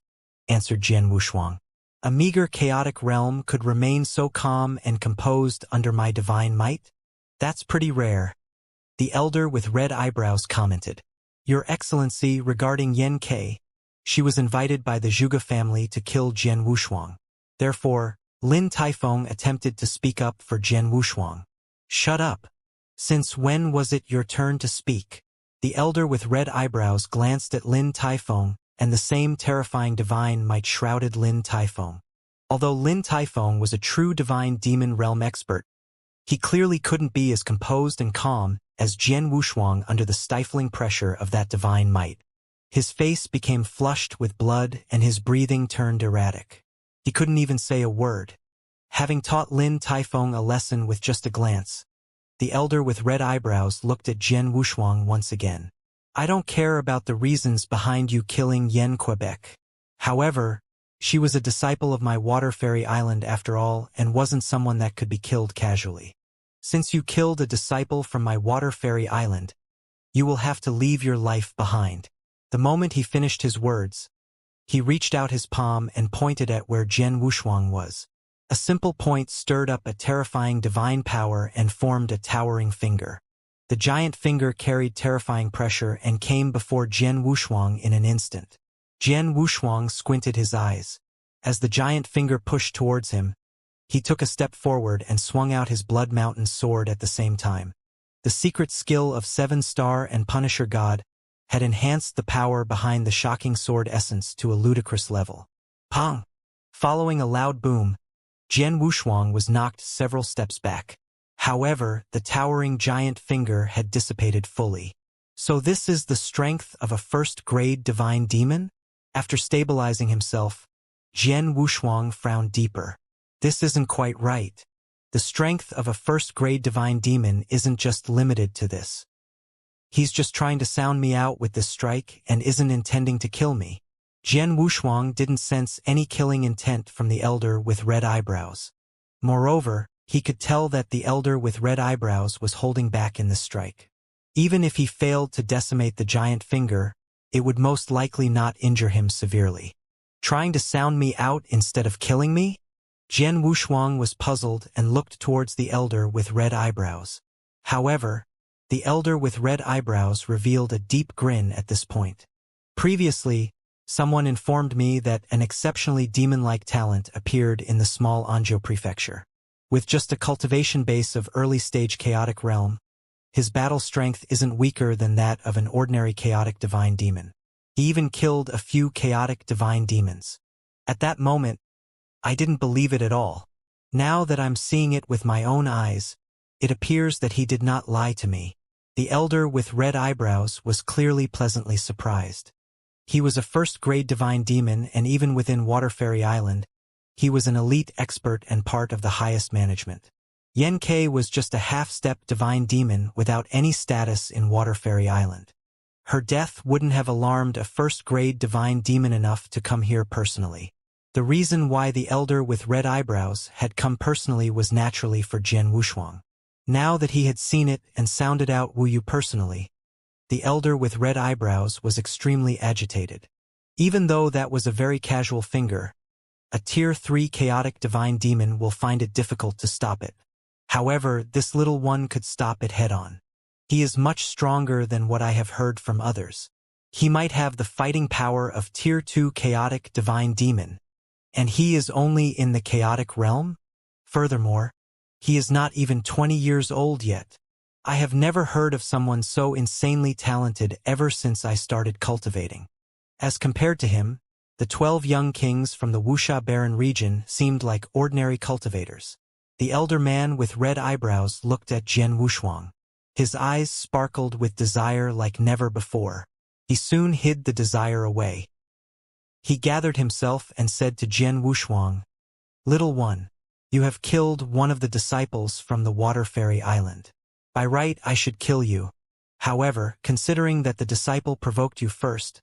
answered Jian Wushuang. "A meager chaotic realm could remain so calm and composed under my divine might? That's pretty rare." The elder with red eyebrows commented, "Your Excellency, regarding Yen Ke, she was invited by the Zhuge family to kill Jian Wushuang. Therefore, Lin Taifeng attempted to speak up for Jian Wushuang." "Shut up. Since when was it your turn to speak?" The elder with red eyebrows glanced at Lin Taifeng, and the same terrifying divine might shrouded Lin Taifeng. Although Lin Taifeng was a true divine demon realm expert, he clearly couldn't be as composed and calm as Jian Wushuang under the stifling pressure of that divine might. His face became flushed with blood and his breathing turned erratic. He couldn't even say a word. Having taught Lin Taifeng a lesson with just a glance, the elder with red eyebrows looked at Jian Wushuang once again. "I don't care about the reasons behind you killing Yen Quebec. However, she was a disciple of my Water Fairy Island after all and wasn't someone that could be killed casually. Since you killed a disciple from my Water Fairy Island, you will have to leave your life behind." The moment he finished his words, he reached out his palm and pointed at where Jian Wushuang was. A simple point stirred up a terrifying divine power and formed a towering finger. The giant finger carried terrifying pressure and came before Jian Wushuang in an instant. Jian Wushuang squinted his eyes. As the giant finger pushed towards him, he took a step forward and swung out his Blood Mountain sword at the same time. The secret skill of 7-star and Punisher God had enhanced the power behind the shocking sword essence to a ludicrous level. Pong! Following a loud boom, Jian Wushuang was knocked several steps back. However, the towering giant finger had dissipated fully. "So this is the strength of a first-grade divine demon?" After stabilizing himself, Jian Wushuang frowned deeper. "This isn't quite right. The strength of a first-grade divine demon isn't just limited to this. He's just trying to sound me out with this strike and isn't intending to kill me." Jian Wushuang didn't sense any killing intent from the elder with red eyebrows. Moreover, he could tell that the elder with red eyebrows was holding back in the strike. Even if he failed to decimate the giant finger, it would most likely not injure him severely. "Trying to sound me out instead of killing me?" Jian Wushuang was puzzled and looked towards the elder with red eyebrows. However, the elder with red eyebrows revealed a deep grin at this point. "Previously, someone informed me that an exceptionally demon-like talent appeared in the small Anzhou prefecture. With just a cultivation base of early-stage chaotic realm, his battle strength isn't weaker than that of an ordinary chaotic divine demon. He even killed a few chaotic divine demons." At that moment, I didn't believe it at all. Now that I'm seeing it with my own eyes, it appears that he did not lie to me. The elder with red eyebrows was clearly pleasantly surprised. He was a first-grade divine demon, and even within Water Fairy Island, he was an elite expert and part of the highest management. Xianxia was just a half-step divine demon without any status in Water Fairy Island. Her death wouldn't have alarmed a first-grade divine demon enough to come here personally. The reason why the elder with red eyebrows had come personally was naturally for Jian Wushuang. Now that he had seen it and sounded out Wu Yu personally, the elder with red eyebrows was extremely agitated. Even though that was a very casual finger, a Tier 3 chaotic divine demon will find it difficult to stop it. However, this little one could stop it head-on. He is much stronger than what I have heard from others. He might have the fighting power of Tier 2 chaotic divine demon, and he is only in the chaotic realm? Furthermore, he is not even 20 years old yet. I have never heard of someone so insanely talented ever since I started cultivating. As compared to him, the 12 young kings from the Wuxia barren region seemed like ordinary cultivators. The elder man with red eyebrows looked at Jian Wushuang. His eyes sparkled with desire like never before. He soon hid the desire away. He gathered himself and said to Jian Wushuang, "Little one, you have killed one of the disciples from the Water Fairy Island. By right, I should kill you. However, considering that the disciple provoked you first,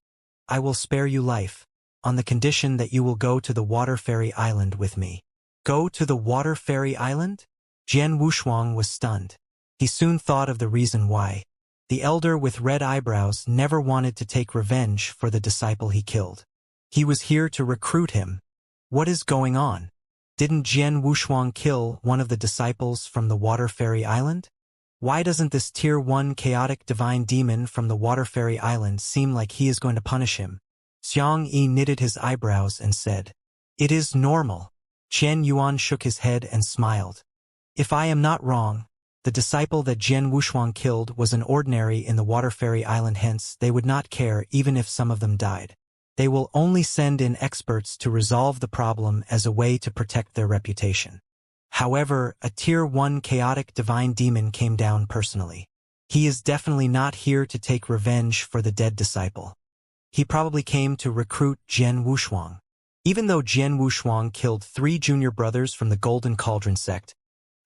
I will spare you life, on the condition that you will go to the Water Fairy Island with me." Go to the Water Fairy Island? Jian Wushuang was stunned. He soon thought of the reason why. The elder with red eyebrows never wanted to take revenge for the disciple he killed. He was here to recruit him. What is going on? Didn't Jian Wushuang kill one of the disciples from the Water Fairy Island? Why doesn't this Tier 1 chaotic divine demon from the Water Fairy Island seem like he is going to punish him? Xianxia knitted his eyebrows and said, "It is normal." Chen Yuan shook his head and smiled. "If I am not wrong, the disciple that Jian Wushuang killed was an ordinary in the Water Fairy Island, hence they would not care even if some of them died. They will only send in experts to resolve the problem as a way to protect their reputation." However, a Tier 1 chaotic divine demon came down personally. He is definitely not here to take revenge for the dead disciple. He probably came to recruit Jian Wushuang. Even though Jian Wushuang killed 3 junior brothers from the Golden Cauldron sect,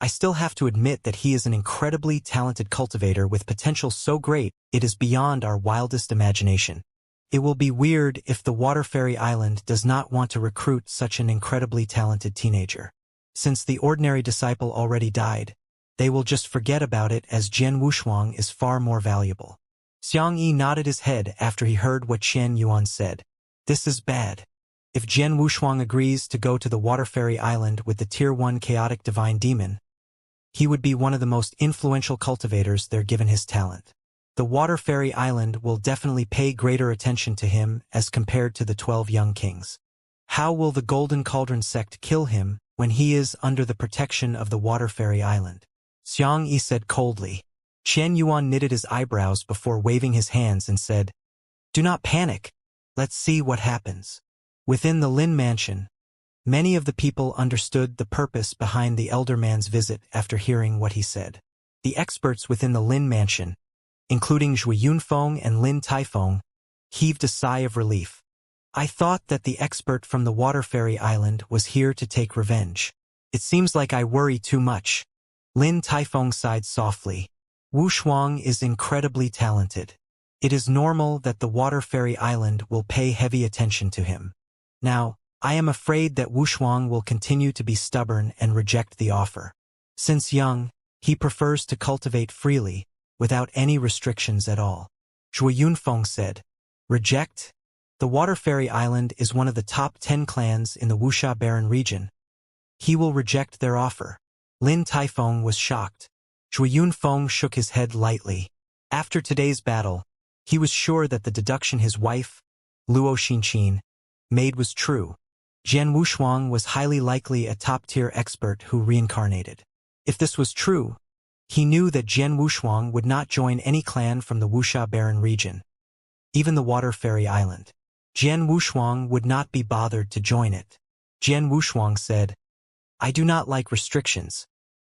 I still have to admit that he is an incredibly talented cultivator with potential so great it is beyond our wildest imagination. It will be weird if the Water Fairy Island does not want to recruit such an incredibly talented teenager. Since the ordinary disciple already died, they will just forget about it as Jian Wushuang is far more valuable. Xianxia nodded his head after he heard what Chen Yuan said. This is bad. If Jian Wushuang agrees to go to the Water Fairy Island with the Tier 1 chaotic divine demon, he would be one of the most influential cultivators there given his talent. The Water Fairy Island will definitely pay greater attention to him as compared to the 12 young kings. How will the Golden Cauldron sect kill him when he is under the protection of the Water Fairy Island? Xianxia said coldly. Chen Yuan knitted his eyebrows before waving his hands and said, "Do not panic. Let's see what happens." Within the Lin Mansion, many of the people understood the purpose behind the elder man's visit after hearing what he said. The experts within the Lin Mansion, including Zhui Yunfeng and Lin Taifeng, heaved a sigh of relief. I thought that the expert from the Water Fairy Island was here to take revenge. It seems like I worry too much. Lin Taifeng sighed softly. Wushuang is incredibly talented. It is normal that the Water Fairy Island will pay heavy attention to him. Now, I am afraid that Wushuang will continue to be stubborn and reject the offer. Since young, he prefers to cultivate freely, without any restrictions at all. Zhui Yunfeng said, "Reject? The Water Fairy Island is one of the top 10 clans in the Wuxia barren region. He will reject their offer." Lin Taifeng was shocked. Zhui Yunfeng shook his head lightly. After today's battle, he was sure that the deduction his wife, Luo Xinqin, made was true. Jian Wushuang was highly likely a top-tier expert who reincarnated. If this was true, he knew that Jian Wushuang would not join any clan from the Wuxia barren region, even the Water Fairy Island. Jian Wushuang would not be bothered to join it. Jian Wushuang said, "I do not like restrictions.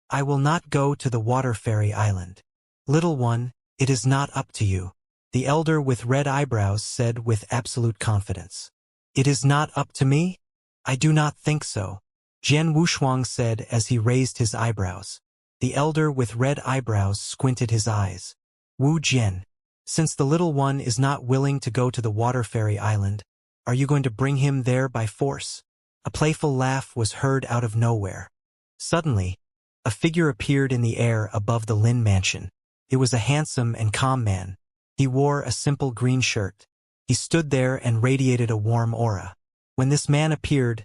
I will not go to the Water Fairy Island." "Little one, it is not up to you," the elder with red eyebrows said with absolute confidence. "It is not up to me? I do not think so," Jian Wushuang said as he raised his eyebrows. The elder with red eyebrows squinted his eyes. Wu Jian, since the little one is not willing to go to the water fairy island, are you going to bring him there by force? A playful laugh was heard out of nowhere. Suddenly, a figure appeared in the air above the Lin mansion. It was a handsome and calm man. He wore a simple green shirt. He stood there and radiated a warm aura. When this man appeared,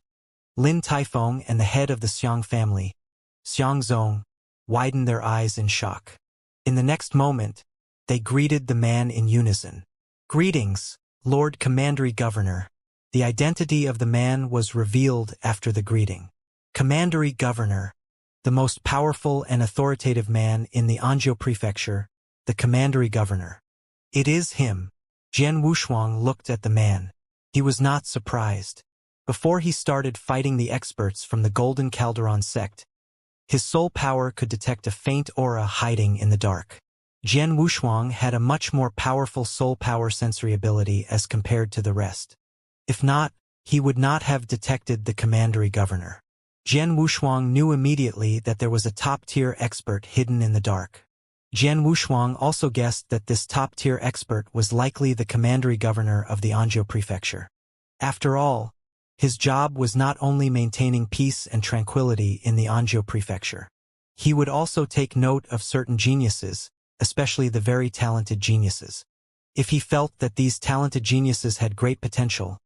Lin Taifeng and the head of the Xiang family, Xiangzong, widened their eyes in shock. In the next moment, they greeted the man in unison. Greetings, Lord Commandery Governor. The identity of the man was revealed after the greeting. Commandery Governor, the most powerful and authoritative man in the Anzhou Prefecture, the Commandery Governor. It is him. Jian Wushuang looked at the man. He was not surprised. Before he started fighting the experts from the Golden Calderon sect, his soul power could detect a faint aura hiding in the dark. Jian Wushuang had a much more powerful soul power sensory ability as compared to the rest. If not, he would not have detected the Commandery Governor. Jian Wushuang knew immediately that there was a top-tier expert hidden in the dark. Jian Wushuang also guessed that this top-tier expert was likely the Commandery Governor of the Anzhou Prefecture. After all, his job was not only maintaining peace and tranquility in the Anzhou Prefecture. He would also take note of certain geniuses, especially the very talented geniuses. If he felt that these talented geniuses had great potential,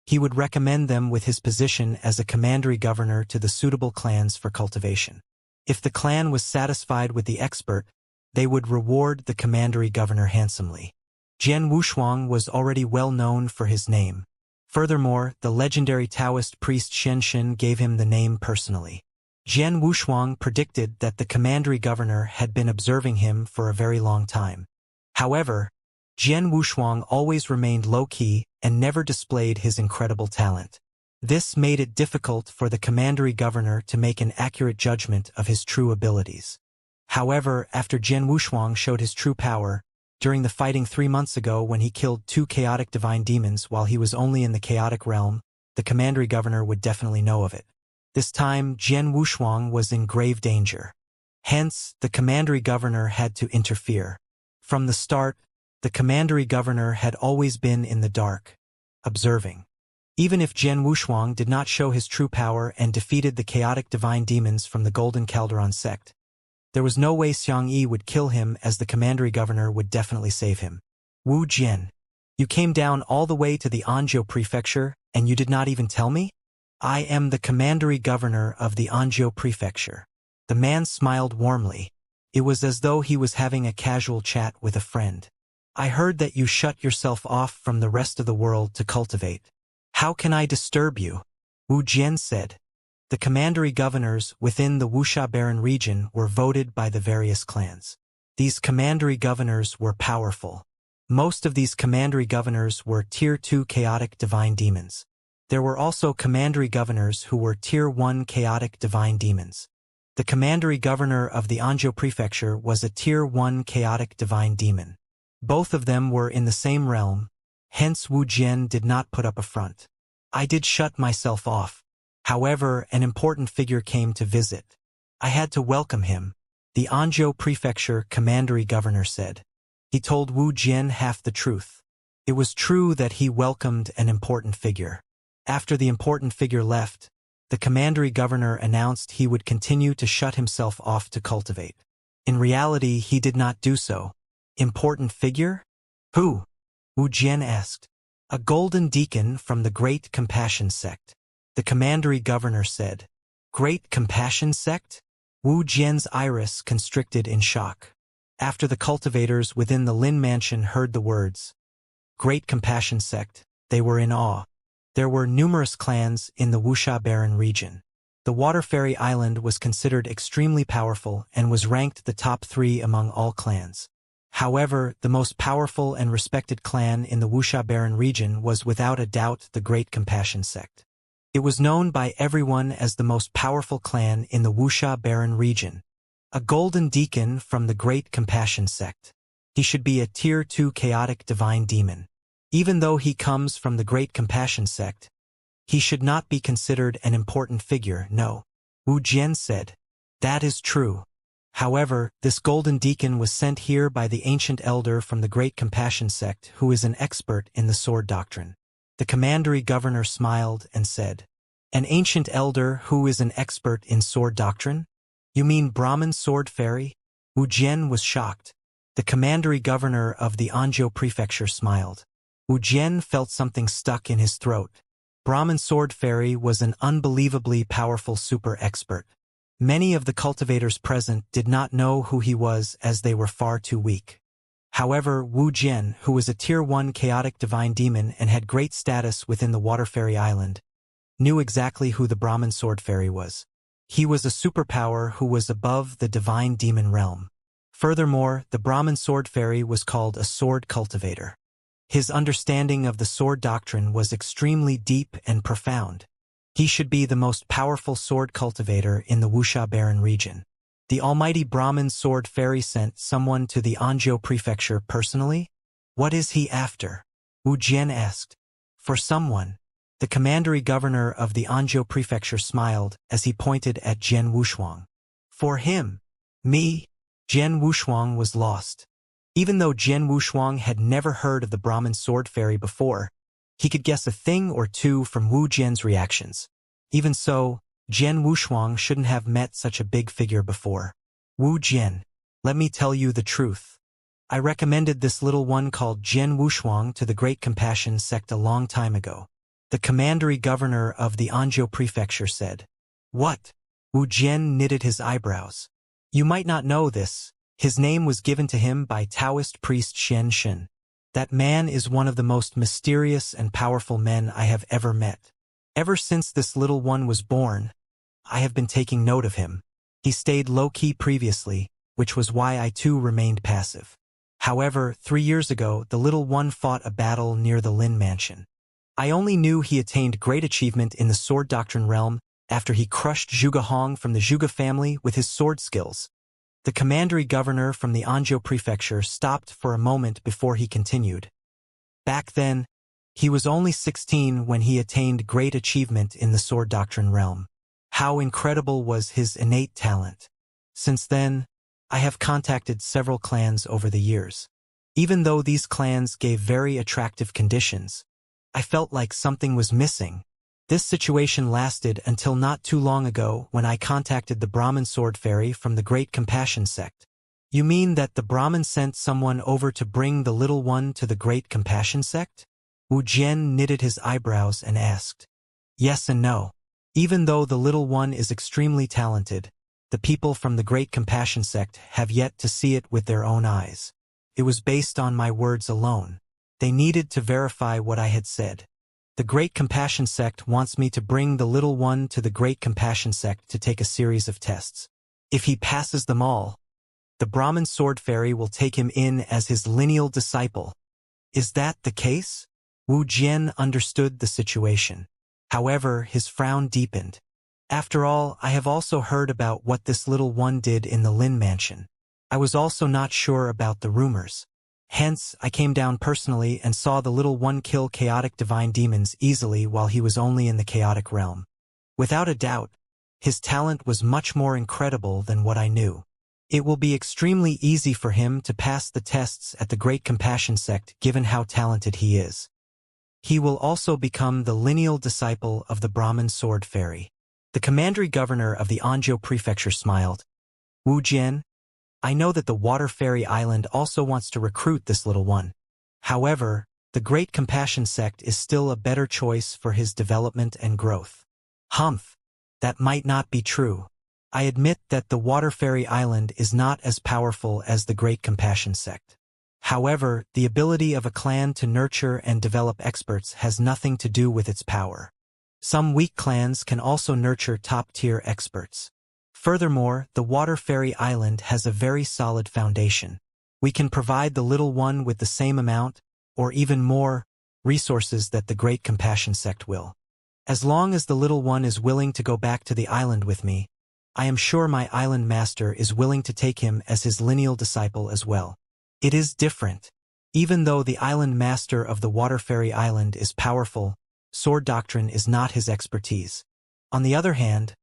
he would recommend them with his position as a Commandery Governor to the suitable clans for cultivation. If the clan was satisfied with the expert, they would reward the Commandery Governor handsomely. Jian Wushuang was already well known for his name. Furthermore, the legendary Taoist priest Xianxia gave him the name personally. Jian Wushuang predicted that the Commandery Governor had been observing him for a very long time. However, Jian Wushuang always remained low-key and never displayed his incredible talent. This made it difficult for the Commandery Governor to make an accurate judgment of his true abilities. However, after Jian Wushuang showed his true power, during the fighting 3 months ago when he killed 2 chaotic divine demons while he was only in the chaotic realm, the Commandery Governor would definitely know of it. This time, Jian Wushuang was in grave danger. Hence, the Commandery Governor had to interfere. From the start, the Commandery Governor had always been in the dark, observing. Even if Jian Wushuang did not show his true power and defeated the chaotic divine demons from the Golden Calderon sect, there was no way Xianxia would kill him, as the Commandery Governor would definitely save him. Wu Jian, you came down all the way to the Anzhou Prefecture, and you did not even tell me? I am the Commandery Governor of the Anzhou Prefecture. The man smiled warmly. It was as though he was having a casual chat with a friend. I heard that you shut yourself off from the rest of the world to cultivate. How can I disturb you? Wu Jian said. The Commandery Governors within the Wuxia Baron region were voted by the various clans. These Commandery Governors were powerful. Most of these Commandery Governors were Tier 2 chaotic divine demons. There were also Commandery Governors who were Tier 1 chaotic divine demons. The Commandery Governor of the Anzhou Prefecture was a Tier 1 chaotic divine demon. Both of them were in the same realm, hence Wu Jian did not put up a front. I did shut myself off. However, an important figure came to visit. I had to welcome him, the Anzhou Prefecture Commandery Governor said. He told Wu Jian half the truth. It was true that he welcomed an important figure. After the important figure left, the Commandery Governor announced he would continue to shut himself off to cultivate. In reality, he did not do so. Important figure? Who? Wu Jian asked. A golden deacon from the Great Compassion sect. The Commandery Governor said. Great Compassion sect? Wu Jian's iris constricted in shock. After the cultivators within the Lin mansion heard the words, Great Compassion sect, they were in awe. There were numerous clans in the Wuxia Baron region. The Water Fairy Island was considered extremely powerful and was ranked the top 3 among all clans. However, the most powerful and respected clan in the Wuxia Baron region was without a doubt the Great Compassion sect. It was known by everyone as the most powerful clan in the Wuxia Baron region. A golden deacon from the Great Compassion sect. He should be a Tier 2 chaotic divine demon. Even though he comes from the Great Compassion sect, he should not be considered an important figure, no. Wu Jian said. That is true. However, this golden deacon was sent here by the ancient elder from the Great Compassion sect who is an expert in the sword doctrine. The commandery governor smiled and said, "An ancient elder who is an expert in sword doctrine? You mean Brahmin sword fairy?" Wu Jian was shocked. The commandery governor of the Anzhou prefecture smiled. Wu Jian felt something stuck in his throat. Brahmin sword fairy was an unbelievably powerful super expert. Many of the cultivators present did not know who he was as they were far too weak. However, Wu Jian, who was a Tier 1 chaotic divine demon and had great status within the Water Fairy Island, knew exactly who the Brahmin sword fairy was. He was a superpower who was above the divine demon realm. Furthermore, the Brahmin sword fairy was called a sword cultivator. His understanding of the sword doctrine was extremely deep and profound. He should be the most powerful sword cultivator in the Wuxia Barren region. The almighty Brahmin sword fairy sent someone to the Anzhou prefecture personally? What is he after? Wu Jian asked. For someone. The commandery governor of the Anzhou prefecture smiled as he pointed at Jian Wushuang. For him. Me? Jian Wushuang was lost. Even though Jian Wushuang had never heard of the Brahmin sword fairy before, he could guess a thing or two from Wu Jian's reactions. Even so, Jian Wushuang shouldn't have met such a big figure before. Wu Jian, let me tell you the truth. I recommended this little one called Jian Wushuang to the Great Compassion sect a long time ago. The commandery governor of the Anzhou prefecture said. What? Wu Jian knitted his eyebrows. You might not know this. His name was given to him by Taoist priest Xianxia. That man is one of the most mysterious and powerful men I have ever met. Ever since this little one was born, I have been taking note of him. He stayed low-key previously, which was why I too remained passive. However, 3 years ago, the little one fought a battle near the Lin Mansion. I only knew he attained great achievement in the sword doctrine realm after he crushed Zhuge Hong from the Zhuge family with his sword skills. The commandery governor from the Anzhou prefecture stopped for a moment before he continued. Back then, he was only 16 when he attained great achievement in the sword doctrine realm. How incredible was his innate talent. Since then, I have contacted several clans over the years. Even though these clans gave very attractive conditions, I felt like something was missing. This situation lasted until not too long ago when I contacted the Brahmin sword fairy from the Great Compassion sect. You mean that the Brahmin sent someone over to bring the little one to the Great Compassion sect? Wu Jian knitted his eyebrows and asked. Yes and no. Even though the little one is extremely talented, the people from the Great Compassion sect have yet to see it with their own eyes. It was based on my words alone. They needed to verify what I had said. The Great Compassion sect wants me to bring the little one to the Great Compassion sect to take a series of tests. If he passes them all, the Brahmin sword fairy will take him in as his lineal disciple. Is that the case? Wu Jian understood the situation. However, his frown deepened. After all, I have also heard about what this little one did in the Lin Mansion. I was also not sure about the rumors. Hence, I came down personally and saw the little one kill chaotic divine demons easily while he was only in the chaotic realm. Without a doubt, his talent was much more incredible than what I knew. It will be extremely easy for him to pass the tests at the Great Compassion sect given how talented he is. He will also become the lineal disciple of the Brahmin sword fairy. The commandery governor of the Anzhou prefecture smiled. Wu Jian, I know that the Water Fairy Island also wants to recruit this little one. However, the Great Compassion sect is still a better choice for his development and growth. Humph, that might not be true. I admit that the Water Fairy Island is not as powerful as the Great Compassion sect. However, the ability of a clan to nurture and develop experts has nothing to do with its power. Some weak clans can also nurture top-tier experts. Furthermore, the Water Fairy Island has a very solid foundation. We can provide the little one with the same amount, or even more, resources that the Great Compassion sect will. As long as the little one is willing to go back to the island with me, I am sure my island master is willing to take him as his lineal disciple as well. It is different. Even though the island master of the Water Fairy Island is powerful, sword doctrine is not his expertise. On the other hand,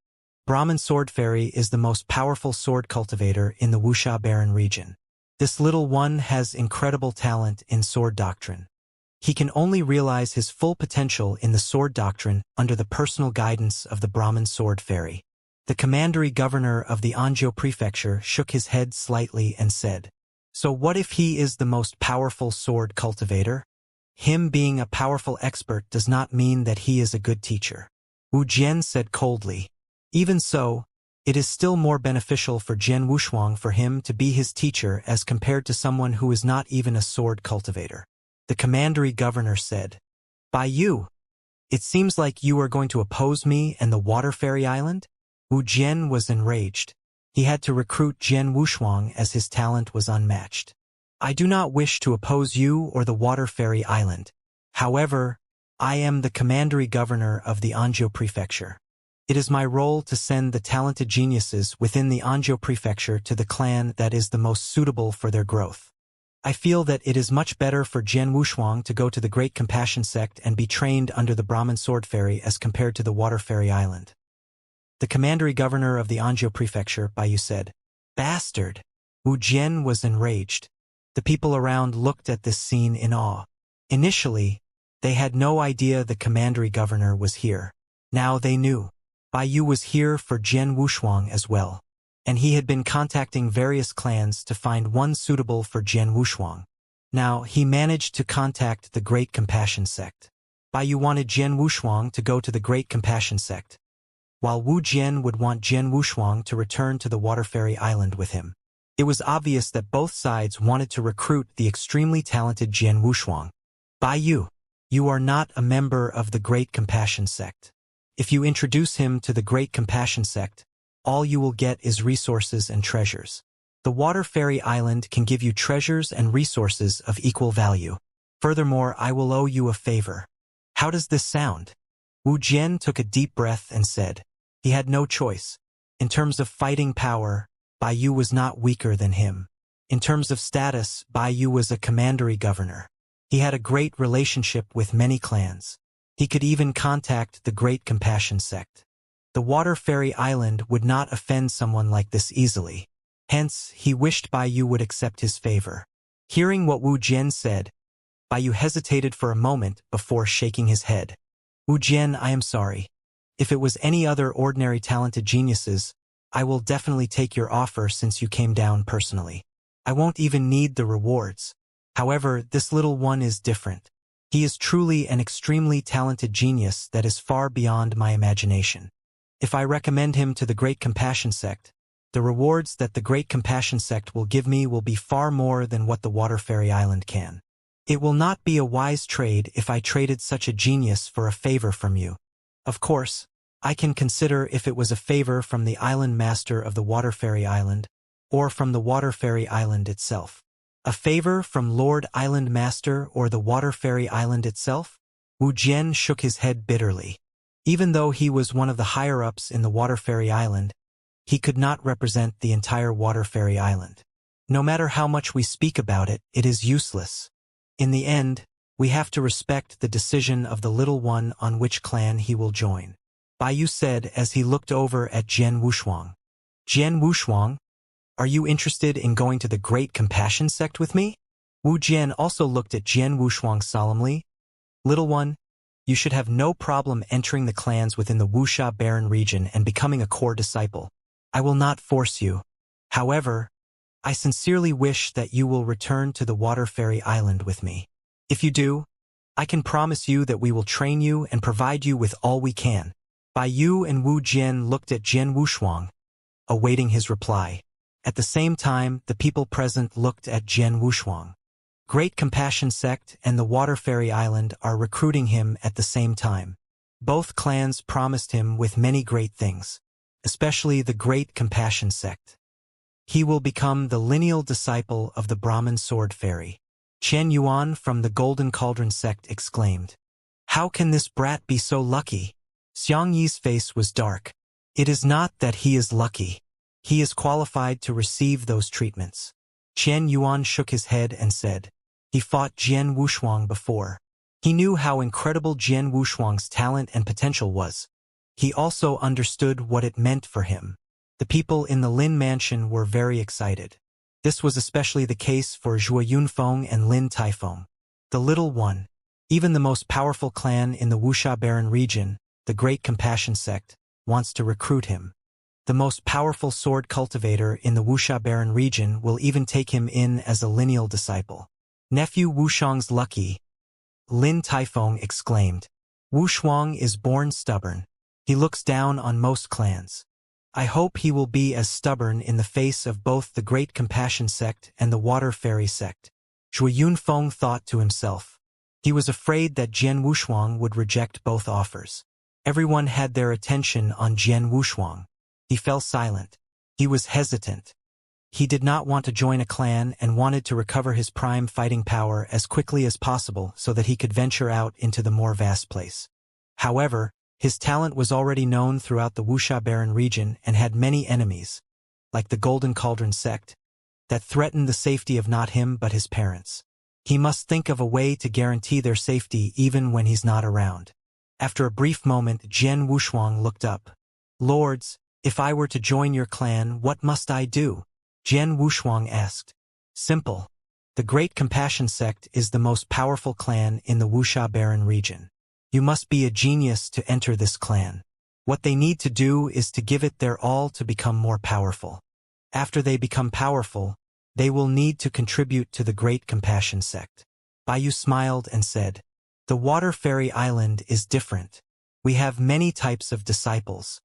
Brahmin Sword Fairy is the most powerful sword cultivator in the Wuxia Barren region. This little one has incredible talent in sword doctrine. He can only realize his full potential in the sword doctrine under the personal guidance of the Brahmin Sword Fairy. The commandery governor of the Anzhou prefecture shook his head slightly and said, "So what if he is the most powerful sword cultivator? Him being a powerful expert does not mean that he is a good teacher." Wu Jian said coldly, "Even so, it is still more beneficial for Jian Wushuang for him to be his teacher as compared to someone who is not even a sword cultivator." The commandery governor said, "By you, it seems like you are going to oppose me and the Water Fairy Island?" Wu Jian was enraged. He had to recruit Jian Wushuang as his talent was unmatched. "I do not wish to oppose you or the Water Fairy Island. However, I am the commandery governor of the Anzhou prefecture. It is my role to send the talented geniuses within the Anzhou prefecture to the clan that is the most suitable for their growth. I feel that it is much better for Jian Wushuang to go to the Great Compassion sect and be trained under the Brahmin Sword Fairy as compared to the Water Fairy Island." The commandery governor of the Anzhou prefecture, Baiyu, said, "Bastard!" Wu Jian was enraged. The people around looked at this scene in awe. Initially, they had no idea the commandery governor was here. Now they knew. Baiyu was here for Jian Wushuang as well, and he had been contacting various clans to find one suitable for Jian Wushuang. Now he managed to contact the Great Compassion sect. Baiyu wanted Jian Wushuang to go to the Great Compassion sect, while Wu Jian would want Jian Wushuang to return to the Water Fairy Island with him. It was obvious that both sides wanted to recruit the extremely talented Jian Wushuang. "Baiyu, you are not a member of the Great Compassion sect. If you introduce him to the Great Compassion sect, all you will get is resources and treasures. The Water Fairy Island can give you treasures and resources of equal value. Furthermore, I will owe you a favor. How does this sound?" Wu Jian took a deep breath and said, he had no choice. In terms of fighting power, Baiyu was not weaker than him. In terms of status, Baiyu was a commandery governor. He had a great relationship with many clans. He could even contact the Great Compassion sect. The Water Fairy Island would not offend someone like this easily. Hence, he wished Baiyu would accept his favor. Hearing what Wu Jian said, Baiyu hesitated for a moment before shaking his head. "Wu Jian, I am sorry. If it was any other ordinary talented geniuses, I will definitely take your offer since you came down personally. I won't even need the rewards. However, this little one is different. He is truly an extremely talented genius that is far beyond my imagination. If I recommend him to the Great Compassion sect, the rewards that the Great Compassion sect will give me will be far more than what the Water Fairy Island can. It will not be a wise trade if I traded such a genius for a favor from you. Of course, I can consider if it was a favor from the island master of the Water Fairy Island, or from the Water Fairy Island itself. A favor from Lord Island Master or the Water Fairy Island itself?" Wu Jian shook his head bitterly. Even though he was one of the higher-ups in the Water Fairy Island, he could not represent the entire Water Fairy Island. No matter how much we speak about it, it is useless. In the end, we have to respect the decision of the little one on which clan he will join. Baiyu said as he looked over at Jian Wushuang. "Jian Wushuang, are you interested in going to the Great Compassion sect with me?" Wu Jian also looked at Jian Wushuang solemnly. "Little one, you should have no problem entering the clans within the Wuxia Barren region and becoming a core disciple. I will not force you. However, I sincerely wish that you will return to the Water Fairy Island with me. If you do, I can promise you that we will train you and provide you with all we can." Baiyu and Wu Jian looked at Jian Wushuang, awaiting his reply. At the same time, the people present looked at Jian Wushuang. Great Compassion sect and the Water Fairy Island are recruiting him at the same time. Both clans promised him with many great things, especially the Great Compassion sect. He will become the lineal disciple of the Brahmin Sword Fairy. Chen Yuan from the Golden Cauldron sect exclaimed, "How can this brat be so lucky?" Xianxia's face was dark. "It is not that he is lucky. He is qualified to receive those treatments." Chen Yuan shook his head and said, "He fought Jian Wushuang before. He knew how incredible Jian Wushuang's talent and potential was. he also understood what it meant for him. The people in the Lin mansion were very excited. This was especially the case for Zhuo Yunfeng and Lin Taifeng. The little one, even the most powerful clan in the Wuxia Barren region, the Great Compassion Sect, wants to recruit him. The most powerful sword cultivator in the Wuxia Barren region will even take him in as a lineal disciple. Nephew Wushuang's lucky, Lin Taifeng exclaimed. Wushuang is born stubborn. He looks down on most clans. I hope he will be as stubborn in the face of both the Great Compassion Sect and the Water Fairy Sect. Zhuo Yunfeng thought to himself. He was afraid that Jian Wushuang would reject both offers. Everyone had their attention on Jian Wushuang. He fell silent. He was hesitant. He did not want to join a clan and wanted to recover his prime fighting power as quickly as possible so that he could venture out into the more vast place. However, his talent was already known throughout the Wuxia Barren region and had many enemies, like the Golden Cauldron sect, that threatened the safety of not him but his parents. He must think of a way to guarantee their safety even when he's not around. After a brief moment, Jian Wushuang looked up. Lords, if I were to join your clan, what must I do? Jian Wushuang asked. Simple. The Great Compassion Sect is the most powerful clan in the Wuxia Barren region. You must be a genius to enter this clan. What they need to do is to give it their all to become more powerful. After they become powerful, they will need to contribute to the Great Compassion Sect. Baiyu smiled and said, The Water Fairy Island is different. We have many types of disciples.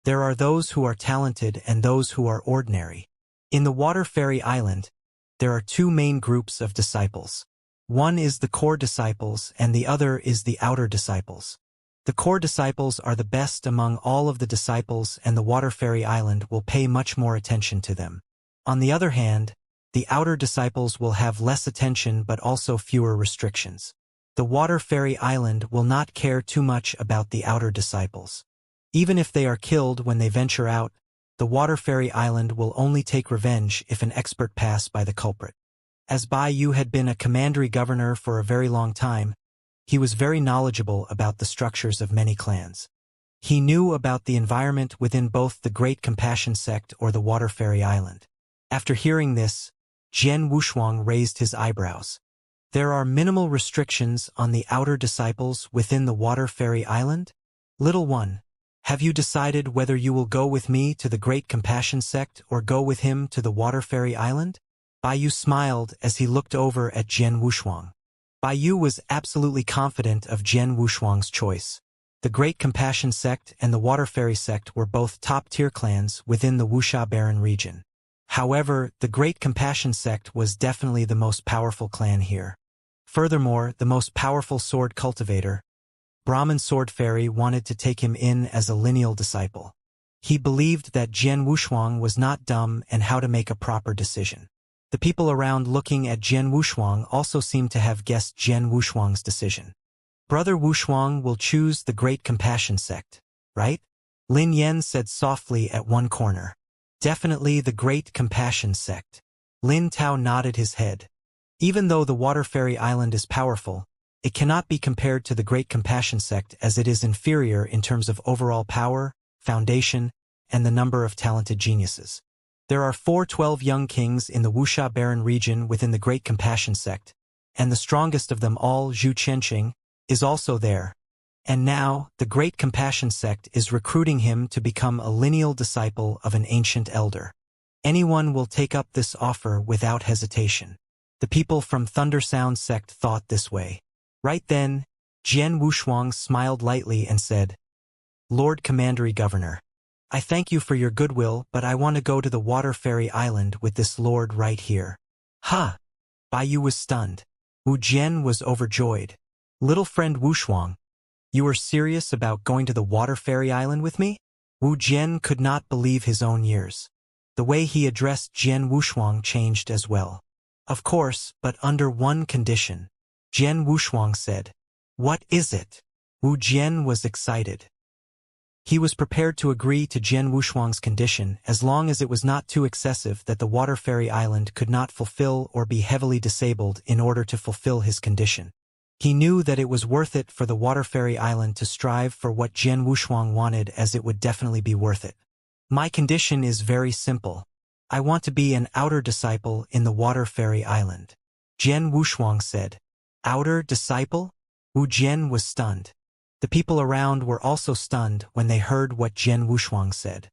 There are those who are talented and those who are ordinary. In the Water Fairy Island, there are two main groups of disciples. One is the core disciples and the other is the outer disciples. The core disciples are the best among all of the disciples and the Water Fairy Island will pay much more attention to them. On the other hand, the outer disciples will have less attention but also fewer restrictions. The Water Fairy Island will not care too much about the outer disciples. Even if they are killed when they venture out, the Water Fairy Island will only take revenge if an expert pass by the culprit. As Baiyu had been a commandery governor for a very long time, he was very knowledgeable about the structures of many clans. He knew about the environment within both the Great Compassion Sect or the Water Fairy Island. After hearing this, Jian Wushuang raised his eyebrows. There are minimal restrictions on the outer disciples within the Water Fairy Island? Little one, have you decided whether you will go with me to the Great Compassion Sect or go with him to the Water Fairy Island? Baiyu smiled as he looked over at Jian Wushuang. Baiyu was absolutely confident of Jian Wushuang's choice. The Great Compassion Sect and the Water Fairy Sect were both top-tier clans within the Wuxia Barren region. However, the Great Compassion Sect was definitely the most powerful clan here. Furthermore, the most powerful sword cultivator, Brahmin Sword Fairy, wanted to take him in as a lineal disciple. He believed that Jian Wushuang was not dumb and how to make a proper decision. The people around looking at Jian Wushuang also seemed to have guessed Jian Wushuang's decision. Brother Wushuang will choose the Great Compassion Sect, right? Lin Yan said softly at one corner. Definitely the Great Compassion Sect. Lin Tao nodded his head. Even though the Water Fairy Island is powerful, it cannot be compared to the Great Compassion Sect as it is inferior in terms of overall power, foundation, and the number of talented geniuses. There are 412 young kings in the Wuxia Barren region within the Great Compassion Sect, and the strongest of them all, Zhu Qianqing, is also there. And now, the Great Compassion Sect is recruiting him to become a lineal disciple of an ancient elder. Anyone will take up this offer without hesitation. The people from Thunder Sound Sect thought this way. Right then, Jian Wushuang smiled lightly and said, Lord Commandery Governor, I thank you for your goodwill, but I want to go to the Water Fairy Island with this lord right here. Ha! Baiyu was stunned. Wu Jian was overjoyed. Little friend Wushuang, you are serious about going to the Water Fairy Island with me? Wu Jian could not believe his own ears. The way he addressed Jian Wushuang changed as well. Of course, but under one condition. Jian Wushuang said. What is it? Wu Jian was excited. He was prepared to agree to Jian Wushuang's condition as long as it was not too excessive that the Water Fairy Island could not fulfill or be heavily disabled in order to fulfill his condition. He knew that it was worth it for the Water Fairy Island to strive for what Jian Wushuang wanted, as it would definitely be worth it. My condition is very simple. I want to be an outer disciple in the Water Fairy Island. Jian Wushuang said. Outer disciple? Wu Jian was stunned. The people around were also stunned when they heard what Jian Wushuang said.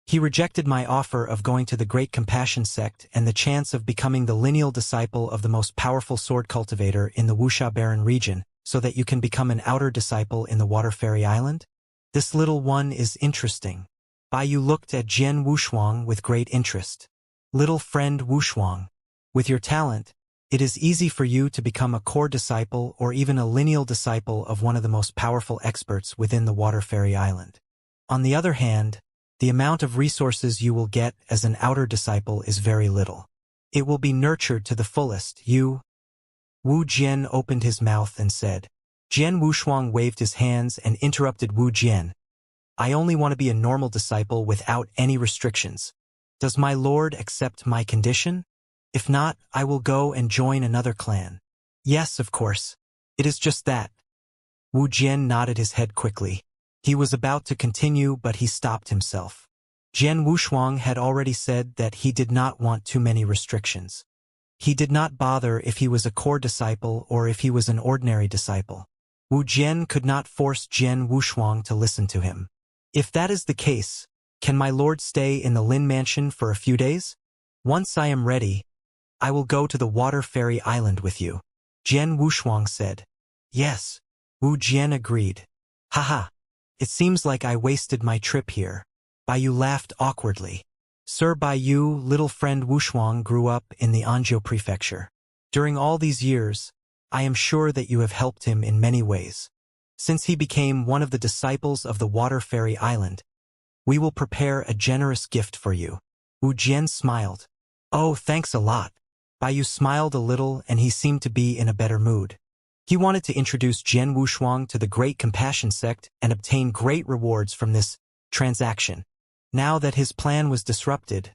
He rejected my offer of going to the Great Compassion sect and the chance of becoming the lineal disciple of the most powerful sword cultivator in the Wuxia Barren region, so that you can become an outer disciple in the Water Fairy Island? This little one is interesting. Baiyu looked at Jian Wushuang with great interest. Little friend Wushuang, with your talent, it is easy for you to become a core disciple or even a lineal disciple of one of the most powerful experts within the Water Fairy Island. On the other hand, the amount of resources you will get as an outer disciple is very little. It will be nurtured to the fullest. Wu Jian opened his mouth and said. Jian Wushuang waved his hands and interrupted Wu Jian. I only want to be a normal disciple without any restrictions. Does my lord accept my condition? If not, I will go and join another clan. Yes, of course. It is just that. Wu Jian nodded his head quickly. He was about to continue, but he stopped himself. Jian Wushuang had already said that he did not want too many restrictions. He did not bother if he was a core disciple or if he was an ordinary disciple. Wu Jian could not force Jian Wushuang to listen to him. If that is the case, can my lord stay in the Lin Mansion for a few days? Once I am ready, I will go to the Water Fairy Island with you. Jian Wushuang said. Yes. Wu Jian agreed. Haha. It seems like I wasted my trip here. Baiyu laughed awkwardly. Sir Baiyu, little friend Wushuang grew up in the Anzhou prefecture. During all these years, I am sure that you have helped him in many ways. Since he became one of the disciples of the Water Fairy Island, we will prepare a generous gift for you. Wu Jian smiled. Oh, thanks a lot. Baiyu smiled a little and he seemed to be in a better mood. He wanted to introduce Jian Wushuang to the Great Compassion sect and obtain great rewards from this transaction. Now that his plan was disrupted,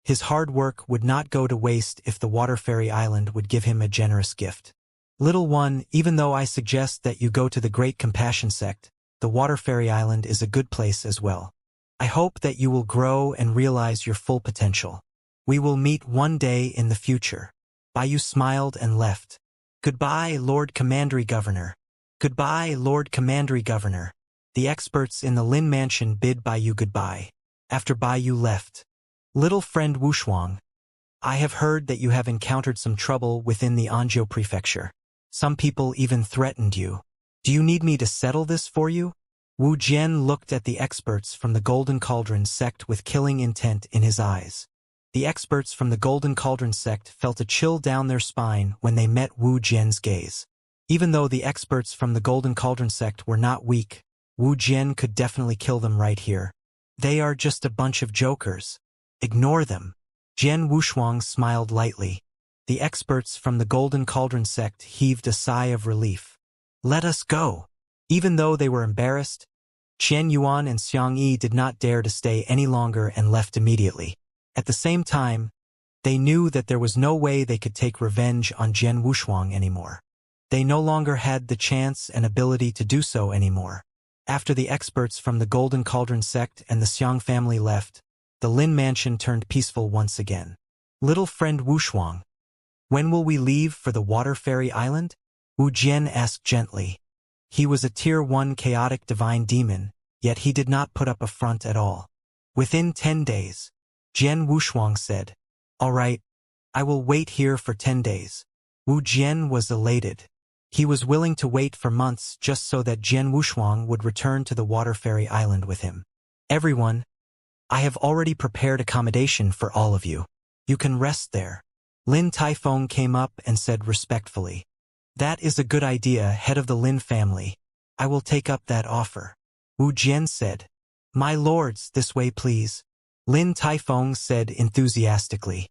his hard work would not go to waste if the Water Fairy Island would give him a generous gift. Little one, even though I suggest that you go to the Great Compassion sect, the Water Fairy Island is a good place as well. I hope that you will grow and realize your full potential. We will meet one day in the future. Baiyu smiled and left. Goodbye, Lord Commandery Governor. Goodbye, Lord Commandery Governor. The experts in the Lin Mansion bid Baiyu goodbye. After Baiyu left. Little friend Wushuang, I have heard that you have encountered some trouble within the Anzhou prefecture. Some people even threatened you. Do you need me to settle this for you? Wu Jian looked at the experts from the Golden Cauldron sect with killing intent in his eyes. The experts from the Golden Cauldron sect felt a chill down their spine when they met Wu Jian's gaze. Even though the experts from the Golden Cauldron sect were not weak, Wu Jian could definitely kill them right here. They are just a bunch of jokers. Ignore them. Jian Wushuang smiled lightly. The experts from the Golden Cauldron sect heaved a sigh of relief. Let us go. Even though they were embarrassed, Qian Yuan and Xianxia did not dare to stay any longer and left immediately. At the same time, they knew that there was no way they could take revenge on Jian Wushuang anymore. They no longer had the chance and ability to do so anymore. After the experts from the Golden Cauldron sect and the Xiang family left, the Lin Mansion turned peaceful once again. Little friend Wushuang, when will we leave for the Water Fairy Island? Wu Jian asked gently. He was a Tier 1 chaotic divine demon, yet he did not put up a front at all. Within 10 days. Jian Wushuang said. All right, I will wait here for 10 days. Wu Jian was elated. He was willing to wait for months just so that Jian Wushuang would return to the Water Fairy Island with him. Everyone, I have already prepared accommodation for all of you. You can rest there. Lin Taifeng came up and said respectfully. That is a good idea, head of the Lin family. I will take up that offer. Wu Jian said. My lords, this way please. Lin Taifeng said enthusiastically.